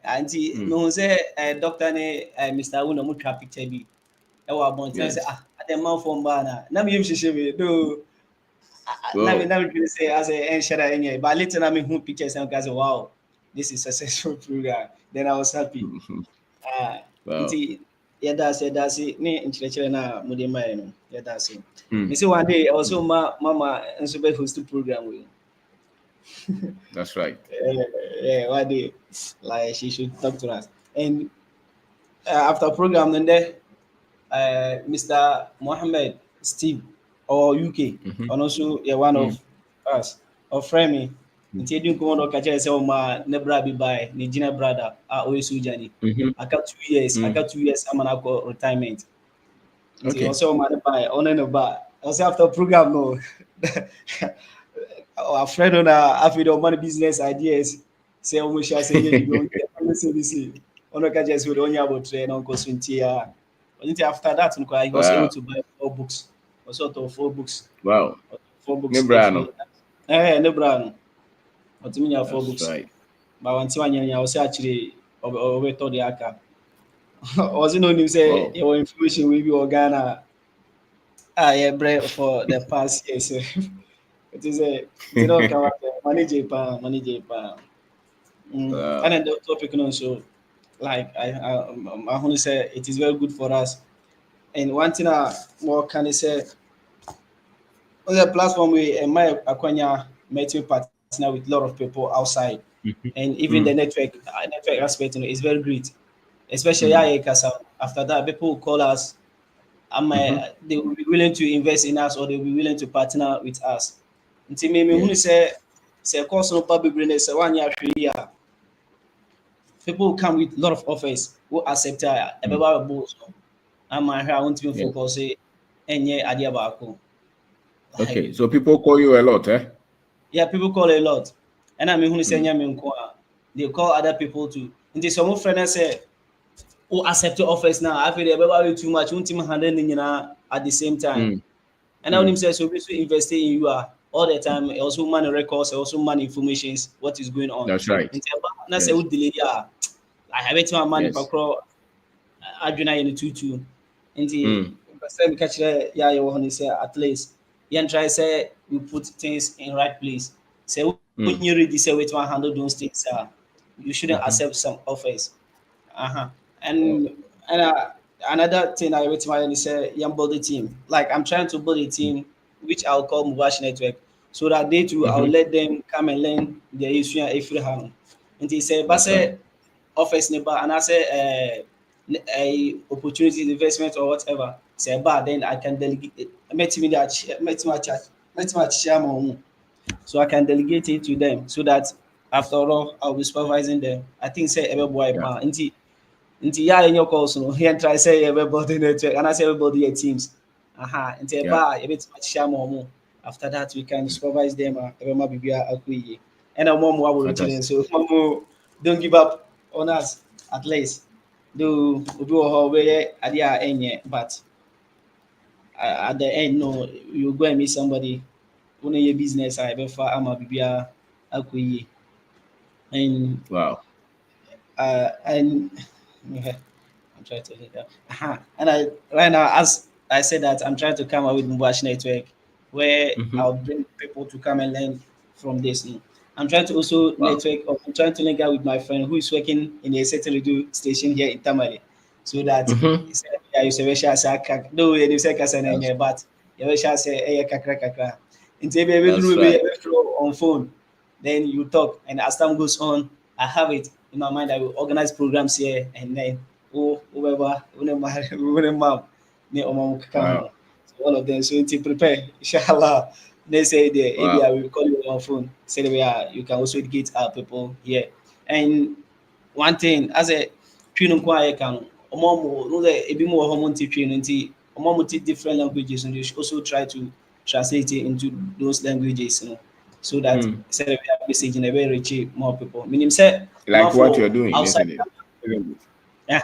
And no say doctor Mr. Uno Mutra picture be. I want to say the mouth from Bana. Now me do. Now me say as a share any, but later I mean who pictures and guys wow, this is a successful program. Then I was happy. That's it. Ne intellectual na mudi mai no. Yeah, that's it. Me say one day also mama and so be host program with. That's right. Yeah, one day like she should talk to us. And after program then there Mr. Mohammed Steve or UK and also one of us of Fremi. Nti edu nko no ka kire se o ma ne bra bi bai ne gina brother a o yesu jani aka 2 years amana ko retirement nti o se o ma ne bai on ne ba o se after program no our friend on after money business ideas say o mo sha say ye you know say this ono ka just we onya about train on ko suntia nti after that nko I was able to buy 4 books or sort of 4 books. Wow. 4 books. Ne brano. Ne brano. Otimi nya 4 books. Right. But one thing I was actually or to the aka. Also no you say your information will be Ghana. Yeah, bread for the past years. It is a you know manage pa. And then the topic also like I want to say it is very good for us. And one thing more can I say on the platform we my Akwanya meeting partner with a lot of people outside, and even the network aspect is very great, especially after that people will call us. They will be willing to invest in us or they will be willing to partner with us. Until me who say course no public say 1 year 3 year. People will come with a lot of offers who accept a boss. I want to focus any idea about. Okay, so people call you a lot, eh? Yeah, people call a lot. And I mean who say they call other people too. Until some friends say who accept the offers now. I feel they too much, won't even handle at the same time. And I want him say so basically investing in you all the time, also money records, also money informations, what is going on. That's right. And say what delay I have it my money Yes. for adwena in the tutu. Nti say me catch yeah you want to say at least you try say you put things in right place. Say when you ready say wait to handle those things you shouldn't accept some offers. And another thing I wait my say young build a team. Like I'm trying to build a team which I'll call Mubash Network. So that they too I'll let them come and learn the issue every hand. And he said, but say offers neighbor and I say a opportunity investment or whatever. Say but then I can delegate met my chairman so I can delegate it to them so that after all I'll be supervising them. I think say every boy pa yeah in your calls no here try say everybody network and I say everybody your teams. Nti ba a bit share more. After that we can supervise them every bibia akuyi. And our mom will reach so mom don't give up on us at least. Do where idea any but at the end no you go and meet somebody who know your business I befa ama bibia akuyi. And wow. And I'm trying to hit that. And I right now, as I said that I'm trying to come up with Mubash Network, where I'll bring people to come and learn from this. I'm trying to also network. Or I'm trying to link up with my friend who is working in a certain radio station here in Tamale, so that yeah, you say say no, you say kasa but you say kakra kakra. Until baby on phone, then you talk, and as time goes on, I have it in my mind. I will organize programs here, and then whoever, mom, so all of them. So to prepare, inshallah. They say the area will call you on phone. Say that you can also educate our people here. And one thing, as a twin quiet can, no, a bit more hormone twin different languages, and you should also try to translate it into those languages, so that instead of message in a very rich more people. Meaning, say, like what you're doing, outside, isn't it? yeah.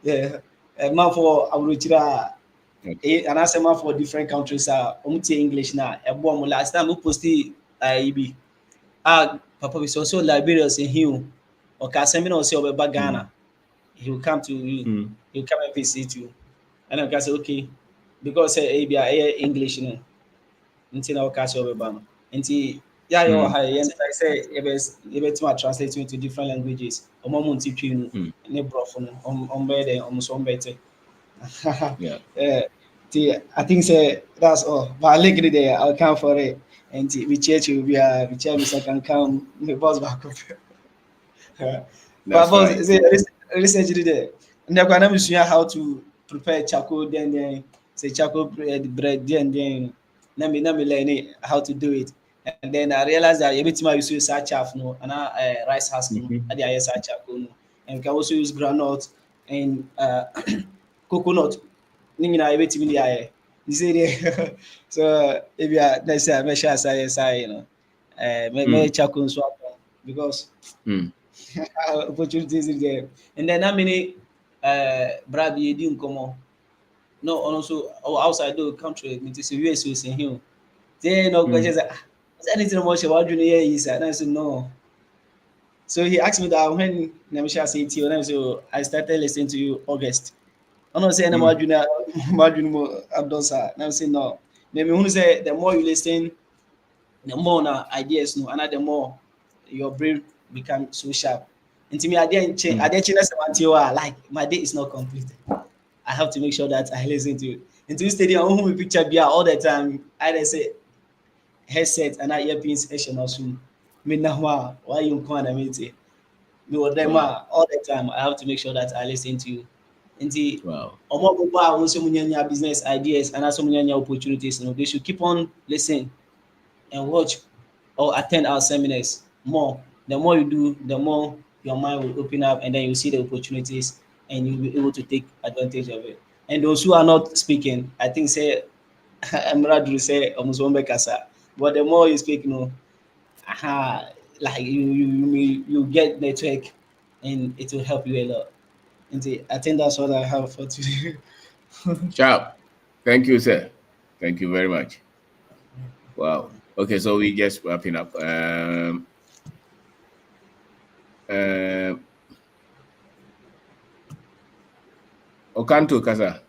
Yeah, man for Aburuchira, and I say man for different countries are English now. Last time we posted IB. Papa is also Liberians in him. Or Casemiro or say over Ghana. He will come to you. He'll come and visit you. And I can say okay, because ABI English, until I'll catch over Bama. Until yeah, you're high. And I say if to translate into different languages. Or moment teach you ne brofo on better almost on better. I think say that's all. But I link it there. I'll come for it. And we church will be we church I can come the boss back up. But boss say research there. And they're going to how to prepare charcoal then say charcoal bread then let me learn it how to do it. And then I realized that every time I use such chaff no and rice husk no and I use such charcoal no. And we can also use granite and coconut. Nina everything in the eye. You see so if you are let's say I share say may charcoal swap because opportunities in there. And then how many Brad you didn't come on? No, also outside the country, it is US is in here. They no questions. Is anything much about junior is and I said no. So he asked me that when Nemisha said to you, so I started listening to you August. I'm not saying I'm junior, I've done sir. I'm saying no. Maybe who say the more you listen, the more na ideas no, and the more your brain becomes so sharp. And to me, I didn't change. I didn't change until like my day is not completed. I have to make sure that I listen to it. Into stadium, I want picture beer all the time. I just say headset and I earpiece session also. Me now why you come and meet it? Me with them all the time. I have to make sure that I listen to you. Nti omo gbogbo àwọn so munyanya business ideas and also munyanya opportunities, they should keep on listening and watch or attend our seminars more. The more you do, the more your mind will open up and then you see the opportunities and you'll be able to take advantage of it. And those who are not speaking, I think say I'm rather say almost one kasa. But the more you speak, like you get network and it will help you a lot. And I think that's what I have for today. Sharp. Thank you, sir. Thank you very much. Wow. Okay, so we just wrapping up. Okanto Kasa.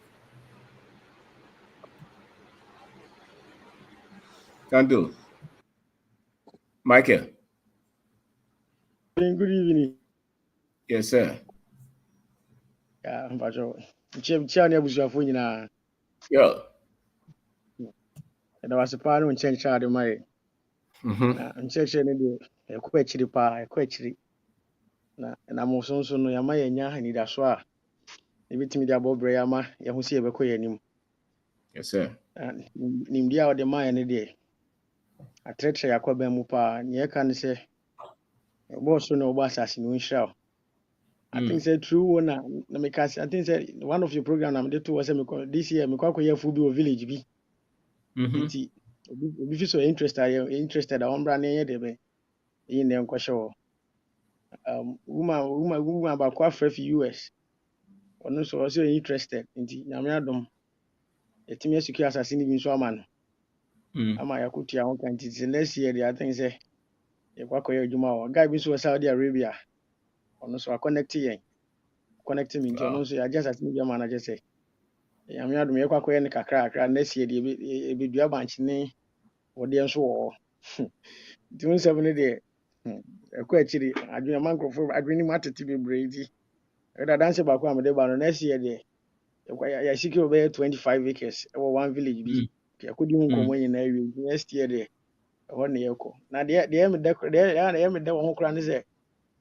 Kanto. Michael. Good evening. Yes, sir. Yeah, Mpacho. Chia abusuafo nyinaa. Yo. Da wase paa no nkyɛnkyɛn ade ma yɛ. Na nkyɛnkyɛn no deɛ ɛkɔ akyiri paa, ɛkɔ akyiri. Na mo nso no yɛama yɛnya anidaso a ebitumi de abɔ brɛ yɛama yɛho sɛ yɛbɛkɔ yɛn anim. Yes, sir. Nimdeɛ a wɔde maa yɛ no deɛ atrɛtrɛ yɛakɔ bɛn mu paa. Nea ɛka ne sɛ ɔbɔɔ so na ɔbɔ asase no nhyira wo. I think say true one na because I think say one of your program na me to was this year me kwa koye fu bi o village bi. Nti obi fi so interested a ombra na ye de be yin na nkɔ hye woman ba kwa fra fi US. Ono so also interested nti nyame adom etimi asiki asase ni bi so ama no. Ama yakutia ho kan nti next year I think say ye kwa koye adwuma o guy bi so Saudi Arabia. Ono so connect yen. Connecting me nti ono so ya just as me be manager say yame adom ye kwakọ ye ne kakra next year de ebedua banch ne wode enso wo nti 17 de ekọ akiri adwene mankrofo adwene mu atete bebre nti da dance ba ko amede ba no next year de ya siki obe 25 acres e one village bi yakodi hu nkomo nyina awie next year de ho ne yeko na de me de wo ho kra ne se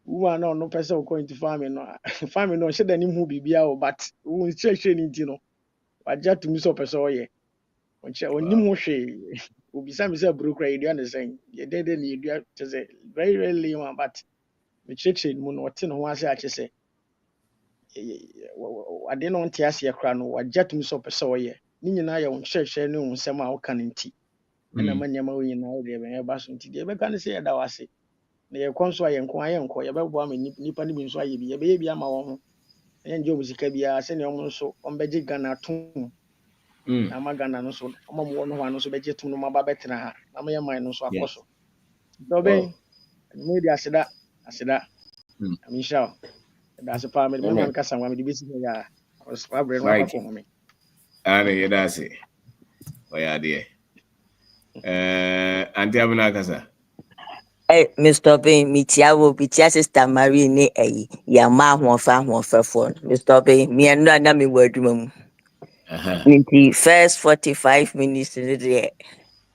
wo na no pese wo ko into farming no she da ni hu bibia o but wo nkyerehwe ni nti no wagya tumi sɛ ɔpɛ sɛ ɔyɛ ɔnim ho hwee obisa me sɛ buro kora yɛdua ne sɛn yɛdɛdɛ ne yɛdua kyɛ sɛ very very lame but mekyerɛkyerɛ no mu no ɔte ne ho ase akyɛ sɛ ade no ɔnte aseɛ kora no wagya tumi sɛ ɔpɛ sɛ ɔyɛ ne nyinaa yɛ wo nkyerɛkyerɛ ne wo nsɛm a woka no nti ɛna ma nneɛma wo nyinaa yɛdeɛ bɛyɛba so nti deɛ ɛbɛka ne sɛ yɛda wo ase na yɛkɔ nso a yɛnko ayɛnkɔ yɛbɛboa ma nnipa no bi nso ayɛ bi yɛbɛyɛ bi ama wɔn ho ɛnyɛ ɔmo sika biara sɛnea ɔmo nso ɔmbɛgye Ghana tom na ama Ghana no so ɔmo mo no ho ano so bɛgye tom no ma ba bɛtena ha na ma yɛ man no so akɔ so dɔbɛn me di aseda aminsha da se pa me ma kasa ngwa me di besi ya ɔspa bre no akɔ ho me ana yɛ da se ɔyɛ adeɛ anti abuna kasa Mr. Bain, Mitia Sister Marie ne Yama Hofa, Mr. Bain, me and Nana word room. The first 45 minutes there.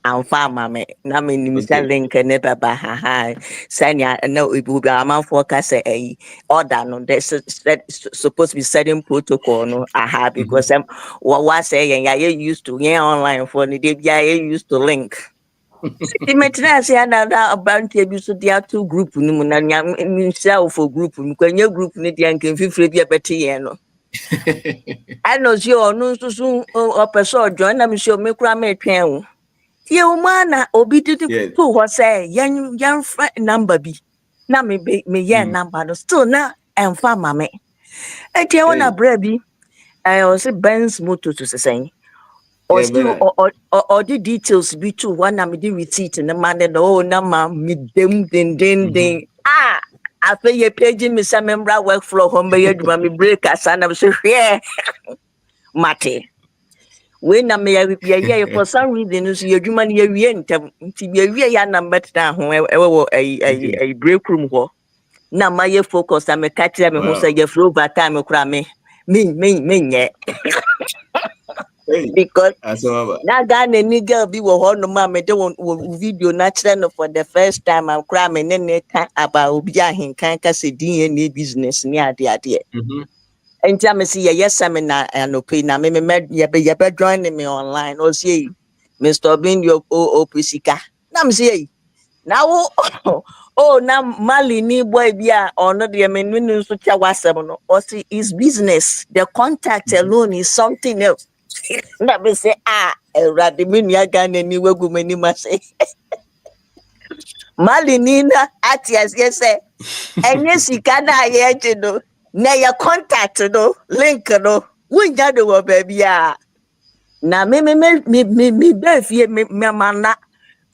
I'm farmer, na me nimsa link ne baba ha sanya no ibu be am forecast order no there's supposed to be certain protocol no aha because what say ya used to online for the day used to link. The maintenance another about you so there are two group no na nimsa for group nkwenye group ne dia nkan fifire bia beti ye no I know you no so person join na me sure me kura me twen na obi didi to ho say yan number bi na me yan number no still na emfa ma me eti wona bra bi o se Benz motor to say or still or the details bi too one na me the receipt na man no na ma me dem den after ye paging me some member workflow home by your me break as and I'm so here. Mate. When I may be for some reason, you do money a to be a number down a break room. Now my focus, I'm a catcher who say you flew by time of cramming. Me, because now Ghana nigga be one mamma don't video natural for the first time I'm cramming and they can't about Biahin can't say DNA business near the idea. And time I see a yes seminar and opinion. Me met you be joining me online. Or see Mr. Bin your OPCK. Nam say now oh now Mali ni boy bia or not the men so WhatsApp or see his business. The contact alone is something else. Let me say Radiminia Gan and New Gumani Mase. Mali Nina Atias yes and yes you can I know. Na your contact no link no won jado wo baby a na me be fie me mana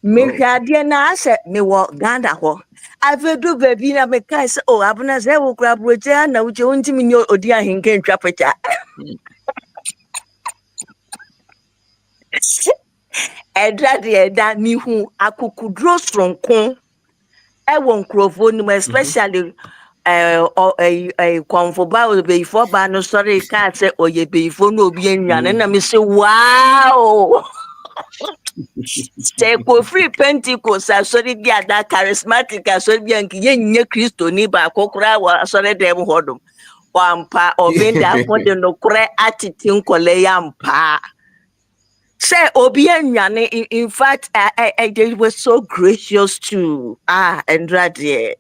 me hwade na ase me wo Ghana ho avedu baby na me kai se oh abuna se wo kura broje na uche untimi ni odi ahenke ntwa pecha edra de da mi hu akukudro sronko e wo nkrofo ni especially comfortable with before ba no sorry can't say oh ye before no be enyan na me say wow say ko free Pentecost sorry dia that charismatic sorry bi anki ye nye Kristo ni ba kokora wa sorry dem hodom wampa obenda for the no kore atitin kole yampa say obi enyan in fact they were so gracious to Andrade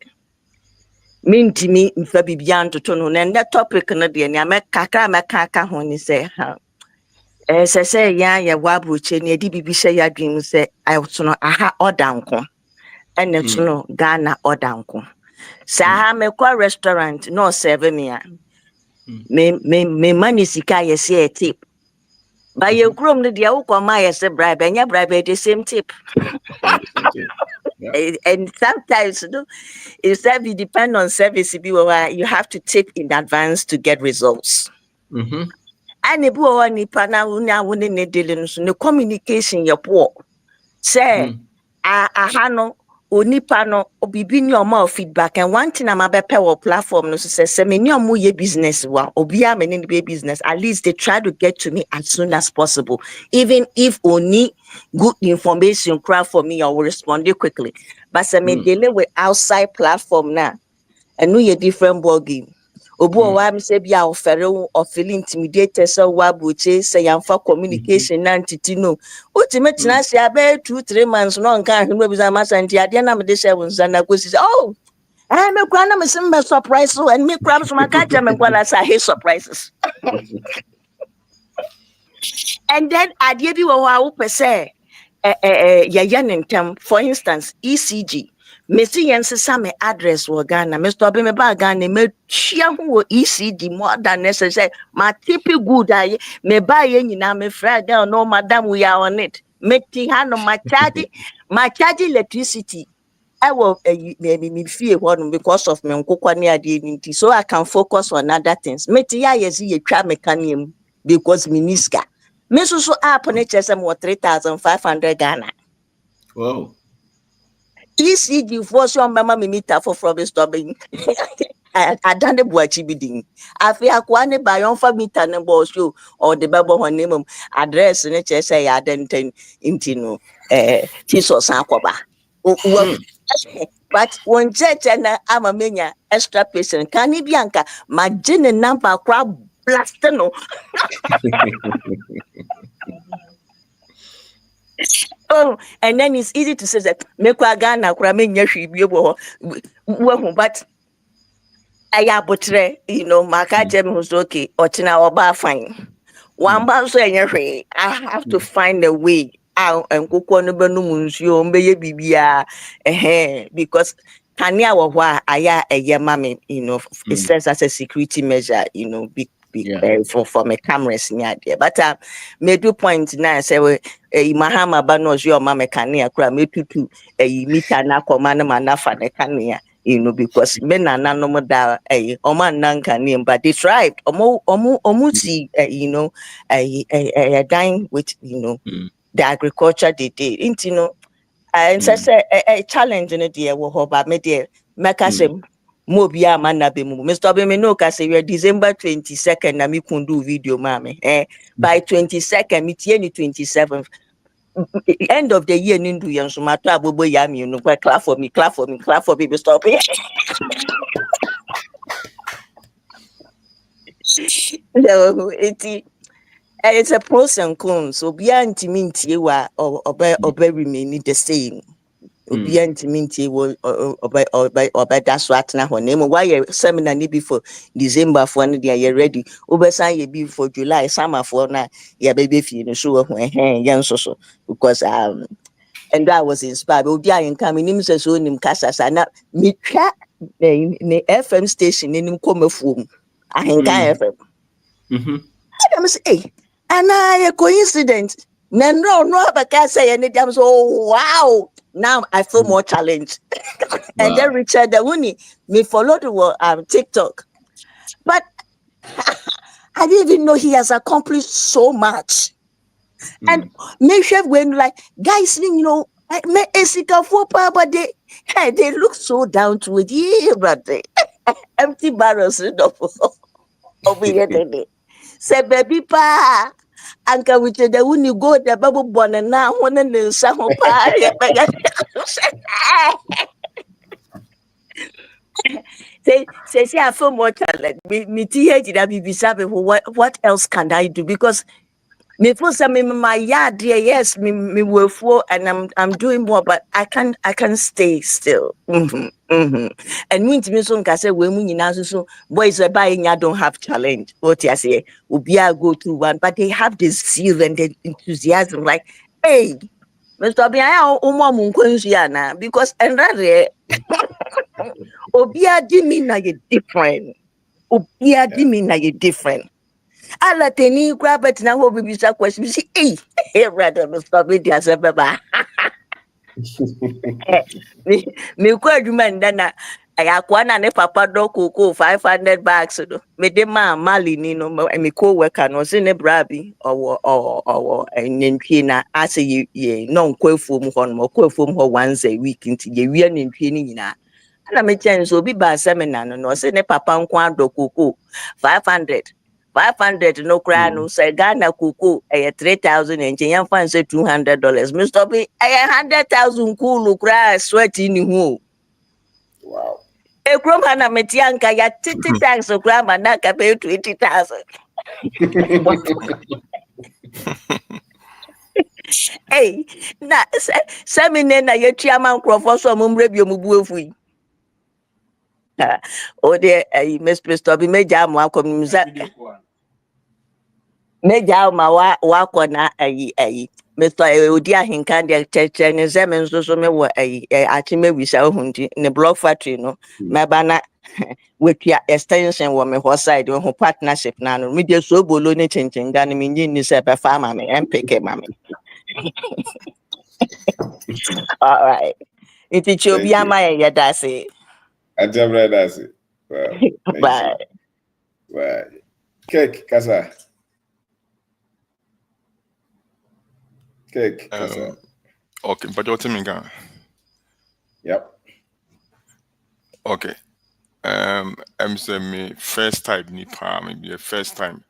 Mintimi mfa bibia ntoto no na nda topic no de ne ameka ho ni se ha se ya wabroche ne di bibihye ya dwem se ayotno aha odanko ene tno Ghana odanko sa ha me kwa restaurant no serve me a me mani sika ye se tip ba ye krom no de awukoma ye se bribe enya bribe the same tip. And sometimes if you depend on service, you have to tip in advance to get results. And if the communication you're poor. Say no onipa no obibi ni omo feedback and one thing I'm about power platform no say me ni omo ye business wa obi a me ni be business at least they try to get to me as soon as possible even if only good information crowd for me I will respond quickly but say me dealing with outside platform now and no ye different ball game obu wa me say bia ofere or feel intimidated so wa buche say yamfa communication na ntiti no ultimate na say about 2-3 months no nka hwe bi za masanti ade na me de say wonsa na kosi oh me kwa na me sim surprise so and me crab so maka cha me kwa na say hate surprises and then ade bi wo wa wo pese for instance ECG Messi Yensa me address wo Ghana Mr. Obi me ba Ghana me chia ho ECD more than necessary my tipi good aye me ba ye nyina me fra girl no madam we are on it me ti ha no my charge electricity I will me fee one because of me nkokwa ne ade so I can focus on other things me ti ya yesi ye twa mekanim because miniska me so app ne chese mo 3,500 Ghana. Wow. ECG for some mama me meet for from stopping. I done the boachi bidding. I feel akwane by on for meter and boss you or the babo her name address in HSA adenten intino tiso sankoba. But one church and I'm a mania extra patient can he bianca my gin and number crab blastano. Oh, and then it's easy to say that make Ghana but I abutre, Maka Jem was okay, or Tina Oba fine. One bounce I have to find a way out and cook on the Benumus, you bibia, because Kanya wa aya a year mammy, it says as a security measure, for my cameras near there. But me do point now say Mahama Banos your mama Kania cry me to a meter na command manafa ne Kania. because men are not normal that Oman Nanka name, but they tried see a dine with the agriculture they did. And so a challenge in the wo ho ba me de meka se mo bia ma na be mu Mr. Obi me no ka say we December 22nd na me kundu video mama by 22nd me tie ni 27th end of the year nindu yen so mato abobo ya me no clap for me Mr. Obi. So it's a pros and cons. So beyond ntimi wa obe remain the same. Obia ntimi ntie wo obeda so atena ho na why seminar ni before December for no dey ready obesan ye before July summer for na ya bebe fie no so ho yen so because and I was inspired obi ayen kam nim se so nim kasasa na mitwa ne FM station nim komafuom ahenka FM Adam say and a coincidence no abaka say any damn so wow. Now I feel more challenged. And then Richard Dawuni me followed TikTok. But I didn't even know he has accomplished so much. And make sure when like guys, me esika for but they look so down to it. Yeah, but empty barrels over here. Say baby pa anka with the Dawuni go the babu born now one and the summer party. Say I feel more talent. Me TH that be what else can I do? Because me for some my yard dear, yes, me work for and I'm doing more, but I can stay still. And when me so can say when you now so boys are buying I don't have challenge. What you say Ubia go through one, but they have this zeal and the enthusiasm like, hey, Mr. Obiya umo because and rather Obia di me na ye different. Obia di me na ye different. Ala teni grab it na ho bibi sa question. See, hey, rather Mr. Obiya say baba. Me kwa adwuma ndana ayakwa na ne papa do koko 500 bags do me de ma mali ni no me ko worker no se ne brabi owo nentwie na ase ye no nkwafuom ho no kwafuom ho once a week nti ye wi nentwie ni nyina na me chen so bi ba seminar no se ne papa nko ado koko 500 no kra no say Ghana koko 3,000 and yen fan say $200 Mr. B 100,000 cool kra sweat in hu Wow. e krom na metianka ya titi tax kra manaka pay 20,000 hey na seminar na ye chairman crofo so mumre bi omubu efu o de Mr. B meja mo akomiza meja ma wa kona Mr. Odi ahinka de cheche ne zemen so me wo achime wisa ohundi ne block factory no meba na wetua extension wo me ho side ho partnership na no me de so bolo ne chinchin ga ne me nyi se be farmer me MPK mama. All right. Iti chobi ama ye dase. Ajabra dase. Wow. Bye. Bye. Cake kasa. Cake kasa. Okay, but you're telling me. Yep. Okay. I'm saying me first time maybe first time.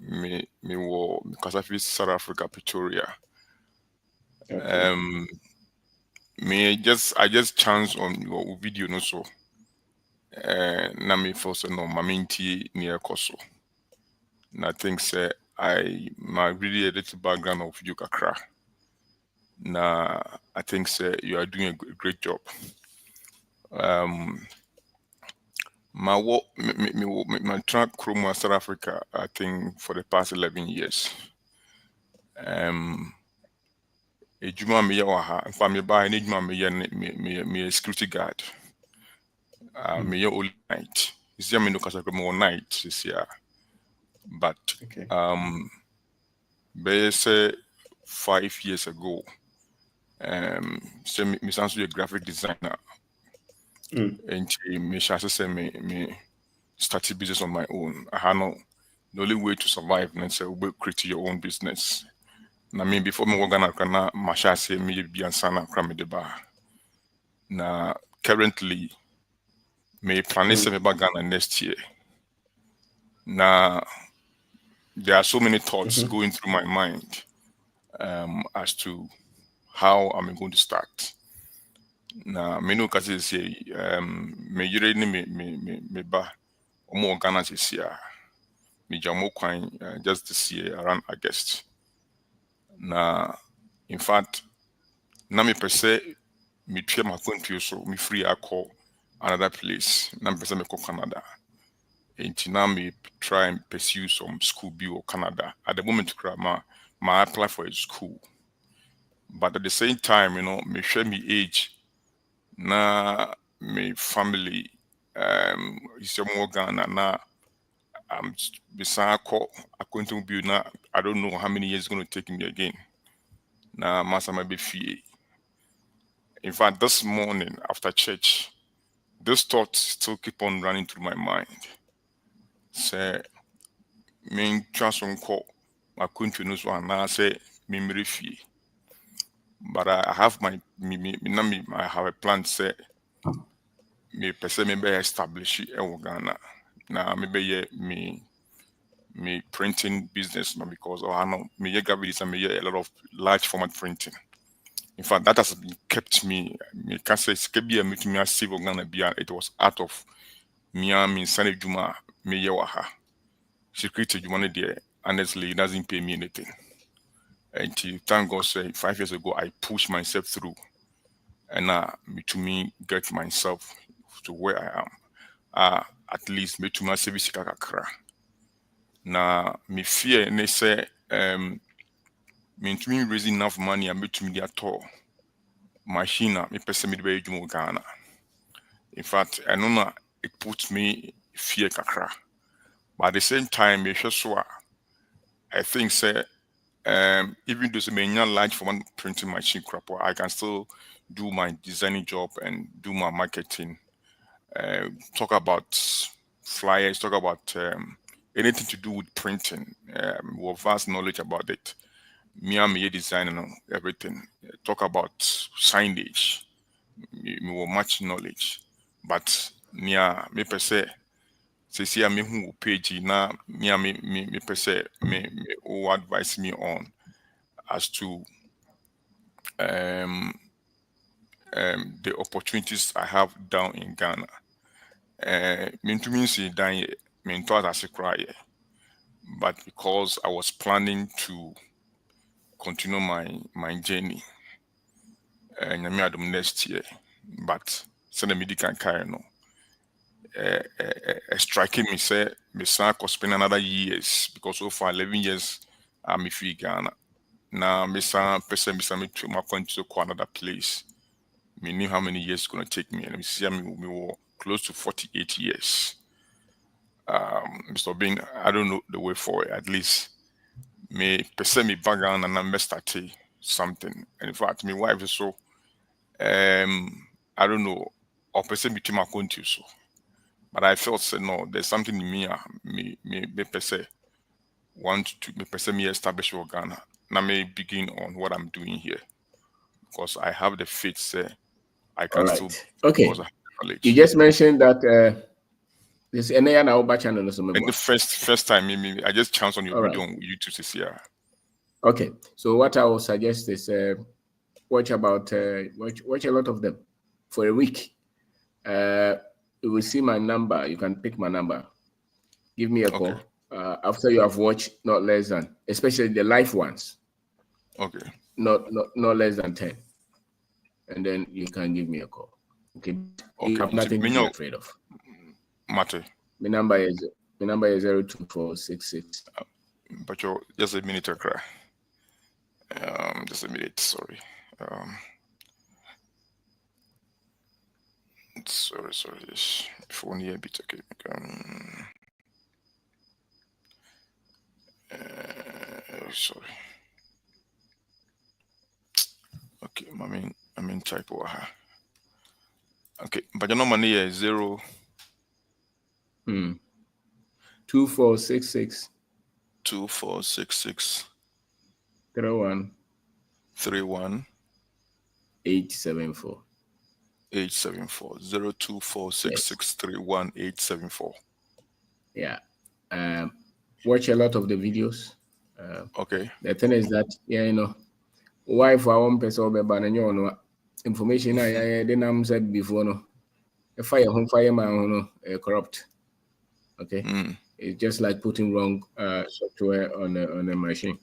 Me wo because I feel South Africa, Pretoria. Okay. I just chance on your video no so. Na me first no maminti near Koso. And I think say my really a little background of you kakra. Na I think say you are doing a great job. My track Chroma South Africa, I think for the past 11 years. Ejuma me yawa in fact me buy ejuma me security guard. Me all night. You see me no kasa all night this year. But okay. Say 5 years ago, say me sounds a graphic designer. And me shall say me started business on my own. I had no the only way to survive and say we create your own business. Na me before me work na my shall say me be ansana kra me de ba. Na currently me plan say me ba Ghana next year. Na there are so many thoughts going through my mind as to how am I going to start. Na me no kasi say me yire ni me ba omo Ghana this year. Me jamo kwan just this year around August. Na in fact na me per se me twa my country so me free akọ another place. Na me per se me go Canada. And now me try and pursue some school bill or Canada. At the moment, my apply for a school. But at the same time, me share me age. Na me family is more Ghana. Na beside according to bill. Na I don't know how many years it's going to take me again. Na masa my be fee. In fact, this morning after church, this thought still keep on running through my mind. Say me transfer call my country knows one now say me fee. But I have I have a plan say me person me be establish it in Ghana. Now me be me printing business now because I know me graphics and me a lot of large format printing. In fact, that has been kept me can say it's kept me to me save Ghana be it was out of me Sunday Juma me waha. Security Juma there honestly it doesn't pay me anything. Until thank God say 5 years ago I pushed myself through and to me get myself to where I am. At least me to my service kakra. Na me fear ne say me to me raising enough money and me to me the at all machine me person me be jumo Ghana. In fact, I know na it puts me fear kakra. But at the same time, me sure so I think say even though may not large for one printing machine crap, I can still do my designing job and do my marketing. Talk about flyers, talk about anything to do with printing. We have vast knowledge about it. Me and me design and everything. Talk about signage. Me have much knowledge. But me per se, see me who page na me per se me who advise me on as to the opportunities I have down in Ghana. Me to me see down here, me thought as a cry, but because I was planning to continue my journey, and next year, but send me can carry no. Striking me say me son could spend another years because so far 11 years I'm free Ghana. Now me son person me to my point to go another place. Me knew how many years it's gonna take me, and me see me were close to 48 years. Mr. Bean, I don't know the way forward. At least me person me background and I'm starting something. And in fact, my wife is so I don't know, or person me to my country so. But I felt say no, there's something in me per se want to me per se me establish your Ghana. Now me begin on what I'm doing here because I have the faith say I All can still right. Okay. because I have knowledge. You just mentioned that this any other channel or something. And the first time I just chanced on your All video right. on YouTube this year. Okay. So what I will suggest is watch a lot of them for a week. You will see my number. You can pick my number. Give me a call after you have watched not less than, especially the live ones. Okay. Not less than 10, and then you can give me a call. Okay. You have nothing to be afraid of. Matter. My number is 02466. But you're just a minute, cry. Just a minute. Sorry. Sorry. If only a bit. Okay. Sorry. Okay, I mean type. Okay, but your number here is 0 2466 2466 31 31 874. 874 Yes. 0246631 874. Yeah. Watch a lot of the videos. Okay. The thing is that, why for one person no information I didn't said before no. If fire man corrupt. Okay. It's just like putting wrong software on a machine.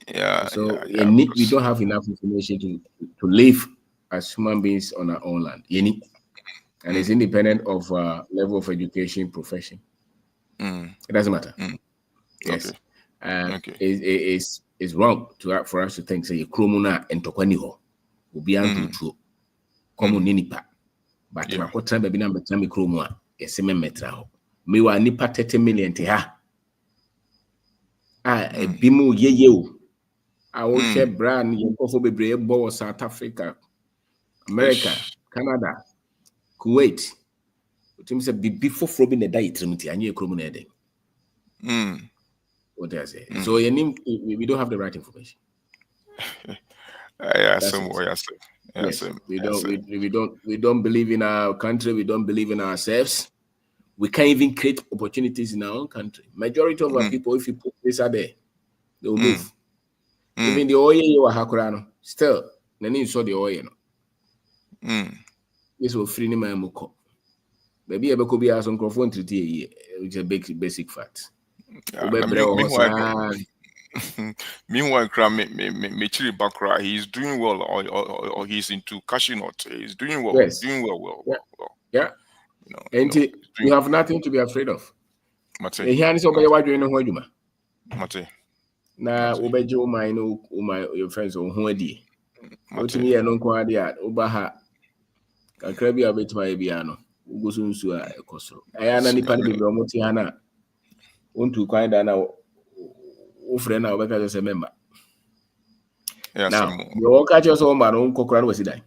Yeah. So Yeah, we don't have enough information to live as human beings on our own land. And it's independent of level of education, profession. It doesn't matter. Yes. Okay. It's wrong for us to think say kromuna and tokwaniho will be able to common nipa. But makota baby na betami kromua eseme metra ho. Me wa nipa 30 million te ha. Bimu yeye o. I will share brand for bebre bo South Africa, America, Canada, Kuwait. It say before frobi na die trimiti anye kromuna eden. What I say. So we don't have the right information. Yes. We don't believe in our country. We don't believe in ourselves. We can't even create opportunities in our own country. Majority of our people, if you put this out there, they will move. Even the oil you are hakurano, still, nani saw the oil. This will free my muko. Maybe a could be as on microphone to tea, which is a basic fact. Meanwhile, Michiri Bakra, he's doing well, or he's into cashing out. He's doing well. Yes. Doing well. Yeah. You have nothing to be afraid of. Mate. Na obejo my your friends on who adi. What me no nko ade a obaha kakra bi abetima bia no ugoso nsu a ekosoro. Aya na nipa ne bebre omoti ha na ontu kwan da na wo frɛ na obeka just member. Now, you walk at your home and kokra no wasidan.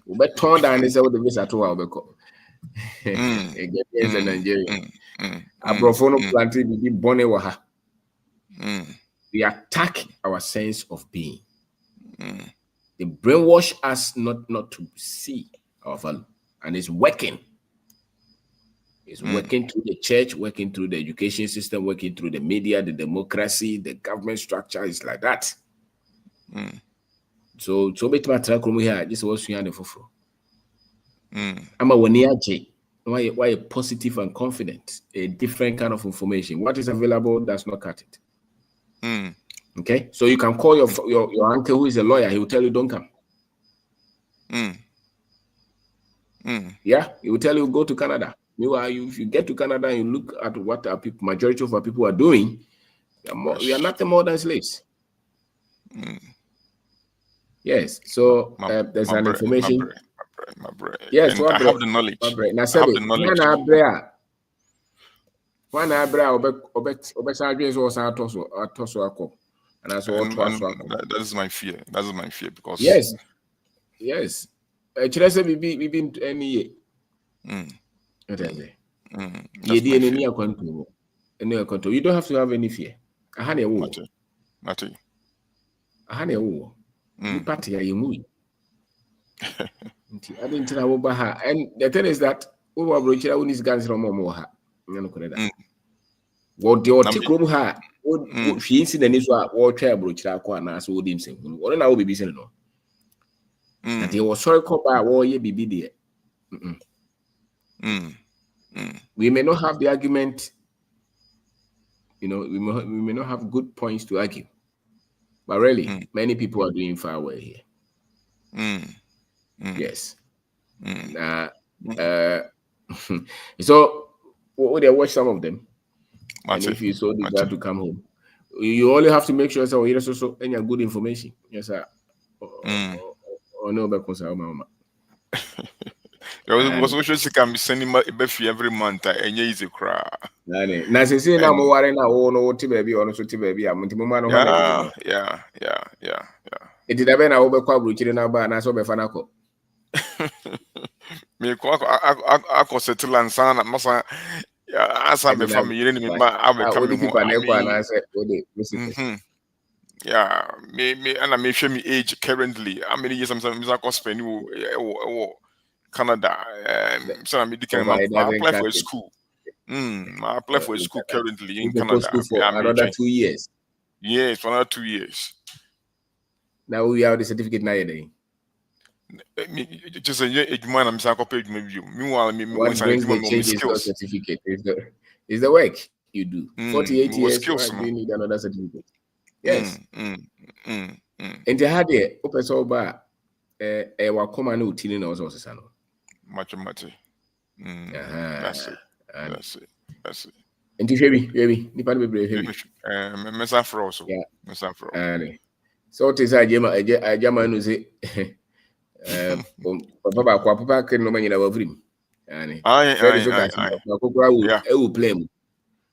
Obeton dan ne se wo de visa to wa obeko. Again in Nigeria. Abrofo no planted bi bone wa ha. They attack our sense of being. They brainwash us not to see our value. And it's working. It's working through the church, working through the education system, working through the media, the democracy, the government structure is like that. So bet my track room here, this was the fofro. I'm a why a positive and confident, a different kind of information. What is available does not cut it. Okay, so you can call your uncle who is a lawyer. He will tell you don't come. Yeah, he will tell you go to Canada. If you get to Canada and you look at what our people, majority of our people are doing, we are nothing more than slaves. Yes, so there's an information. Yes, I have the knowledge. I have the knowledge. That is my fear. That is my fear because yes. You don't have to have any fear. And the thing is that what the take room ha she in the news what try brochira ko na so dim se what na wo bibi se no that he was sorry call by wo ye bibi there. We may not have the argument, we may not have good points to argue, but really many people are doing far well here. Yes. So they watch some of them. And if you so desire to come home, you only have to make sure so you also any good information. Yes, sir. Or no back on mama. She can be sending my baby every month and easy cry. Na say na mo ware na wo no ti baby ono so ti baby am nti mo ma no ho na yeah. It did have na wo be kwa bruchire na ba na so be fa na ko. Me ko settle and sana masa asa me family yere ni me ba what me the ho people na I I said what the visitors. mean yeah me and I me show me age currently how many years I'm spend Canada so I me It I doesn't apply cut for a it. school I apply for a school currently in You can go Canada school for I another major 2 years. yes for another 2 years Now we have the certificate now. just a year man I'm saying pay you meanwhile me What brings the me change is not skills certificate. Is the work you do. 48 me years, why skills do no you need another certificate? Yes. mm. And the had it, open so bad. Wakoma no tini na also sano. Much. That's it. That's it. That's it. And the baby, the pan be brave. Mesa Fro also. Yeah. Mesa Fro. So it is a Jama no say papa can no man in our dream. And Fred is okay. Yeah. Will play.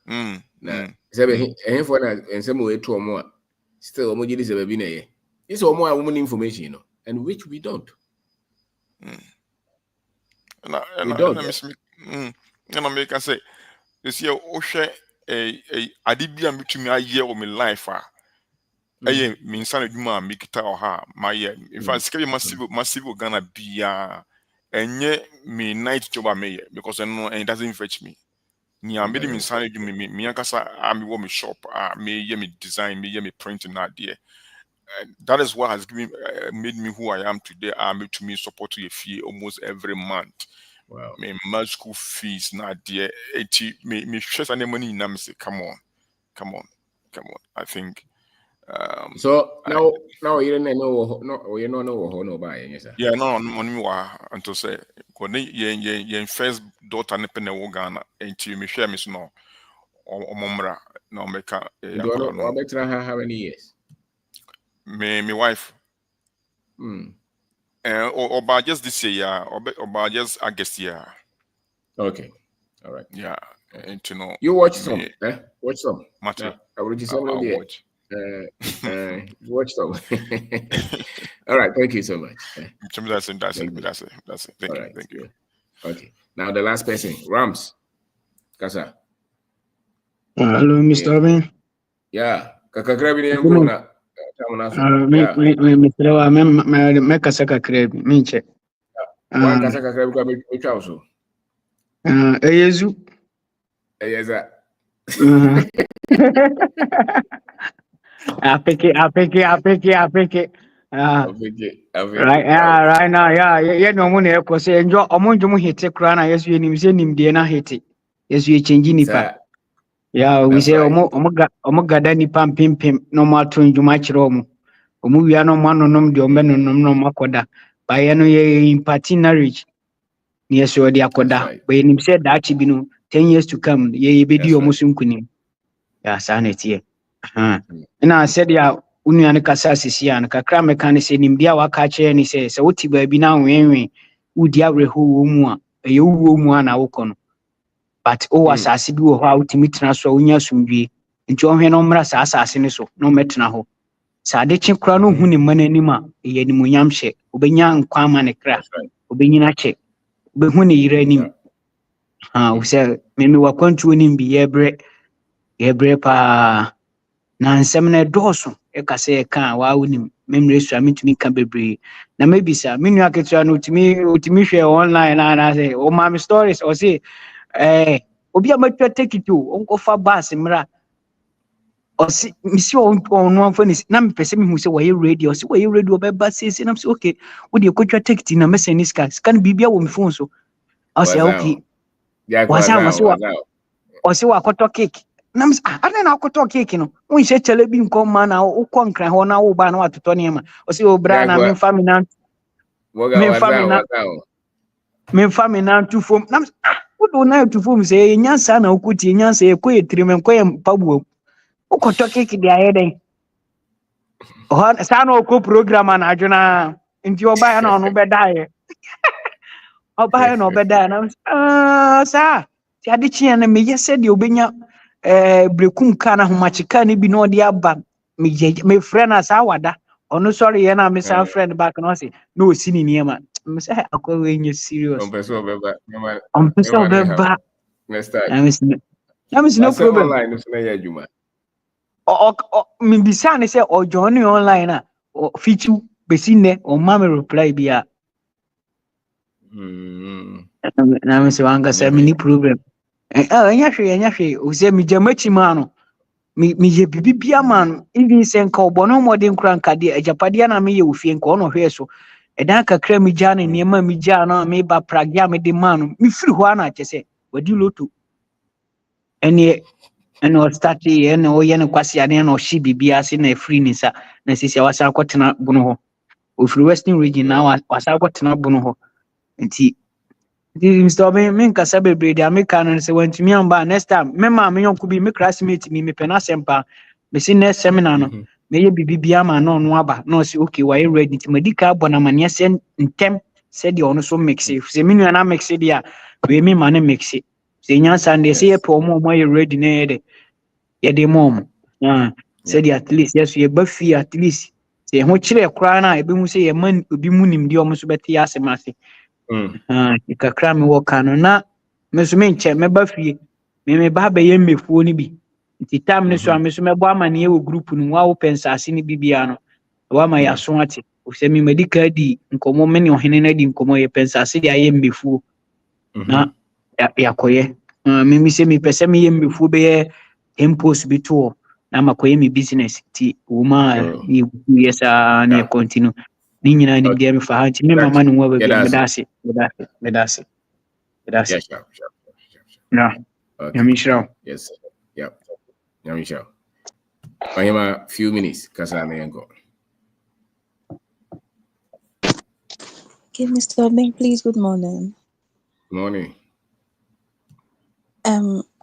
Na sebe for na and some way to more. Still omo gidi sebe bi na ye. This omo a woman information, you know, and which we don't. And I make I say this year Oshe a dibia between me year of my life I mean son of you make it or ha my year if I scale massive Ghana be and yet me night job I may because I know and it doesn't fetch me. I made him inside me akasa I me shop me me design me printing that there. That is what has given made me who I am today. I made to me support to a fee almost every month. Wow. Me my school fees not there. Me stress any money in them say come on. I think so now you don't know no buy yes sir. Yeah, no money until say when first daughter ne pen wo Ghana enti me hwe me so no omomra na omeka yakora no how many years? Me wife or just this year or just August year. Okay. All right. Yeah. And you know you watch some watch some Matthew. I will just I'll watch. Watch some. All right, thank you so much. That's it. Thank you. Okay. Now the last person, Rams. Kasa. Hello, Mr. Oben. Yeah. Kakakrabi ni yango na Mr. Wa me kasa kakrabi minche. Wa kasa kakrabi kwa mecha uso. Eyezu. Eyeza. Apeke. Right now, yeah, no money. Cause enjoy. Omunjumu hite krana. Yes, we nimse nimde na hite. Yes, we change nipa. Yeah, we say omugada nipa pimpim no matter njuma chiromu. Omuya no mano nom de omeno nom makoda. By no ye imparting marriage. Yes, we the akoda. But him said that be no 10 years to come. Ye be di omusun kunim. Yeah, sanity. And I said ya unu ya kasa sisi ya kakra meka ne se nimdia waka che ni se wuti ba bi na wenwen udi aweho wo mu a ye wo mu a na wokɔ no but o asase bi wo hɔ a wutimi tena so onya sumdue nti ɔhwɛ no mmra sa asase ne so no metena hɔ sa ade kye kra no hu ne mana nim a ye ni munyam hye obenya nkwa ma ne kra obenyina kye obehu ne yira nim wo sɛ me wakwantuo nim bi yebre pa na nsɛm na dɔɔso ɛkasa ɛka wa wonim memre so ametumi ka bebree na mebisa me nua ketewa no utimi hwɛ online na say o ma me stories o say obi a matwa ticket o onkofa bus mra o si misi o no amfa ni na mpese me hu sɛ wɔyɛ radio sɛ wɔyɛ radio bɛba sesi na so okay wo de kotwa ticket na mesen ni scan bibia wɔ me phone so o say okay wasa o say wakɔtɔ cake nam ada na akoto cake no won hye chele bi nko ma na ukọ nkran ho na wo ba na watoto ne ma o se obra na me fa me na tu fom nam wo do na tu fom se nyansa na ukuti nyansa e koye trimen koye pabuo ukoto cake dia ye den o sa na okọ program na adwena nti oba ya na ono bedae oba ya na obeda na sa ti ade chi na me yese de obenya brekum kana homachika ne bi no de aba me frɛ na sa wada ono sorry ya na me say friend back no say no si ni niema me say akwa we nye serious on pese obeba next time. na me say no problem Online so na ya juma. me bisa ne say o join online na fichu besi ne o ma me reply bia na me say wanga say me ni problem enya hwe o say me jamachi ma no me ye bibia man even say nka obono modern kran ka de ajapade na me ye ofie nka ono hwe so edan kakra me gya ne niema me gya na me ba pragya me de man me firi ho ana kyese wadi loto ene o start ene o ye ne kwase ane na o hye bibia se na free ni sa na sisi wasa akotena bono ho ofiri western region na wasa akotena bono ho nti Mr. Oben me nkasa bebre de America no se wantumi amba next time me ma me yonko bi me classmate mi me pena sempa me si next seminar no me ye bibia ma no no aba no se okay why ready nti medika bona mane se ntem se de ono so mix se me nua na mix dia we me ma na mix se nya sande se ye pe omo ye ready na ye de mom se de at least yes ye ba fi at least se ho kire kra na e be hu se ye man obi mu nim de omo so beti asemase kakra me wɔ ka no na me so me nkyɛ mɛba fie me ba bɛyɛ mmefuo no bi nti tam ne so a me so mɛbɔ amanneɛ wɔ group no wa wo pɛ nsase no bibia no wa ma yɛaso ate sɛ me madi ka di nkɔmmɔ me ne ɔhene no adi nkɔmmɔ yɛpɛ nsase de ayɛ mmefuo na yɛakɔyɛ memi sɛ mepɛ sɛ meyɛ mmefuo bɛyɛ impos bi to hɔ na makɔyɛ me business nti wɔ ma yɛyɛ saa na yɛ continue ne nyinaa nim deɛ mefa ha nti me mama no wa baabi a meda ase Yes, sure. Yeah. Okay. Yes. Yep. Yamisha. I have a few minutes because I may go. Okay, Mr. Obeng, please, good morning. Good morning.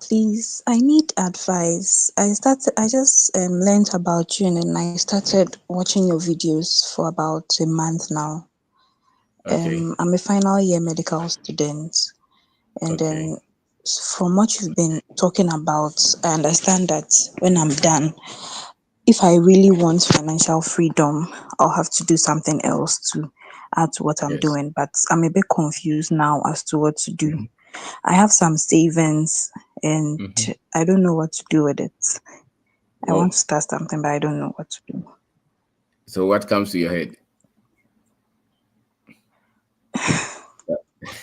Please, I need advice. I just learned about you and then I started watching your videos for about a month now. Okay. I'm a final year medical student, and then from what you've been talking about, I understand that when I'm done, if I really want financial freedom, I'll have to do something else to add to what I'm doing. But I'm a bit confused now as to what to do. I have some savings and I don't know what to do with it. I want to start something, but I don't know what to do. So what comes to your head?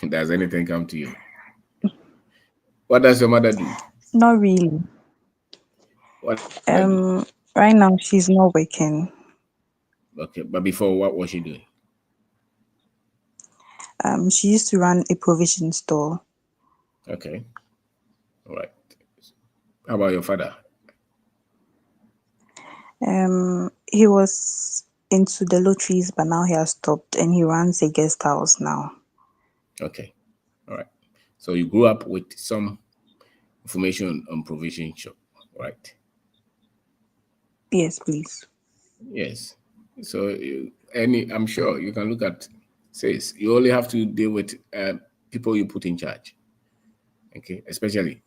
Does anything come to you? What does your mother do? Not really. What? Right now she's not working. Okay, but before, what was she doing? She used to run a provision store. Okay. All right. How about your father? He was into the lotteries, but now he has stopped and he runs a guest house now. Okay. All right. So you grew up with some information on provision shop, right? Yes, please. Yes. So I'm sure you can look at says you only have to deal with people you put in charge. Okay, especially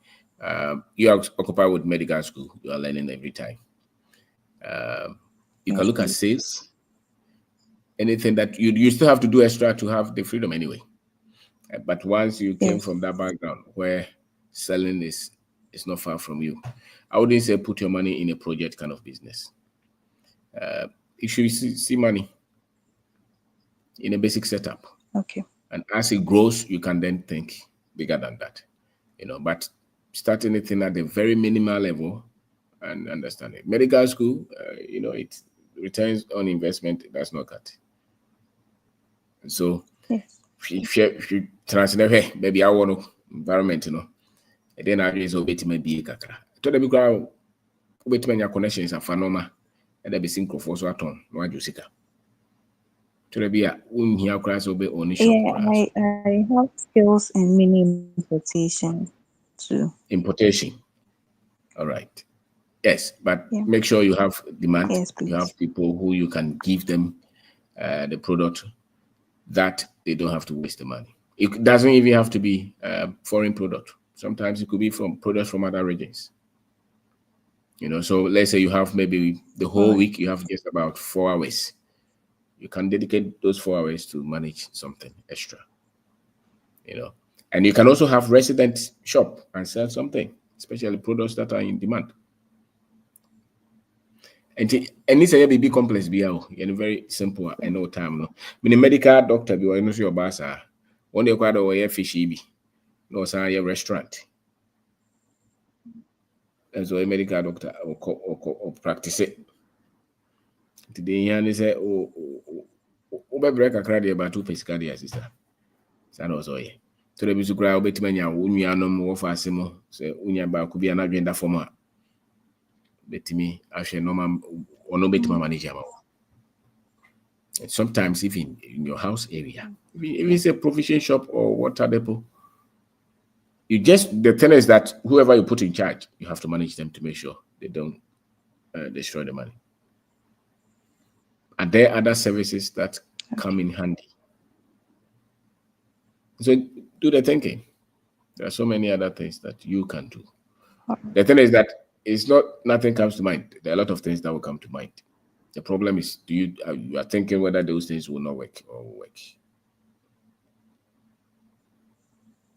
you are occupied with medical school. You are learning every time. You can look at sales. Anything that you still have to do extra to have the freedom anyway. But once you came from that background where selling is not far from you, I wouldn't say put your money in a project kind of business. You should see money in a basic setup. Okay. And as it grows, you can then think bigger than that. But start anything at a very minimal level and understand it. Medical school, it returns on investment, that's not cut. So if you translate, maybe I want environment, and then I just obey maybe kakra. To the big crowd, obey your connections are phanoma, and they be synchro for so at on, no adjustica. To the be a here class obey only shop. Yeah, I have skills in mini importation too. Importation. All right. Yes, but make sure you have demand. Yes, please. You have people who you can give them the product that they don't have to waste the money. It doesn't even have to be foreign product. Sometimes it could be from products from other regions. So let's say you have maybe the whole week, you have just about 4 hours. You can dedicate those 4 hours to manage something extra, And you can also have resident shop and sell something, especially products that are in demand. And it's a big complex very simple and no time. No, a medical doctor be or your boss one day quite away fishy no say a restaurant. As a medical doctor or practice it. Today he say break a credit about 2 pescadia sister. San also ye. So the bisu kura obetimanya unya no mo fa asemo say unya ba ku bia na dwenda forma betimi ahwe normal ono betima manager ma. Sometimes even in your house area, if it's a provision shop or water depot, the thing is that whoever you put in charge, you have to manage them to make sure they don't destroy the money. Are there other services that come in handy? So do the thinking. There are so many other things that you can do. The thing is that nothing comes to mind. There are a lot of things that will come to mind. The problem is, you are thinking whether those things will not work or will work.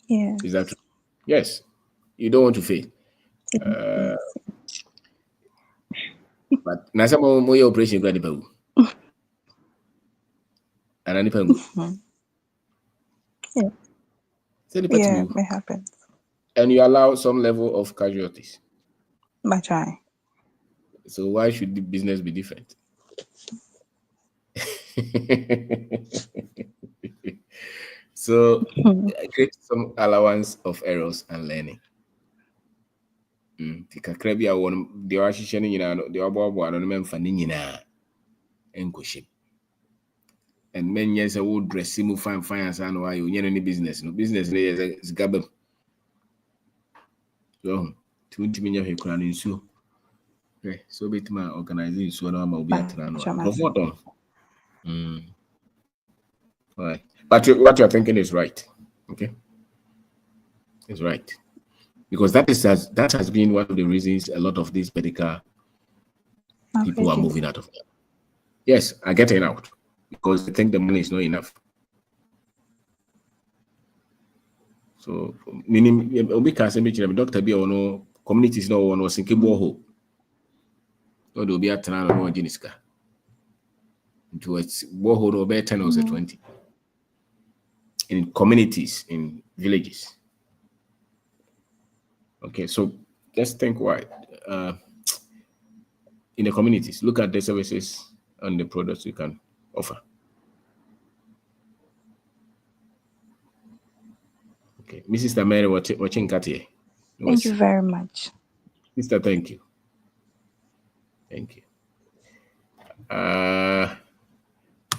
Yeah. Is that true? Yes. You don't want to fail. But now some more operation go and Yeah. Yeah, it happens. And you allow some level of casualties. But try. So why should the business be different? So create some allowance of errors and learning. The kakrabia one the ashishani the obo and memfa enkoship. And men yes I would dress him fine and why you any business. No business is gabem. So to intimate your crown in so. Okay, so bit my organizing so now will be at All right. But what you're thinking is right. Okay. It's right. Because that has been one of the reasons a lot of these medical people are moving out of them. Yes, are getting out because they think the money is not enough. So meaning we can say doctor be or no communities no one was thinking borehole. So there'll be a turn on one geniska. Into a borehole or better 10 or 20. In communities, in villages. Okay, so just think why. In the communities, look at the services and the products you can offer. Okay, Mrs. Tamere watching Katie. Thank you very much. Mr. Thank you. Thank you.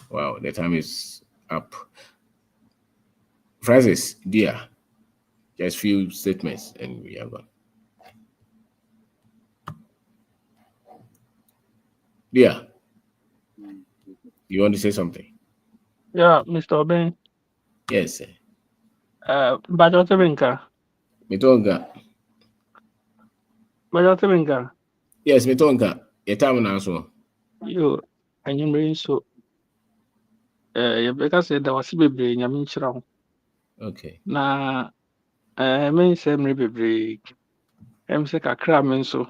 Wow, the time is up. Francis, dear, just few statements and we are gone. Dear, you want to say something? Yeah, Mr. Obeng. Yes, sir. Bajote Binka. Mitonga. Bajote Binka. Yes, Mitonga. Your time now, so. You, and you bring so. You better say that was a baby in your minchrow. Okay. Na, me say me baby. Say kakra me so.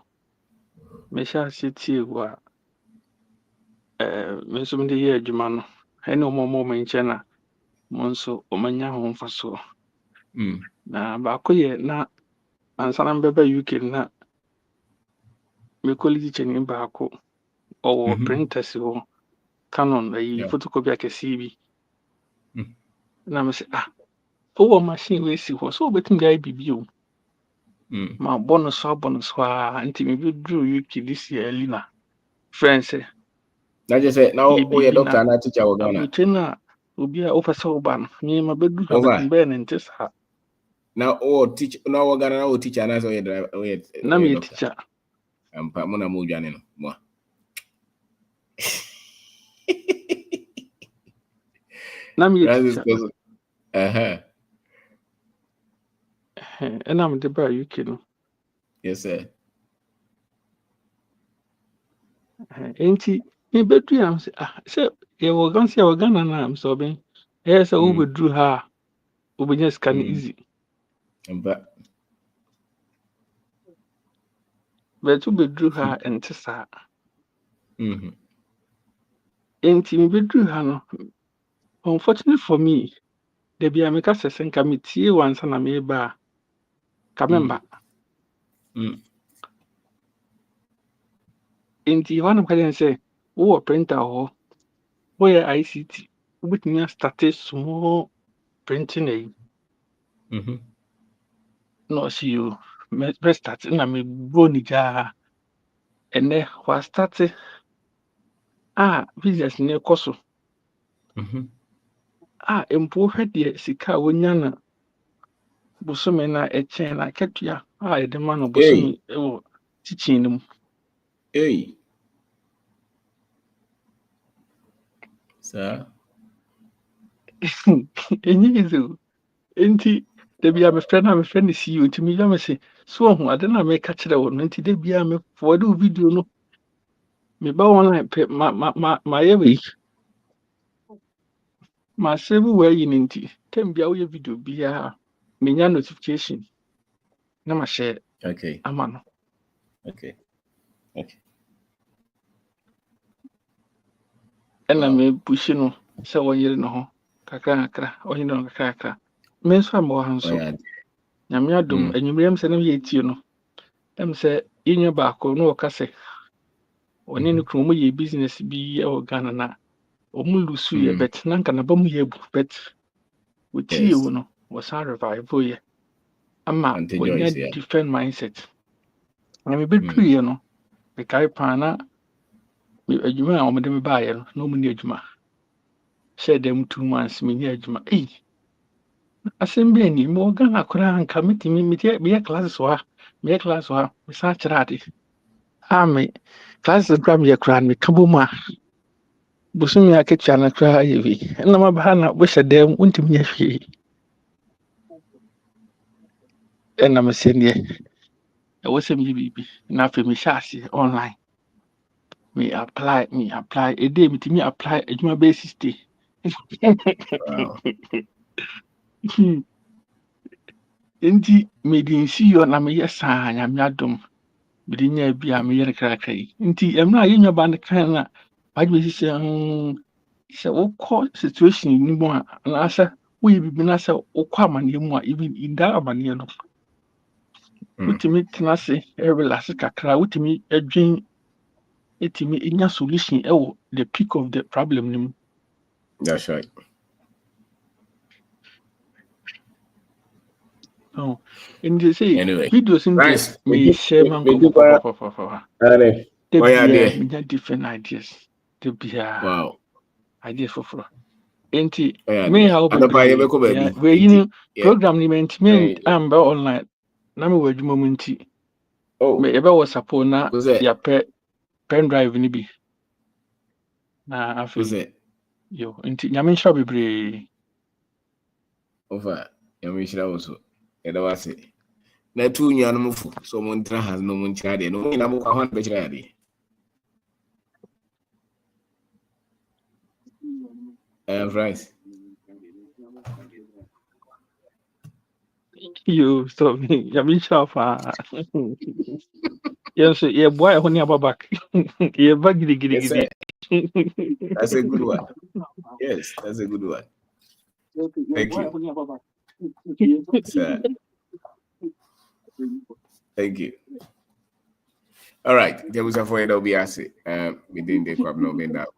Me shall city wa. Me so me the year Jumano. I know more mention. Monso, Omanya home for so. Na bakoye na ansana mbeba UK na me quality chain baako or printers ho Canon a photocopy akɛseɛ bi na me say machine we si hɔ so obetim guy bibi o ma bonus anti me be drew UK this year Lina friends na je say now we doctor na teacher wo Ghana na obi a offer oba no me ma be du betim be ne nte sa na teach na wo Ghana na teacher na so we driver na me teacher ampa mo na mo dwane no mo na me teacher and I'm the bar UK no yes sir enti me bedu am say we're going to see our Ghana now. I'm sorry. Yes, I withdrew her. We just can easy. But to withdrew her and Tessa. And Timmy withdrew her. No. Unfortunately for me, there be a make us a send committee once and a maybe Kamemba. And the one can say, oh, a printer or where ICT with me started small printing a no see you best start na me boni ja and then was started business near koso mpo hwɛ deɛ sika a wonya na bosome na ɛkyɛn na akatua a yɛde ma no bosome ɛwɔ teaching no mu sir ɛnyɛ easy o nti da bia mefrɛ no CEO nti meyɛ me se so ɔho ade na meka kyerɛ wo no nti da bia mefɔwɔde wo video no meba online pɛ mayɛ wei masave wei no nti tam bia woyɛ video biara menya notification na mahyɛ ama no ɛna mebushi no sɛ wɔyere no ho kakra ɔyere no kakra me nso a mewɔ ha nso nyame adom anwummerɛm sɛ na yɛtie no ɛm sɛ yɛnwa baako na wɔka sɛ ɔne no kuro mu yɛ business bi ɛwɔ Ghana na ɔmo lusu yɛ bet na nka naba mu yɛ abu bet wɔtie wo no wɔsan revive yɛ ama wɔnya different mindset na mebɛduruyɛ no mekae paa na adwuma a ɔmode me baayɛ no na ɔmo ne adwuma hyɛ dɛm 2 months menni adwuma asɛm bi ani mewɔ Ghana koraa nka metumi meyɛ classes wɔ ha mesan kyerɛ ade me classes koraa meyɛ koraa no meka bɔ mu a bosome akatua no koraa yɛ wei ɛna maba ha na wohyɛ dɛm wontumi nyɛ hwee ɛna mesɛ neɛ ɛwɔ sɛ meyɛ biribi na afei mehyɛ ase online me apply ɛdɛ metumi apply adwuma bɛyɛ 60 nti mede nsi na meyɛ saa nyame adom mede nya bi a meyɛ no kakra yi nti ɛmmerɛ a yɛnwa ba no kan na wagye bɛsi sɛ wokɔ situation ni mu a anaasɛ woyɛ biribi na sɛ wokɔ amanneɛ mu a even indaa amanneɛ no wotumi tena ase relax kakra wotumi adwen ɛtumi ɛnya solution ɛwɔ the peak of the problem no mu. That's right. And they say anyway, videos in nice. me share man different ideas. Wow. Ideas for enti me how we program ni mentiment amba online na me wadwuma mu nti me ebe wo support na ya pen drive ni bi na afi yo enti nyame nhwa bebre over nyame nhwa wo so eda wase na tu nyano mufu so mo ntra has no mo ntra de no nyina mo kwa hwan be kira de right. You stop me. Nyame nhwa fa. Yes, yeah, boy, when you're back. Yeah, Yes, that's a good one. Yes, that's a good one. Thank you. Sir. Thank you. All right. There was a point that we asked within the club no been out.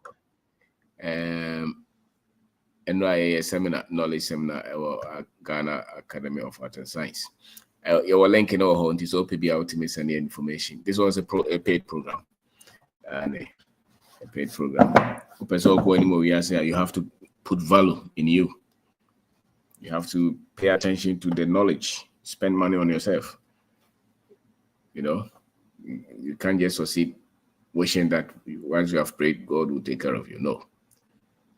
NYA seminar, knowledge seminar, or Ghana Academy of Art and Science. You were linking our home to OPB out to miss any information. This was a paid program. And a paid program. You have to put value in you. You have to pay attention to the knowledge. Spend money on yourself. You know, you can't just succeed wishing that once you have prayed, God will take care of you. No,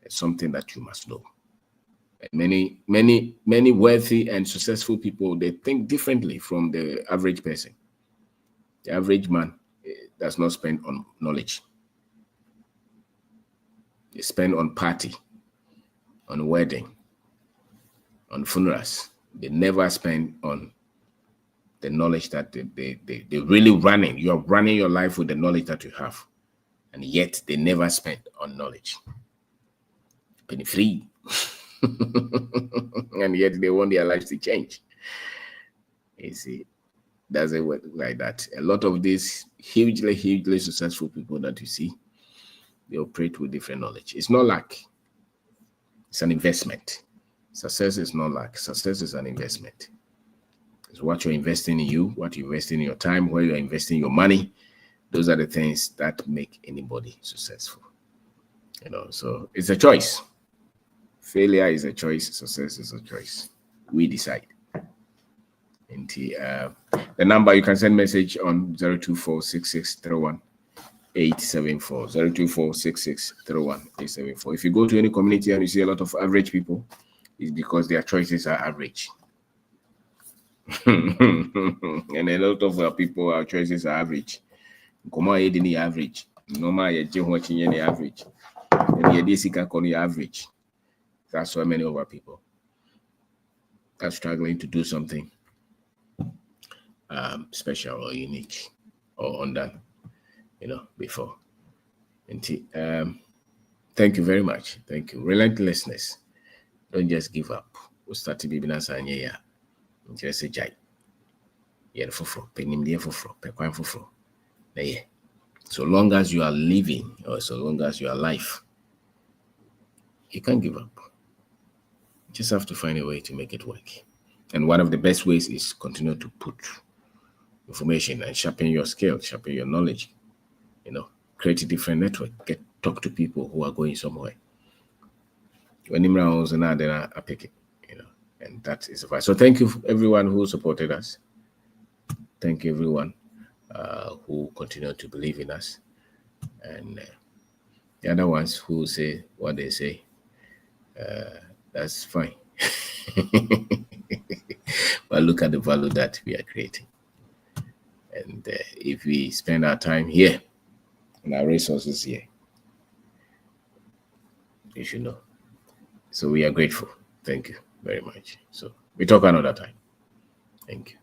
it's something that you must know. And many wealthy and successful people, they think differently from the average person. The average man does not spend on knowledge. They spend on party, on wedding, on funerals. They never spend on the knowledge that they're really running. You're running your life with the knowledge that you have. And yet they never spend on knowledge. Penny free. And yet they want their lives to change. You see, doesn't work like that. A lot of these hugely successful people that you see, they operate with different knowledge. It's not luck. It's an investment. Success is not luck. Success is an investment. It's what you're investing in you, what you're investing in your time, where you're investing your money. Those are the things that make anybody successful. You know, so it's a choice. Failure is a choice. Success is a choice. We decide. And the number you can send message on 0246631 874 0246631 874. If you go to any community and you see a lot of average people, it's because their choices are average. And a lot of people, our choices are average. Come on, any average. Normal, you're watching any average. And you're average. That's why many of our people are struggling to do something special or unique or undone, you know, before. And thank you very much. Thank you. Relentlessness. Don't just give up. We'll start to be binasanya. Just a jai. Yeah, fufro. Penim dia fufro. Pekwan fufro. Yeah. So long as you are living, or so long as you are alive, you can't give up. You just have to find a way to make it work. And one of the best ways is continue to put information and sharpen your skills, sharpen your knowledge. You know, create a different network. Talk to people who are going somewhere. When Imran was another, then I pick it. You know, and that is advice. So thank you everyone who supported us. Thank you everyone who continue to believe in us. And the other ones who say what they say, that's fine. But look at the value that we are creating. And if we spend our time here and our resources here, you should know. So we are grateful. Thank you very much. So we talk another time. Thank you.